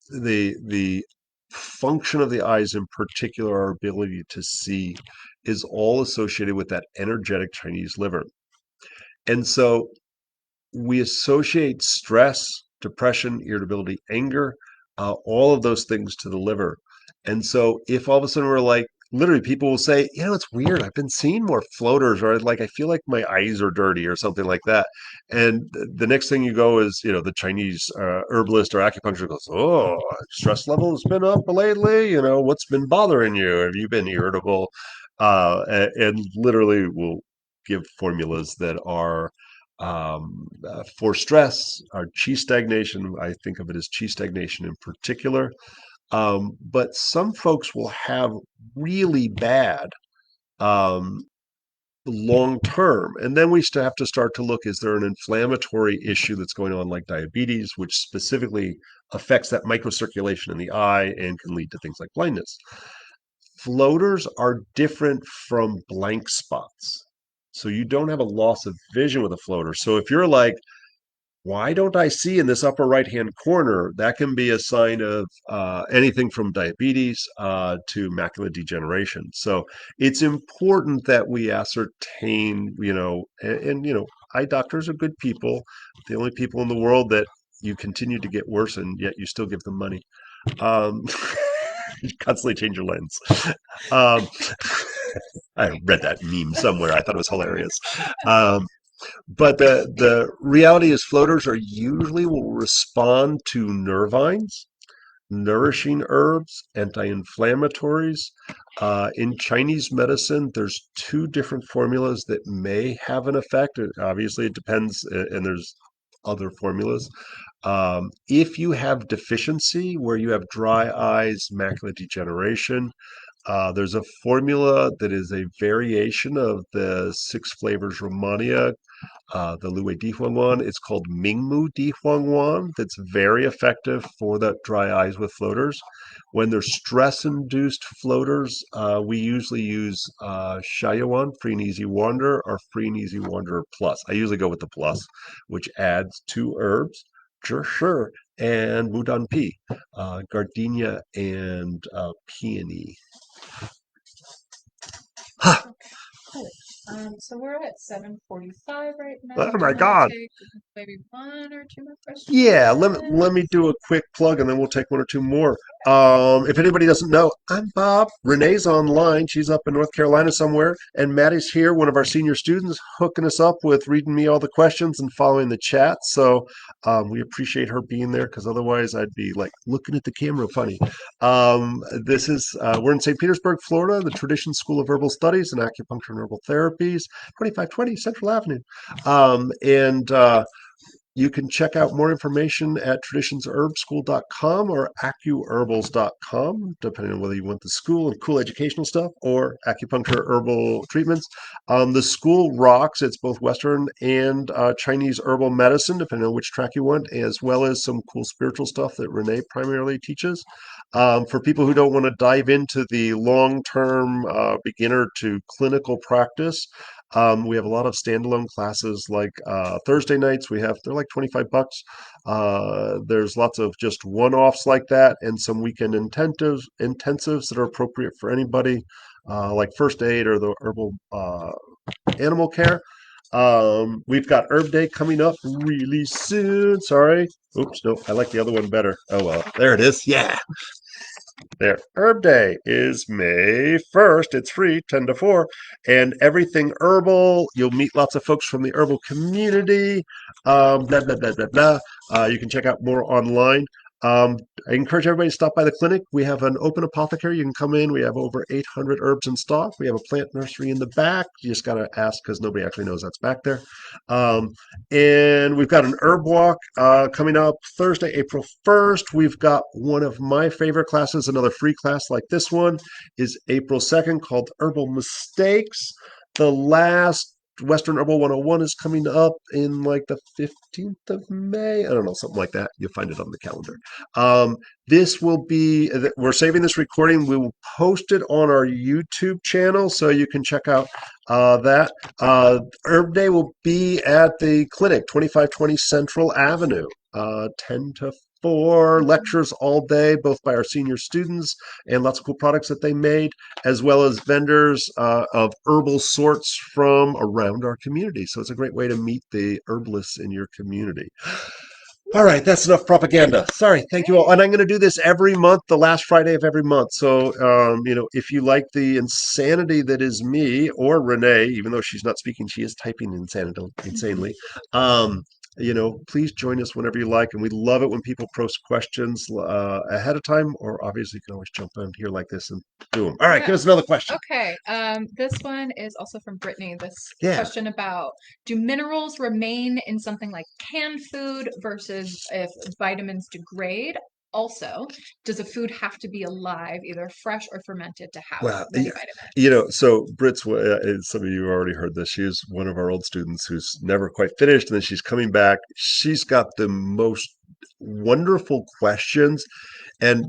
Speaker 1: the function of the eyes in particular, our ability to see, is all associated with that energetic Chinese liver. And so we associate stress, depression, irritability, anger, all of those things to the liver. And so if all of a sudden we're like, literally people will say, you know, it's weird. I've been seeing more floaters, or like I feel like my eyes are dirty or something like that. And the next thing you go is, you know, the Chinese herbalist or acupuncture goes, oh, stress level has been up lately. You know, what's been bothering you? Have you been irritable? And literally will give formulas that are for stress, our chi stagnation. I think of it as chi stagnation in particular. But some folks will have really bad um, long term. And then we still have to start to look, is there an inflammatory issue that's going on, like diabetes, which specifically affects that microcirculation in the eye and can lead to things like blindness? Floaters are different from blank spots. So you don't have a loss of vision with a floater. So if you're like, why don't I see in this upper right hand corner? That can be a sign of anything from diabetes to macular degeneration. So it's important that we ascertain, you know, you know, eye doctors are good people, the only people in the world that you continue to get worse and yet you still give them money. Um, you constantly change your lens. Um, I read that meme somewhere. I thought it was hilarious. Um, but the reality is floaters are usually will respond to nervines, nourishing herbs, anti-inflammatories. In Chinese medicine, there's two different formulas that may have an effect. Obviously, it depends, and there's other formulas. If you have deficiency where you have dry eyes, macular degeneration, there's a formula that is a variation of the six flavors Romania, the Luwei Dihuangwan. It's called Mingmu Dihuangwan. That's very effective for the dry eyes with floaters. When they're stress-induced floaters, we usually use Shaoyuan, Free and Easy Wander, or Free and Easy Wanderer Plus. I usually go with the Plus, which adds two herbs, sure, and Wudan Pi, gardenia and peony. Ha!
Speaker 2: Okay, cool. So we're at 7:45 right now.
Speaker 1: Oh
Speaker 2: Do you
Speaker 1: my
Speaker 2: want to
Speaker 1: God!
Speaker 2: take maybe one or two more
Speaker 1: Yeah,
Speaker 2: questions?
Speaker 1: let me do a quick plug and then we'll take one or two more. If anybody doesn't know, I'm Bob. Renee's online. She's up in North Carolina somewhere. And Maddie's here, one of our senior students, hooking us up with reading me all the questions and following the chat. So we appreciate her being there because otherwise I'd be like looking at the camera funny. We're in St. Petersburg, Florida, the Tradition School of Herbal Studies and Acupuncture and Herbal Therapies, 2520 Central Avenue. And You can check out more information at traditionsherbschool.com or acuherbals.com, depending on whether you want the school and cool educational stuff or acupuncture herbal treatments. The school rocks. It's both Western and Chinese herbal medicine, depending on which track you want, as well as some cool spiritual stuff that Renee primarily teaches. For people who don't want to dive into the long-term beginner to clinical practice, we have a lot of standalone classes like Thursday nights. They're like 25 bucks. There's lots of just one-offs like that and some weekend intensives that are appropriate for anybody, like first aid or the herbal animal care. We've got Herb Day coming up really soon. Sorry. Oops, no, I like the other one better. Oh well, there it is. Yeah. There. Herb Day is May 1st. It's free, 10 to 4. And everything herbal. You'll meet lots of folks from the herbal community. Blah, blah, blah, blah, blah. You can check out more online. Um, I encourage everybody to stop by the clinic. We have an open apothecary. You can come in. We have over 800 herbs in stock. We have a plant nursery in the back. You just got to ask because nobody actually knows that's back there. Um, and we've got an herb walk coming up Thursday, April 1st. We've got one of my favorite classes, another free class like this one, is April 2nd called Herbal Mistakes. The last Western Herbal 101 is coming up in like the 15th of May. I don't know, something like that. You'll find it on the calendar. Um, we're saving this recording. We will post it on our YouTube channel so you can check out that. Herb Day will be at the clinic, 2520 Central Avenue, 10 to 4 lectures all day, both by our senior students and lots of cool products that they made, as well as vendors of herbal sorts from around our community. So it's a great way to meet the herbalists in your community. All right, that's enough propaganda. Sorry, thank you all. And I'm going to do this every month, the last Friday of every month. So, if you like the insanity that is me or Renee, even though she's not speaking, she is typing insanely. Please join us whenever you like. And we love it when people post questions ahead of time, or obviously you can always jump in here like this and do them. All right,
Speaker 2: Yeah.
Speaker 1: give us another question.
Speaker 2: Okay. This one is also from Brittany. This
Speaker 1: Yeah.
Speaker 2: question about, do minerals remain in something like canned food versus if vitamins degrade? Also, does a food have to be alive, either fresh or fermented, to have
Speaker 1: Well,
Speaker 2: many vitamins?
Speaker 1: so Brit's, some of you already heard this. She's one of our old students who's never quite finished, and then she's coming back. She's got the most wonderful questions, and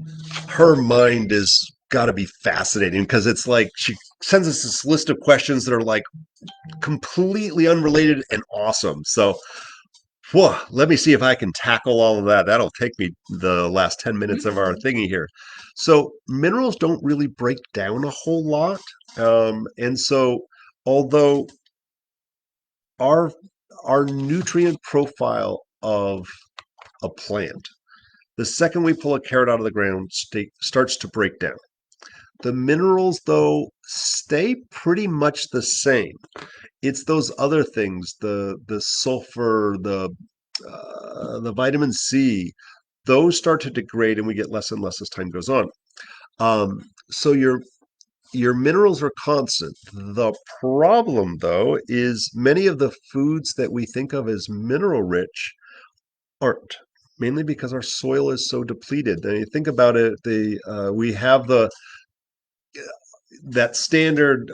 Speaker 1: her mind is got to be fascinating because it's like she sends us this list of questions that are like completely unrelated and awesome. So whew, let me see if I can tackle all of that. That'll take me the last 10 minutes of our thingy here. So, minerals don't really break down a whole lot. And so, although our our nutrient profile of a plant, the second we pull a carrot out of the ground, starts to break down. The minerals, though, stay pretty much the same. It's those other things, the sulfur, the vitamin C, those start to degrade, and we get less and less as time goes on. So your minerals are constant. The problem, though, is many of the foods that we think of as mineral rich aren't. Mainly because our soil is so depleted. And you think about it, we have the that standard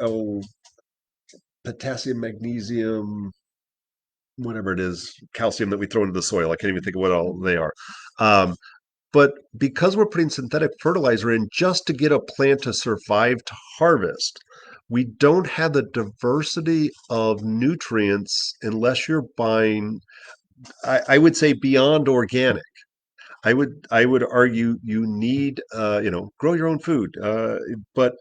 Speaker 1: potassium, magnesium, whatever it is, calcium that we throw into the soil. I can't even think of what all they are. Um, but because we're putting synthetic fertilizer in just to get a plant to survive to harvest, we don't have the diversity of nutrients unless you're buying, I would say, beyond organic. I would argue you need grow your own food, but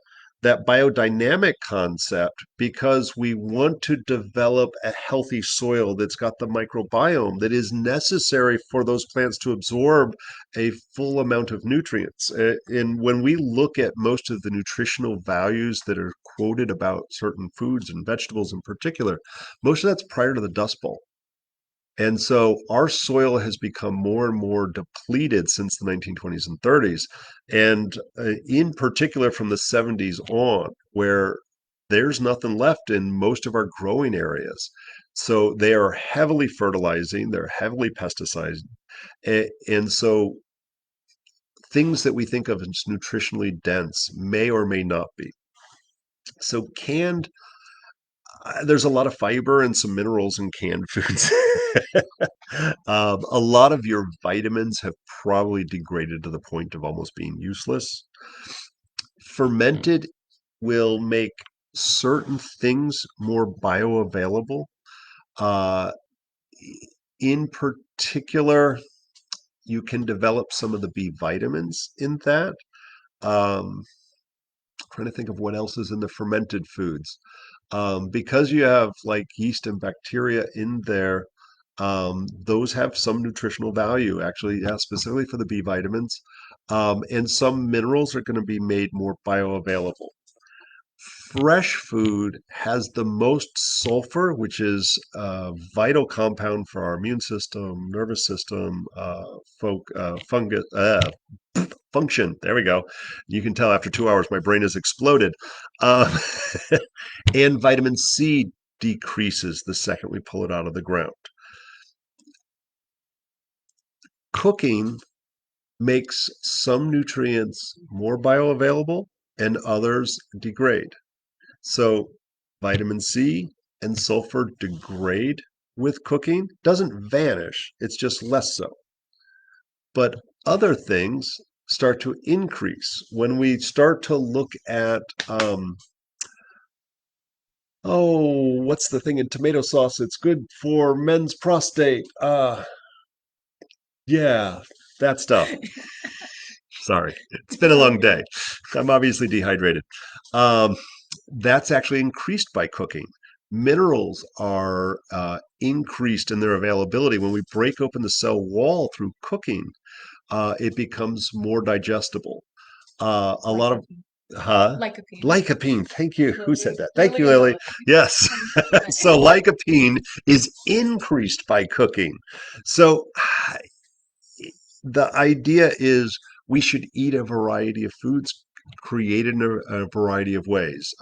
Speaker 1: that biodynamic concept because we want to develop a healthy soil that's got the microbiome that is necessary for those plants to absorb a full amount of nutrients. And when we look at most of the nutritional values that are quoted about certain foods and vegetables in particular, most of that's prior to the Dust Bowl. And so our soil has become more and more depleted since the 1920s and 30s, and in particular from the 70s on, where there's nothing left in most of our growing areas. So they are heavily fertilizing, they're heavily pesticiding, and so things that we think of as nutritionally dense may or may not be. So canned, there's a lot of fiber and some minerals in canned foods. A lot of your vitamins have probably degraded to the point of almost being useless. Fermented will make certain things more bioavailable. Uh, in particular, you can develop some of the B vitamins in that. Um, Trying to think of what else is in the fermented foods. Because you have like yeast and bacteria in there, those have some nutritional value, actually, yeah, specifically for the B vitamins. And some minerals are going to be made more bioavailable. Fresh food has the most sulfur, which is a vital compound for our immune system, nervous system, fungus, function. There we go. You can tell after 2 hours, my brain has exploded. Um, and vitamin C decreases the second we pull it out of the ground. Cooking makes some nutrients more bioavailable and others degrade. So vitamin C and sulfur degrade with cooking, doesn't vanish, it's just less so. But other things start to increase when we start to look at what's the thing in tomato sauce? It's good for men's prostate. Yeah, that stuff. Sorry, it's been a long
Speaker 2: Totally.
Speaker 1: day. I'm obviously dehydrated. Um, that's actually increased by cooking. Minerals are increased in their availability when we break open the cell wall through cooking. It becomes more digestible. A lot of,
Speaker 2: Lycopene.
Speaker 1: huh?
Speaker 2: Lycopene.
Speaker 1: Lycopene. Thank you. Who said
Speaker 2: Lily.
Speaker 1: that? Thank
Speaker 2: Lily
Speaker 1: you,
Speaker 2: or
Speaker 1: Lily.
Speaker 2: Lily.
Speaker 1: Yes.
Speaker 2: Something.
Speaker 1: So lycopene is increased by cooking. So the idea is we should eat a variety of foods created in a variety of ways.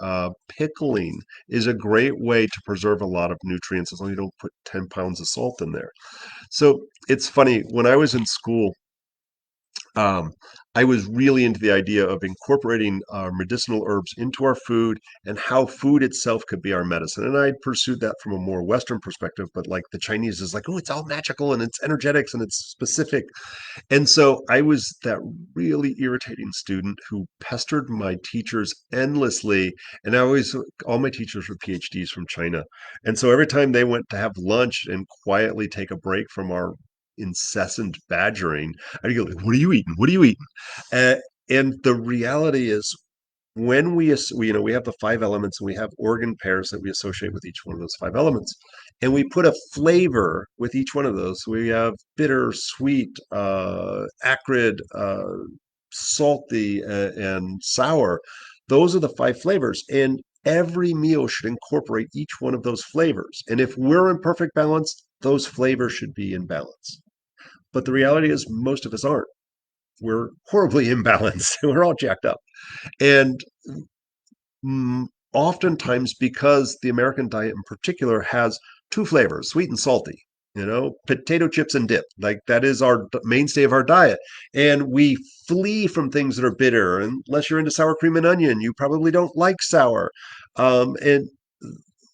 Speaker 1: Pickling is a great way to preserve a lot of nutrients as long as you don't put 10 pounds of salt in there. So it's funny, when I was in school, um, I was really into the idea of incorporating medicinal herbs into our food and how food itself could be our medicine. And I pursued that from a more Western perspective, but like the Chinese is like, oh, it's all magical and it's energetics and it's specific. And so I was that really irritating student who pestered my teachers endlessly. And I always, all my teachers were PhDs from China. And so every time they went to have lunch and quietly take a break from our incessant badgering, I'd go, what are you eating? What are you eating? Uh, and the reality is, when we have the five elements and we have organ pairs that we associate with each one of those five elements, and we put a flavor with each one of those. So we have bitter, sweet, acrid, salty, and sour. Those are the five flavors, and every meal should incorporate each one of those flavors. And if we're in perfect balance, those flavors should be in balance. But the reality is, most of us aren't. We're horribly imbalanced. We're all jacked up. And oftentimes, because the American diet in particular has two flavors, sweet and salty, potato chips and dip, like that is our mainstay of our diet. And we flee from things that are bitter. Unless you're into sour cream and onion, you probably don't like sour. And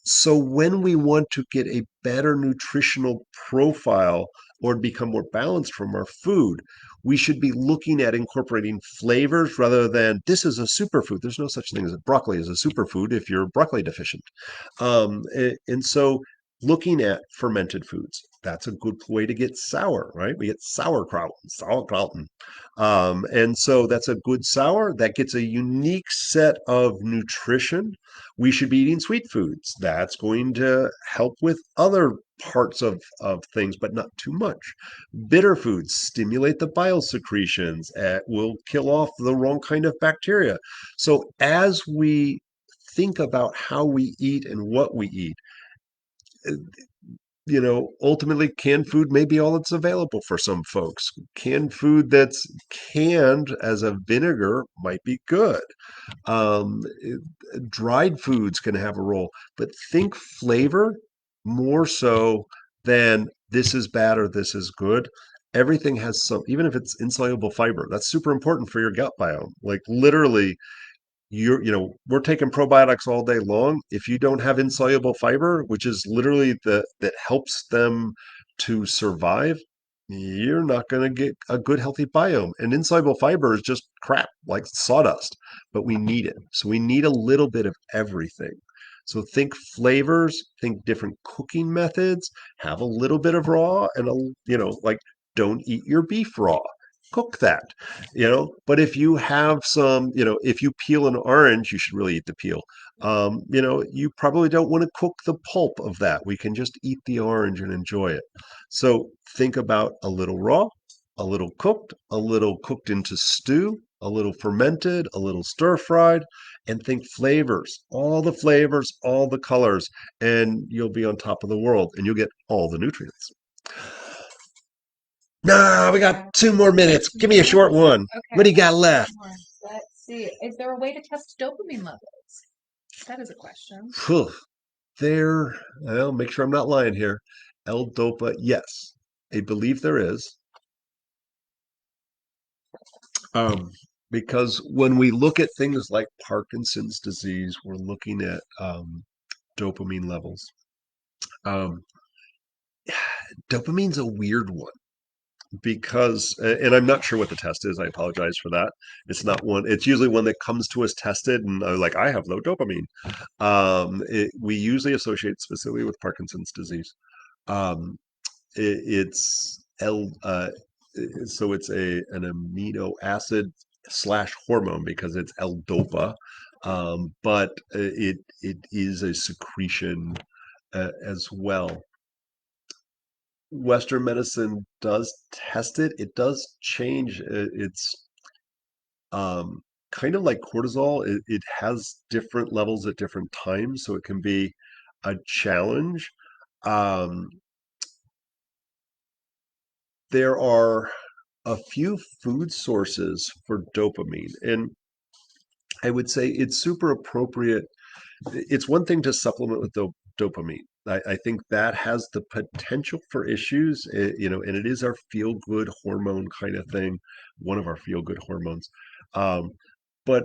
Speaker 1: so when we want to get a better nutritional profile or become more balanced from our food, we should be looking at incorporating flavors rather than this is a superfood. There's no such thing as broccoli as a superfood if you're broccoli deficient. And so looking at fermented foods. That's a good way to get sour, right? We get sauerkraut. And so that's a good sour that gets a unique set of nutrition. We should be eating sweet foods. That's going to help with other parts of things, but not too much. Bitter foods stimulate the bile secretions, will kill off the wrong kind of bacteria. So as we think about how we eat and what we eat, ultimately canned food may be all that's available for some folks. Canned food that's canned as a vinegar might be good. Um, Dried foods can have a role, but think flavor more so than this is bad or this is good. Everything has some, even if it's insoluble fiber, that's super important for your gut biome. Like literally, we're taking probiotics all day long. If you don't have insoluble fiber, which is literally that helps them to survive, you're not going to get a good healthy biome. And insoluble fiber is just crap, like sawdust, but we need it. So we need a little bit of everything. So think flavors, think different cooking methods, have a little bit of raw and like don't eat your beef raw. Cook that, but if you have some, if you peel an orange, you should really eat the peel. You probably don't want to cook the pulp of that. We can just eat the orange and enjoy it. So think about a little raw, a little cooked into stew, a little fermented, a little stir fried, and think flavors, all the colors, and you'll be on top of the world and you'll get all the nutrients. Nah, we got 2 more minutes. Give me a short one.
Speaker 2: Okay,
Speaker 1: What do you got left?
Speaker 2: let's see. Is there a way to test dopamine levels? That is a question.
Speaker 1: Phew, well, make sure I'm not lying here. L-DOPA, yes. I believe there is. Um, because when we look at things like Parkinson's disease, we're looking at dopamine levels. Um, Dopamine's a weird one because, and I'm not sure what the test is. I apologize for that. It's not one. It's usually one that comes to us tested, and like I have low dopamine. We usually associate specifically with Parkinson's disease. Um, it's so it's an amino acid slash hormone because it's L-DOPA, but it is a secretion as well. Western medicine does test it. It does change. It's um, kind of like cortisol. It has different levels at different times, so it can be a challenge. Um, there are a few food sources for dopamine, and I would say it's super appropriate. It's one thing to supplement with dopamine. I think that has the potential for issues, and it is our feel good hormone kind of thing, one of our feel good hormones. Um, but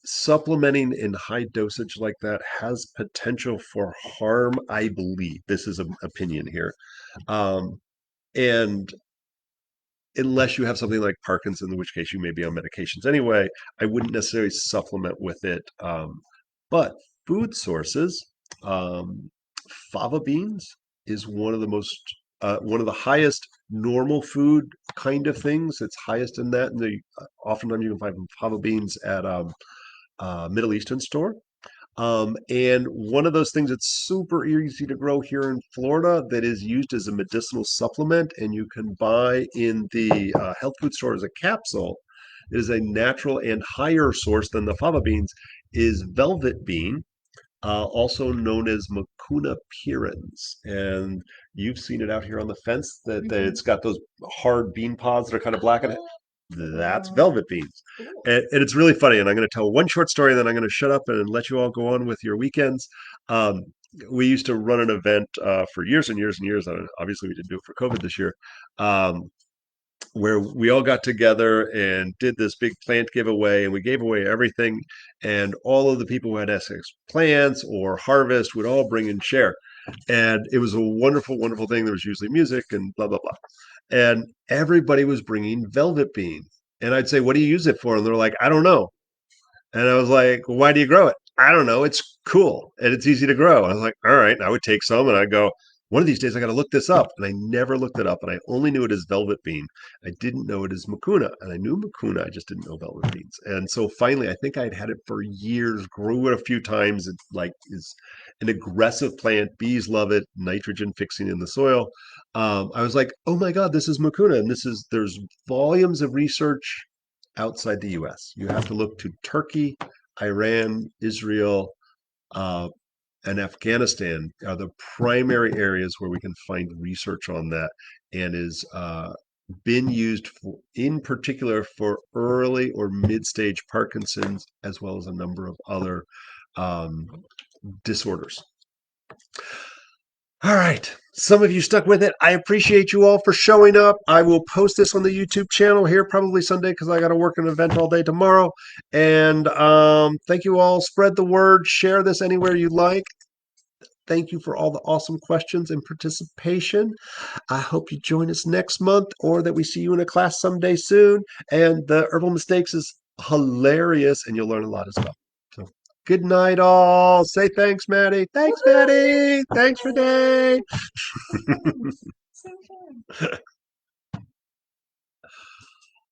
Speaker 1: supplementing in high dosage like that has potential for harm, I believe. This is an opinion here. Um, and unless you have something like Parkinson's, in which case you may be on medications anyway. I wouldn't necessarily supplement with it. But food sources, um, fava beans is one of the highest normal food kind of things. It's highest in that. And oftentimes you can find fava beans at Middle Eastern store. And one of those things that's super easy to grow here in Florida that is used as a medicinal supplement and you can buy in the health food store as a capsule, it is a natural and higher source than the fava beans, is velvet bean, also known as Mucuna pierens. And you've seen it out here on the fence that it's got those hard bean pods that are kind of black. That's velvet beans. And it's really funny. And I'm going to tell one short story, and then I'm going to shut up and let you all go on with your weekends. Um, we used to run an event for years and years and years. Obviously, we didn't do it for COVID this year. Where we all got together and did this big plant giveaway, and we gave away everything. And all of the people who had Essex plants or harvest would all bring and share. And it was a wonderful, wonderful thing. There was usually music and blah, blah, blah. And everybody was bringing velvet bean. And I'd say, what do you use it for? And they're like, I don't know. And I was like, well, why do you grow it? I don't know. It's cool and it's easy to grow. I was like, all right. And I would take some and I'd go, one of these days I got to look this up. And I never looked it up. And I only knew it as velvet bean. I didn't know it as mucuna. And I knew mucuna. I just didn't know velvet beans. And so finally, I think I'd had it for years, grew it a few times. It like is an aggressive plant. Bees love it, nitrogen fixing in the soil. I was like, oh my God, this is mucuna. And there's volumes of research outside the US. You have to look to Turkey, Iran, Israel, uh, and Afghanistan are the primary areas where we can find research on that, and is been used for, in particular for early or mid-stage Parkinson's, as well as a number of other um, disorders. All right. Some of you stuck with it. I appreciate you all for showing up. I will post this on the YouTube channel here probably Sunday because I got to work an event all day tomorrow. And thank you all. Spread the word. Share this anywhere you like. Thank you for all the awesome questions and participation. I hope you join us next month or that we see you in a class someday soon. And the Herbal Mistakes is hilarious and you'll learn a lot as well. So good night, all. Say thanks, Maddie. Thanks, Maddie. Thanks, Renee.
Speaker 2: Thanks. So fun.